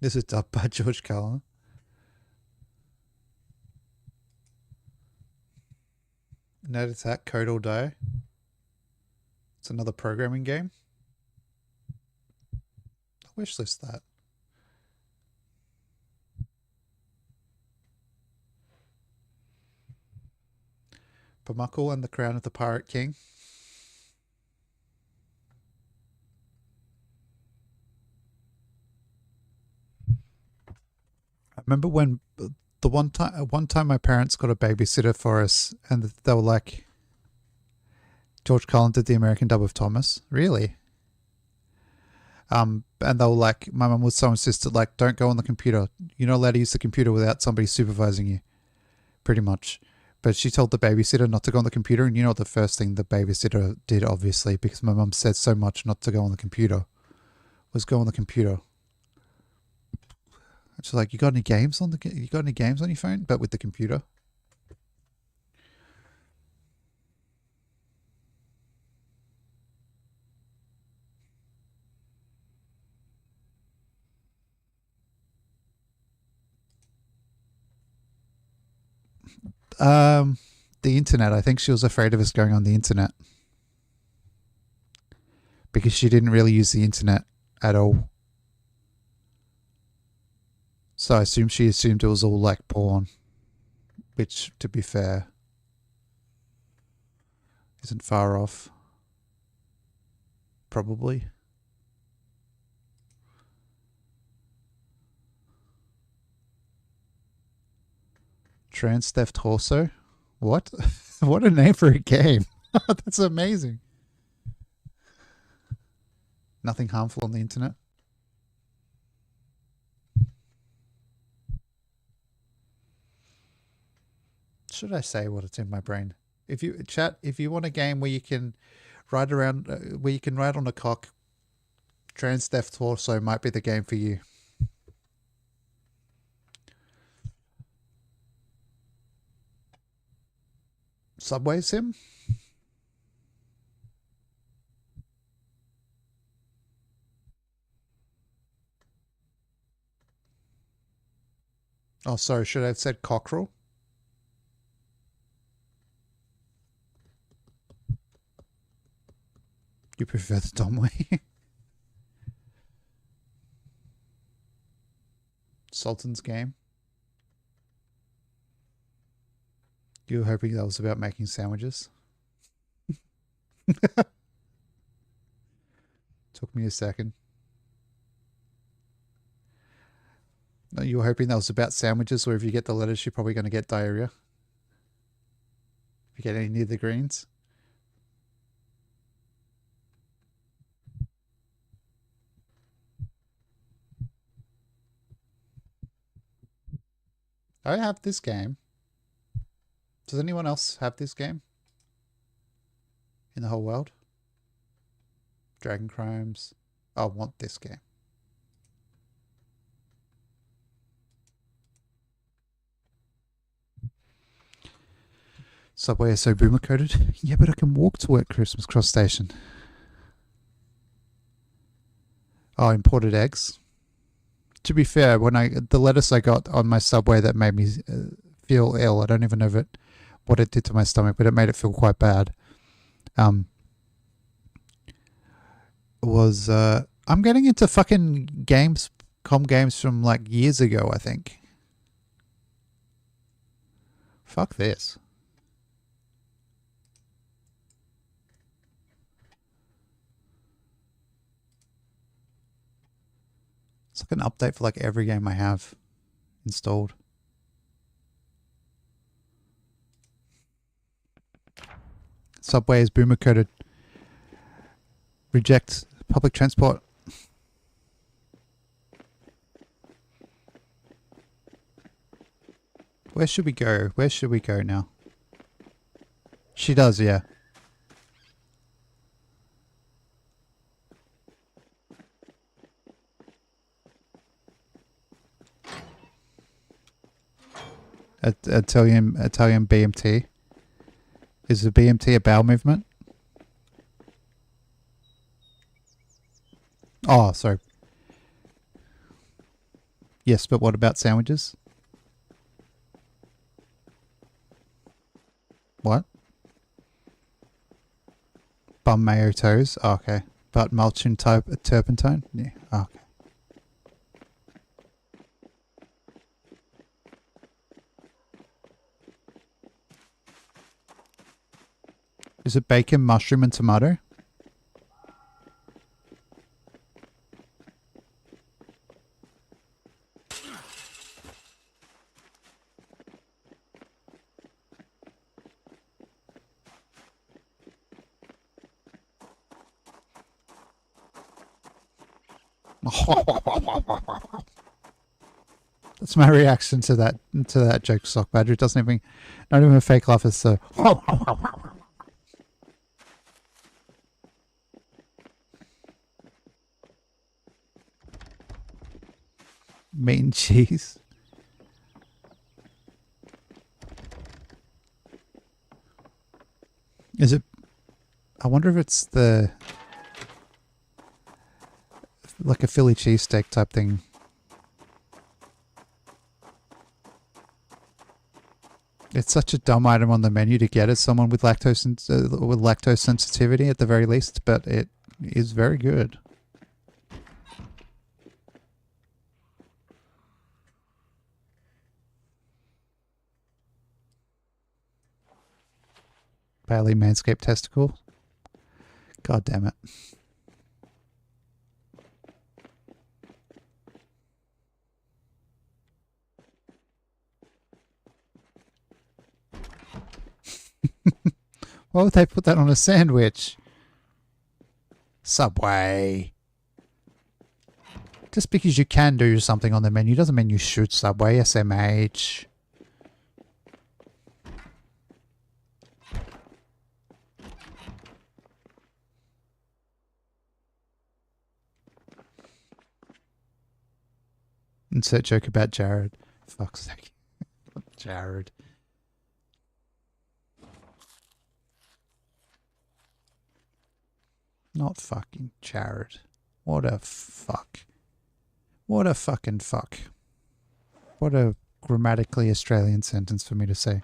This is dubbed by George Cullen. Note attack, code all day. It's another programming game. I'll wishlist that. Pamuckle and the Crown of the Pirate King. I remember when the one time my parents got a babysitter for us, and they were like, George Cullen did the American dub of Thomas. Really? And they were like, my mum was so insistent, like, don't go on the computer. You're not allowed to use the computer without somebody supervising you, pretty much. But she told the babysitter not to go on the computer, and you know what the first thing the babysitter did, obviously, because my mum said so much not to go on the computer, was go on the computer. She's like, you got any games on your phone? But with the computer. The internet. I think she was afraid of us going on the internet because she didn't really use the internet at all. So I assume she assumed it was all like porn, which, to be fair, isn't far off. Probably. Trans Theft Torso? What? What a name for a game. That's amazing. Nothing harmful on the internet. Should I say what it's in my brain? If you want a game where you can ride around, where you can ride on a cock, Trans Theft Torso might be the game for you. Subway Sim? Oh, sorry. Should I have said cockerel? You prefer the dumb way? Sultan's Game? You were hoping that was about making sandwiches? Took me a second. No, you were hoping that was about sandwiches, where if you get the lettuce, you're probably going to get diarrhea. If you get any of the greens. I have this game. Does anyone else have this game? In the whole world? Dragon Crimes. I want this game. Subway is so boomer coded. Yeah, but I can walk to work, Christmas Cross Station. Oh, imported eggs. To be fair, when the lettuce I got on my Subway that made me feel ill, I don't even know what it did to my stomach, but it made it feel quite bad. Was I'm getting into fucking games, games from like years ago, I think. Fuck this. It's like an update for like every game I have installed. Subway is boomer coded. Reject public transport. Where should we go? Where should we go now? She does, yeah. Italian BMT. Is the BMT a bowel movement? Oh, sorry. Yes, but what about sandwiches? What? Bum mayo toes. Oh, okay. But mulch and turpentine? Yeah. Oh, okay. Is it bacon, mushroom, and tomato? That's my reaction to that joke, Sock Badger. It doesn't even, not even a fake laugh. It's so. Meat and cheese. Is it? I wonder if it's like a Philly cheesesteak type thing. It's such a dumb item on the menu to get as someone with lactose sensitivity at the very least, but it is very good. Bailey Manscaped testicle. God damn it. Why would they put that on a sandwich? Subway. Just because you can do something on the menu doesn't mean you should, Subway. SMH. Insert joke about Jared. Fuck's sake. Jared. Not fucking Jared. What a fuck. What a fucking fuck. What a grammatically Australian sentence for me to say.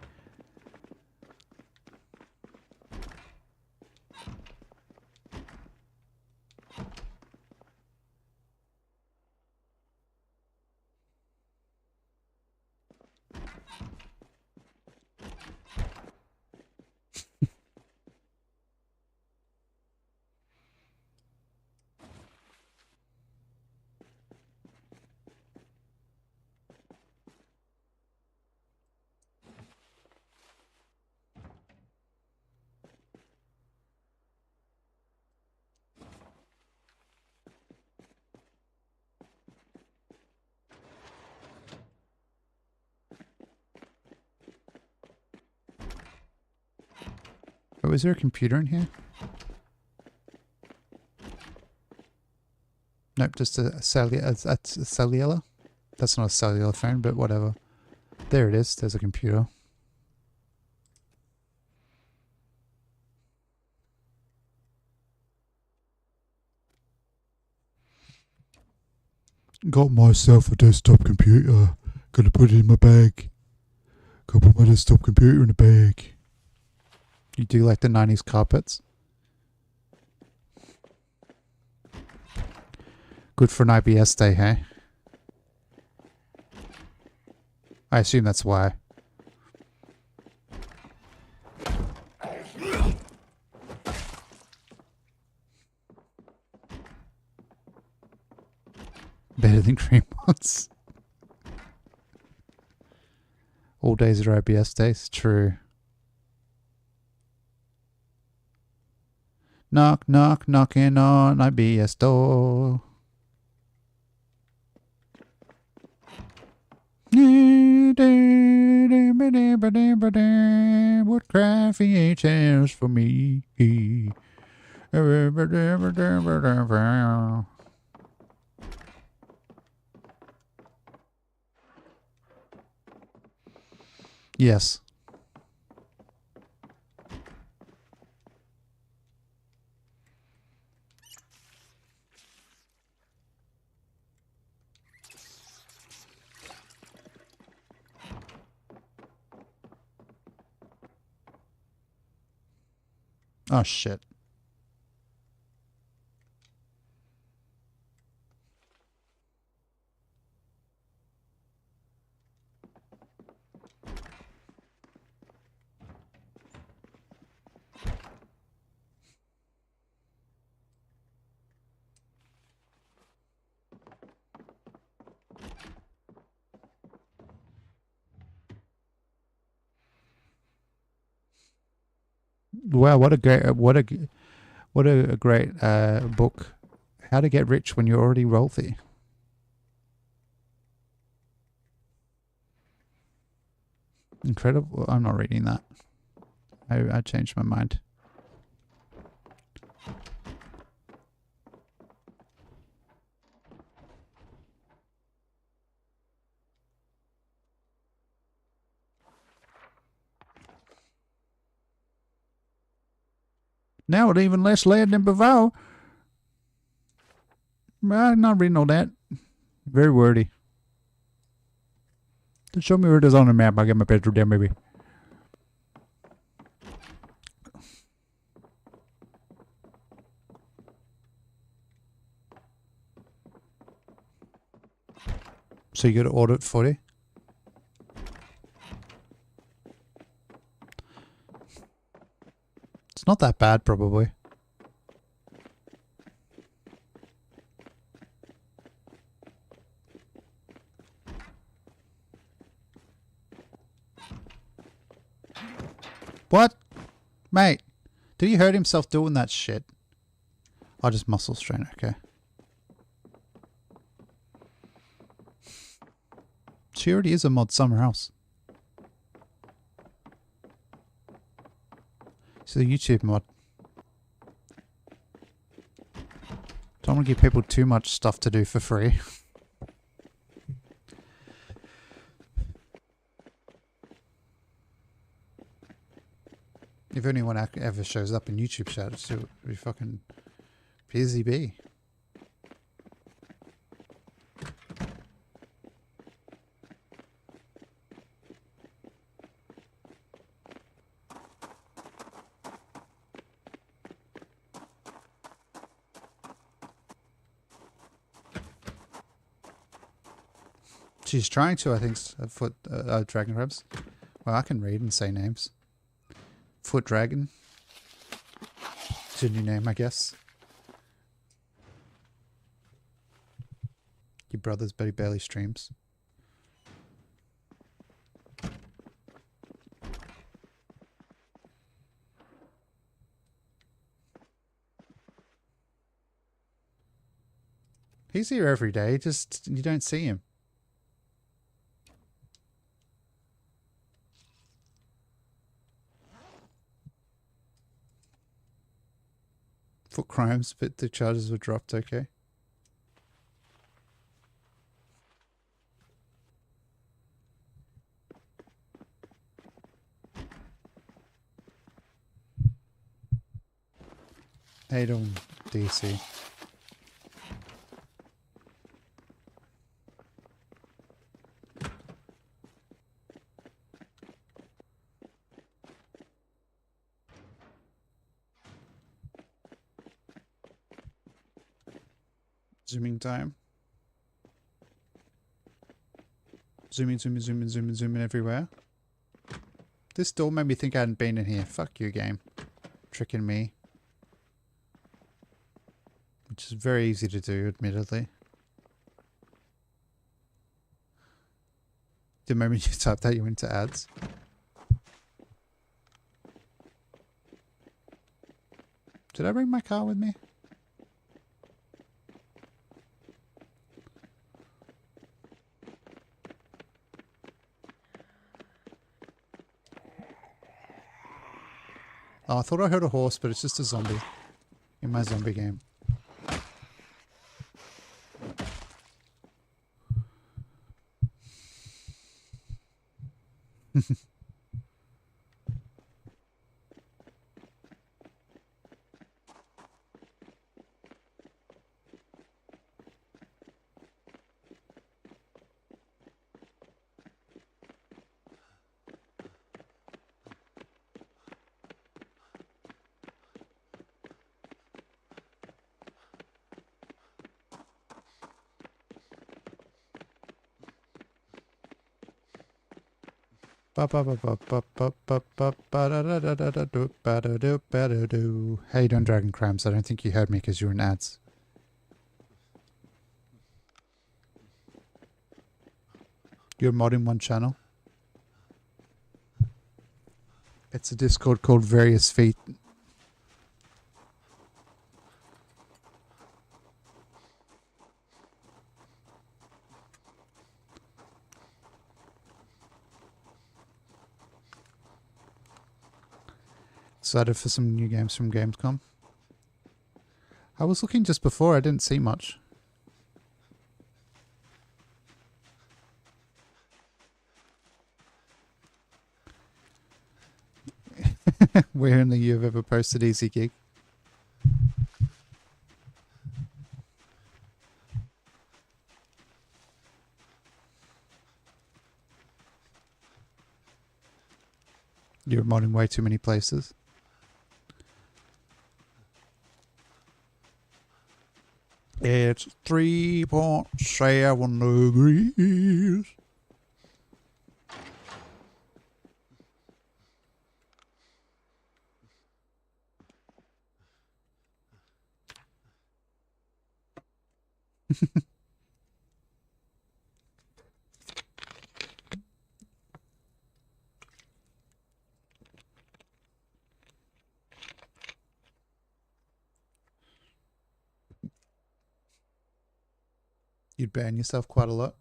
Oh, is there a computer in here? Nope, just a cellular. That's not a cellular phone, but whatever. There it is. There's a computer. Got myself a desktop computer. Gotta put it in my bag. Gotta put my desktop computer in a bag. You do like the 90s carpets? Good for an IBS day, hey? I assume that's why. Better than cream ones. All days are IBS days. True. Knock, knock, knocking on IBS door. What craft VHS for me? Yes. Oh shit. Wow, what a great book. How to Get Rich When You're Already Wealthy. Incredible. I'm not reading that. I changed my mind. Now with even less land than before. I'm not reading all that. Very wordy. Just show me where it is on the map. I'll get my picture there, maybe. So you got to order it 40? It's not that bad, probably. What? Mate, did he hurt himself doing that shit? I just muscle strain, okay. She already is a mod somewhere else. She's a YouTube mod. Don't want to give people too much stuff to do for free. If anyone ever shows up in YouTube chat, it would be fucking busy bee. She's trying to, I think, foot dragon crabs. Well, I can read and say names. Foot dragon. It's a new name, I guess. Your brother's Betty barely streams. He's here every day, just you don't see him. For crimes, but the charges were dropped, okay. How you doing, DC? Zooming time. Zooming, zooming, zooming, zooming, zooming everywhere. This door made me think I hadn't been in here. Fuck you, game. Tricking me. Which is very easy to do, admittedly. The moment you type that, you went to ads. Did I bring my car with me? Oh, I thought I heard a horse, but it's just a zombie in my zombie game. How you doing, Dragon Crams? I don't think you heard me because you were in ads. You're modding one channel. It's a Discord called Various Feet Excited for some new games from Gamescom. I was looking just before, I didn't see much. Where in the you've ever posted Easy Gig? You're modding way too many places. It's 3.7 degrees. You'd ban yourself quite a lot.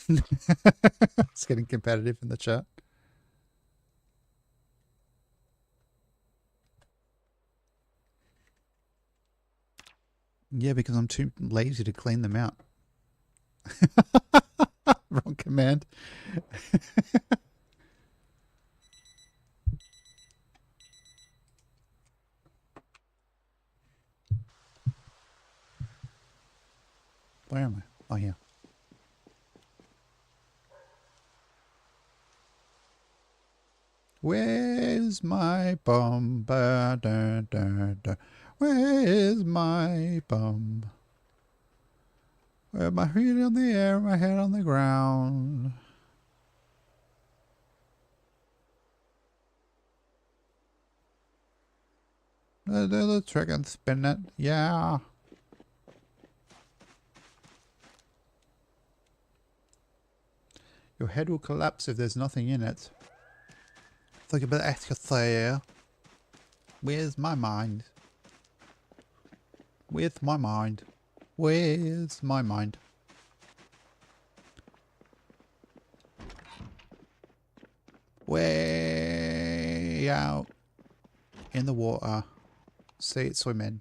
It's getting competitive in the chat. Yeah, because I'm too lazy to clean them out. Wrong command. Where am I? Oh, here. Where's my bum? Ba, da, da, da. Where's my bum? Where my feet on the air, my head on the ground. Do the trick and spin it. Yeah. Your head will collapse if there's nothing in it. Think about that. Where's my mind? Where's my mind? Where's my mind? Way out in the water. See it swimming.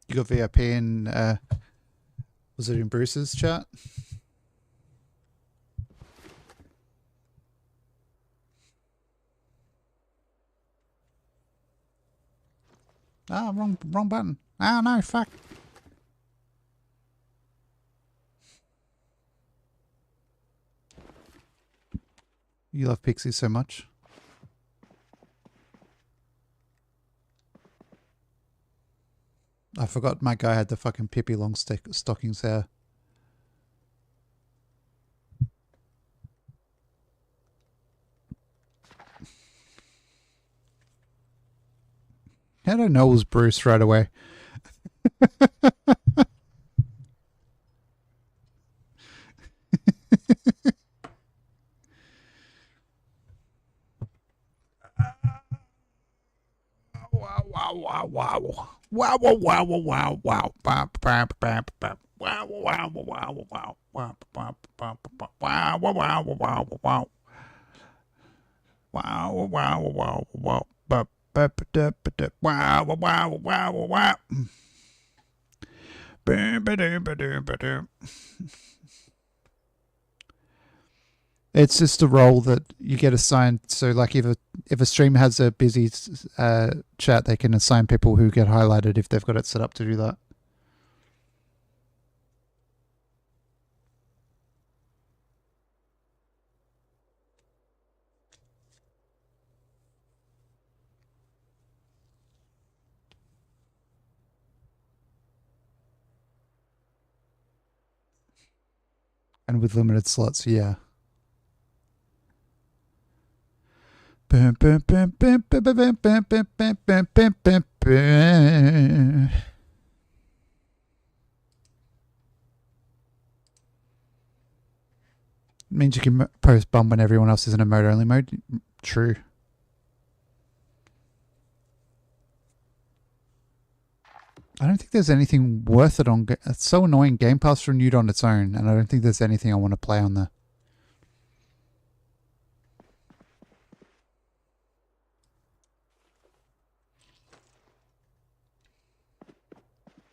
You got VIP in, was it in Bruce's chat? Ah, wrong button. Ah, no, fuck. You love Pixies so much. I forgot my guy had the fucking Pippi Longstockings hair. How did I know it was Bruce right away? Wow. Wow, wow, wow, wow, wow, wow. Wow, wow, wow, wow, wow, wow, wow. Wow, wow, wow, wow, wow. Wow, wow, wow, wow. Wow, wow, wow, wow. It's just a role that you get assigned. So, like, if a stream has a busy chat, they can assign people who get highlighted if they've got it set up to do that. And with limited slots, yeah. Means you can post bum when everyone else is in a mode only mode. True. I don't think there's anything worth it on... It's so annoying. Game Pass renewed on its own, and I don't think there's anything I want to play on there.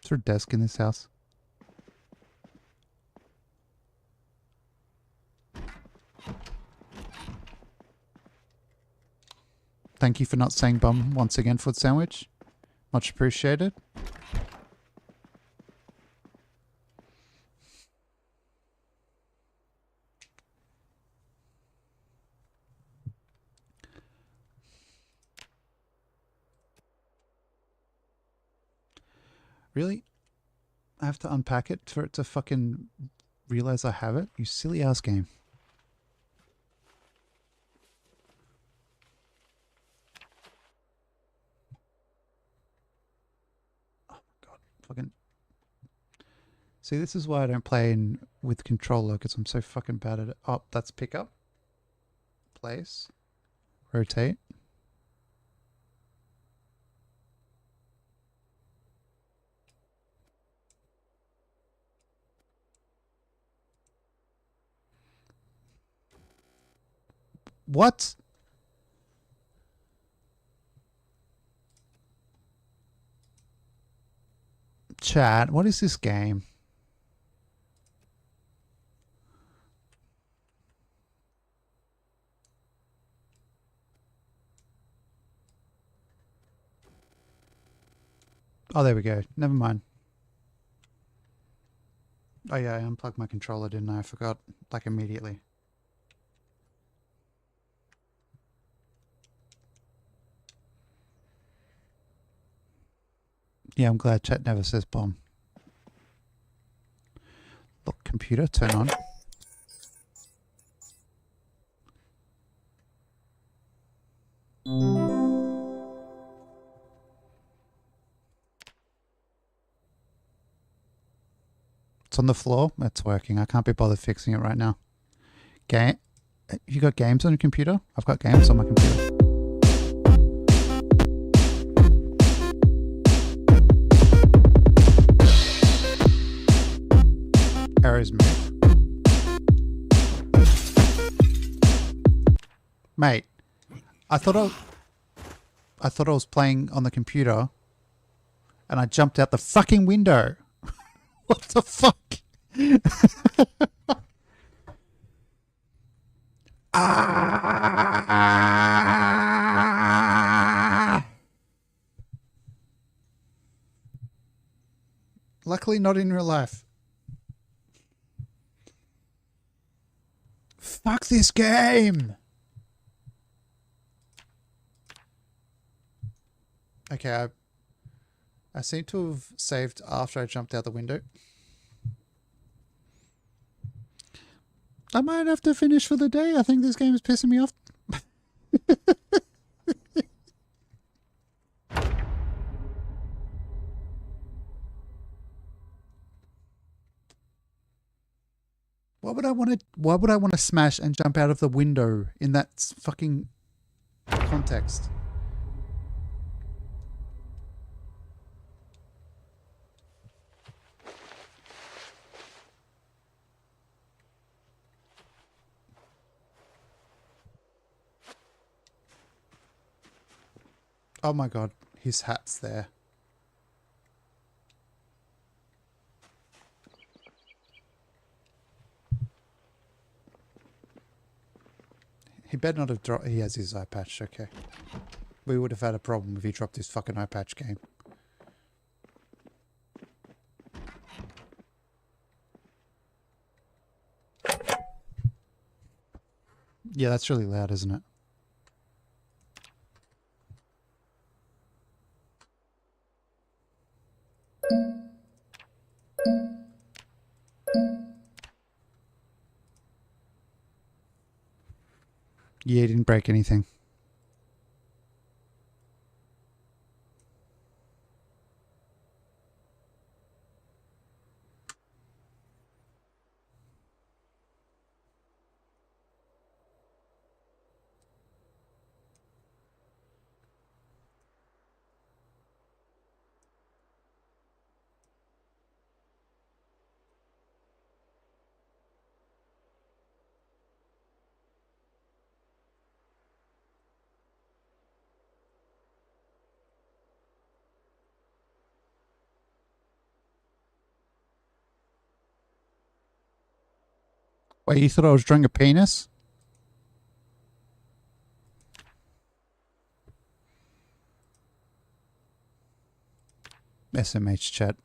Is there a desk in this house? Thank you for not saying bum once again, Foot Sandwich. Much appreciated. Really? I have to unpack it for it to fucking realize I have it? You silly ass game. Oh my god. Fucking... See, this is why I don't play with controller, because I'm so fucking bad at it. Oh, that's pick up. Place. Rotate. What? Chat, what is this game? Oh, there we go. Never mind. Oh yeah, I unplugged my controller, didn't I? I forgot, like, immediately. Yeah, I'm glad chat never says bomb. Look, computer, turn on. It's on the floor. It's working. I can't be bothered fixing it right now. Game. You got games on your computer? I've got games on my computer. Arrows move. Mate, I thought I was playing on the computer, and I jumped out the fucking window. What the fuck? Ah! Luckily not in real life. Fuck this game! Okay, I seem to have saved after I jumped out the window. I might have to finish for the day. I think this game is pissing me off. Why would I want to smash and jump out of the window in that fucking context? Oh my god, his hat's there. He better not have dropped... He has his eye patch, okay. We would have had a problem if he dropped his fucking eye patch game. Yeah, that's really loud, isn't it? Yeah, he didn't break anything. Wait, you thought I was drawing a penis? SMH chat.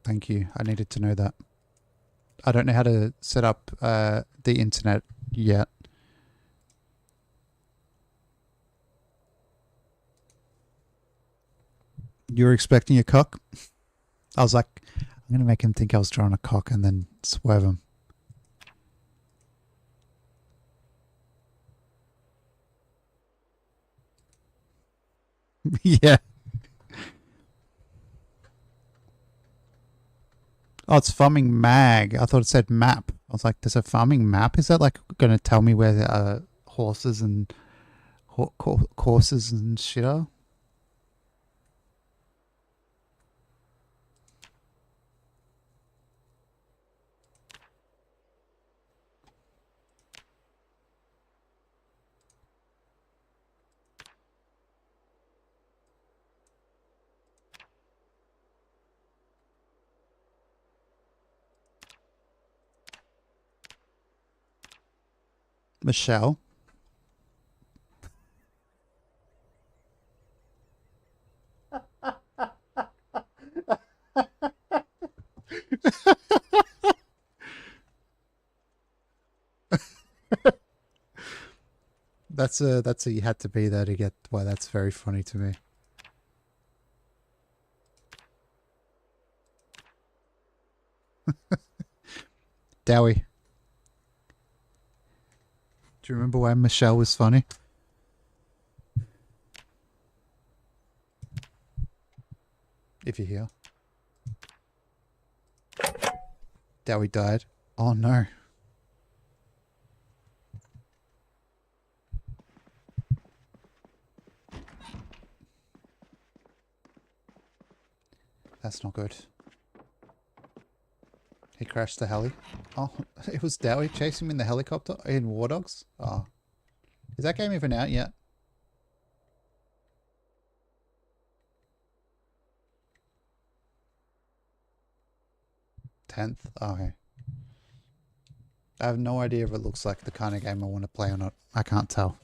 Thank you. I needed to know that. I don't know how to set up the internet yet. You were expecting a cock? I was like, I'm going to make him think I was drawing a cock and then swerve him. Yeah. Oh, it's farming mag. I thought it said map. I was like, there's a farming map? Is that like going to tell me where the horses and courses and shit are? Michelle? That's a you had to be there to get why that's very funny to me. Dowie. Do you remember why Michelle was funny? If you're here. Dowie died. Oh no. That's not good. He crashed the heli. Oh, it was Dowie chasing him in the helicopter in War Dogs? Oh. Is that game even out yet? $10th? Oh, okay. I have no idea if it looks like the kind of game I want to play or not. I can't tell.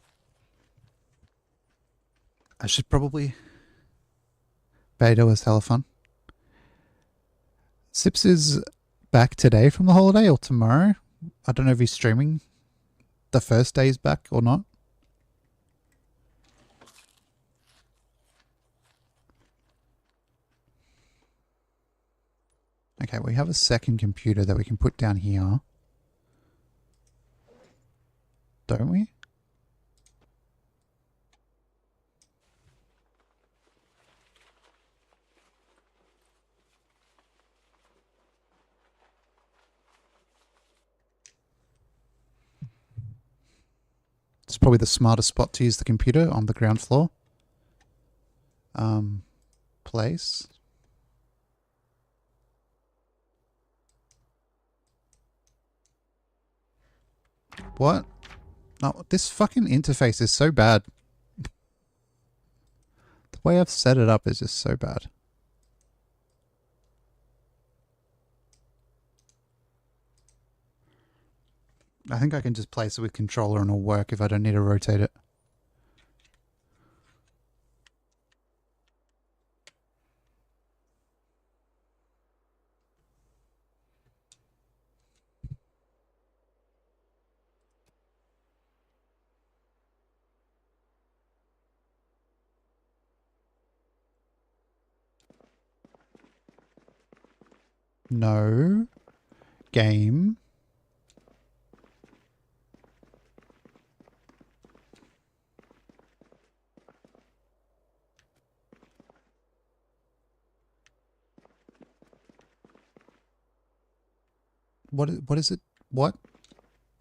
I should probably... Beta was hella fun. Sips is back today from the holiday or tomorrow. I don't know if he's streaming the first day he's back or not. Okay, we have a second computer that we can put down here. Don't we? It's probably the smartest spot to use the computer on the ground floor. Place. What? No, this fucking interface is so bad. The way I've set it up is just so bad. I think I can just place it with controller and it'll work if I don't need to rotate it. No. Game. What is it? What?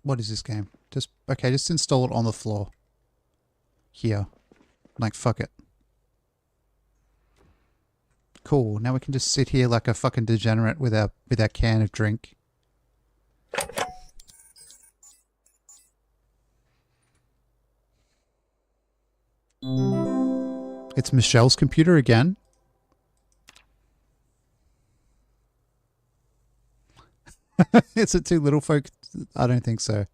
What is this game? Just install it on the floor. Here. Like, fuck it. Cool. Now we can just sit here like a fucking degenerate with our can of drink. It's Michelle's computer again. Is it too little folk? I don't think so.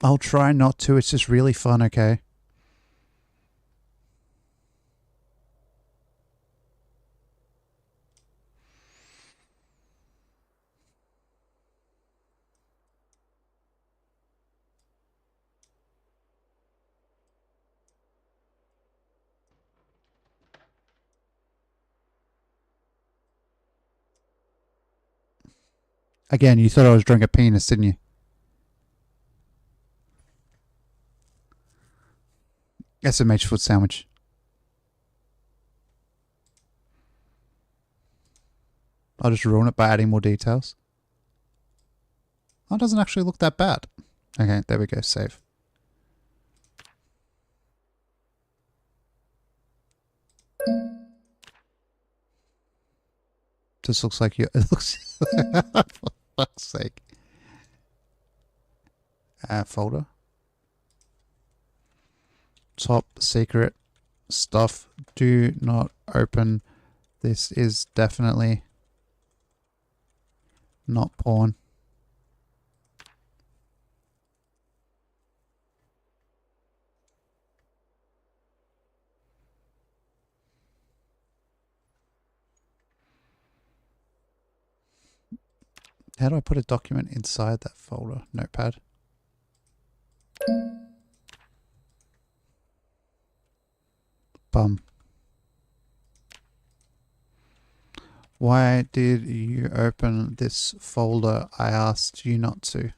I'll try not to. It's just really fun, okay? Again, you thought I was drawing a penis, didn't you? SMH foot sandwich. I'll just ruin it by adding more details. Oh, it doesn't actually look that bad. Okay, there we go. Save. Just looks like you. It looks. For fuck's sake. Folder. Top secret stuff. Do not open. This is definitely not porn. How do I put a document inside that folder? Notepad. Bum. Why did you open this folder? I asked you not to.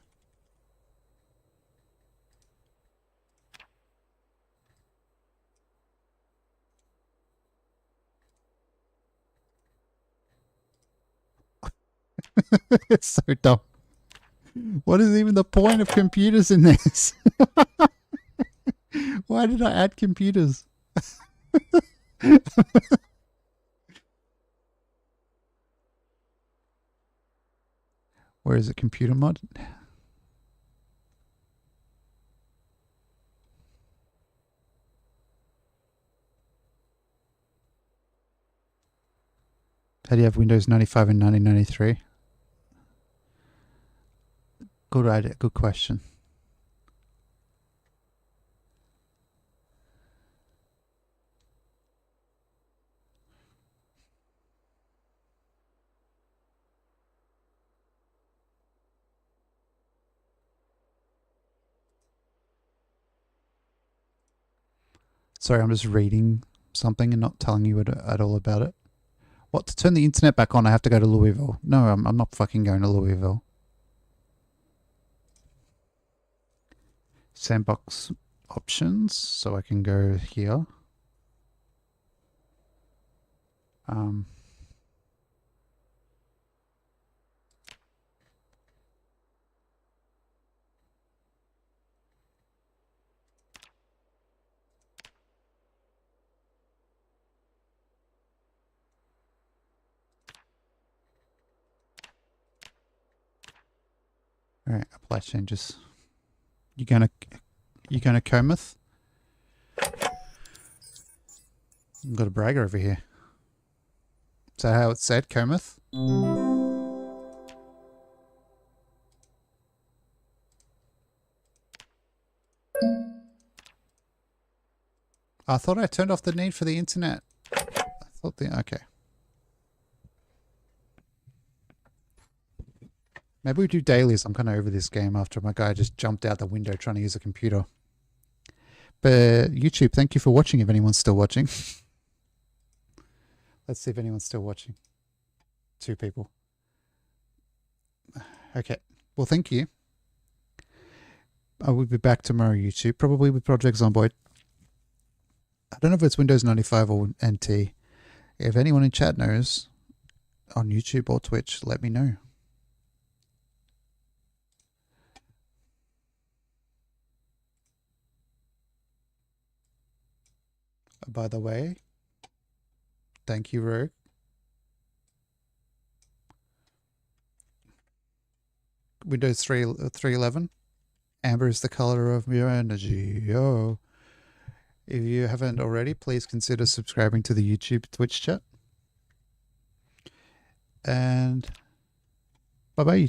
It's so dumb. What is even the point of computers in this? Why did I add computers? Where is it? Computer mod? How do you have Windows 95 in 1993? Good idea. Good question. Sorry, I'm just reading something and not telling you at all about it. What, to turn the internet back on, I have to go to Louisville. No, I'm not fucking going to Louisville. Sandbox options, so I can go here. All right, apply changes. You gonna Cometh? I've got a bragger over here. Is that how it's said, Cometh? I thought I turned off the need for the internet. I thought okay. Maybe we do dailies. I'm kind of over this game after my guy just jumped out the window trying to use a computer. But YouTube, thank you for watching if anyone's still watching. Let's see if anyone's still watching. 2 people. Okay. Well, thank you. I will be back tomorrow, YouTube, probably with Project Zomboid. I don't know if it's Windows 95 or NT. If anyone in chat knows on YouTube or Twitch, let me know. By the way, Thank you, Rogue. Windows 311. Amber is the color of your energy. Oh. If you haven't already, please consider subscribing to the YouTube Twitch chat. And bye-bye, YouTube.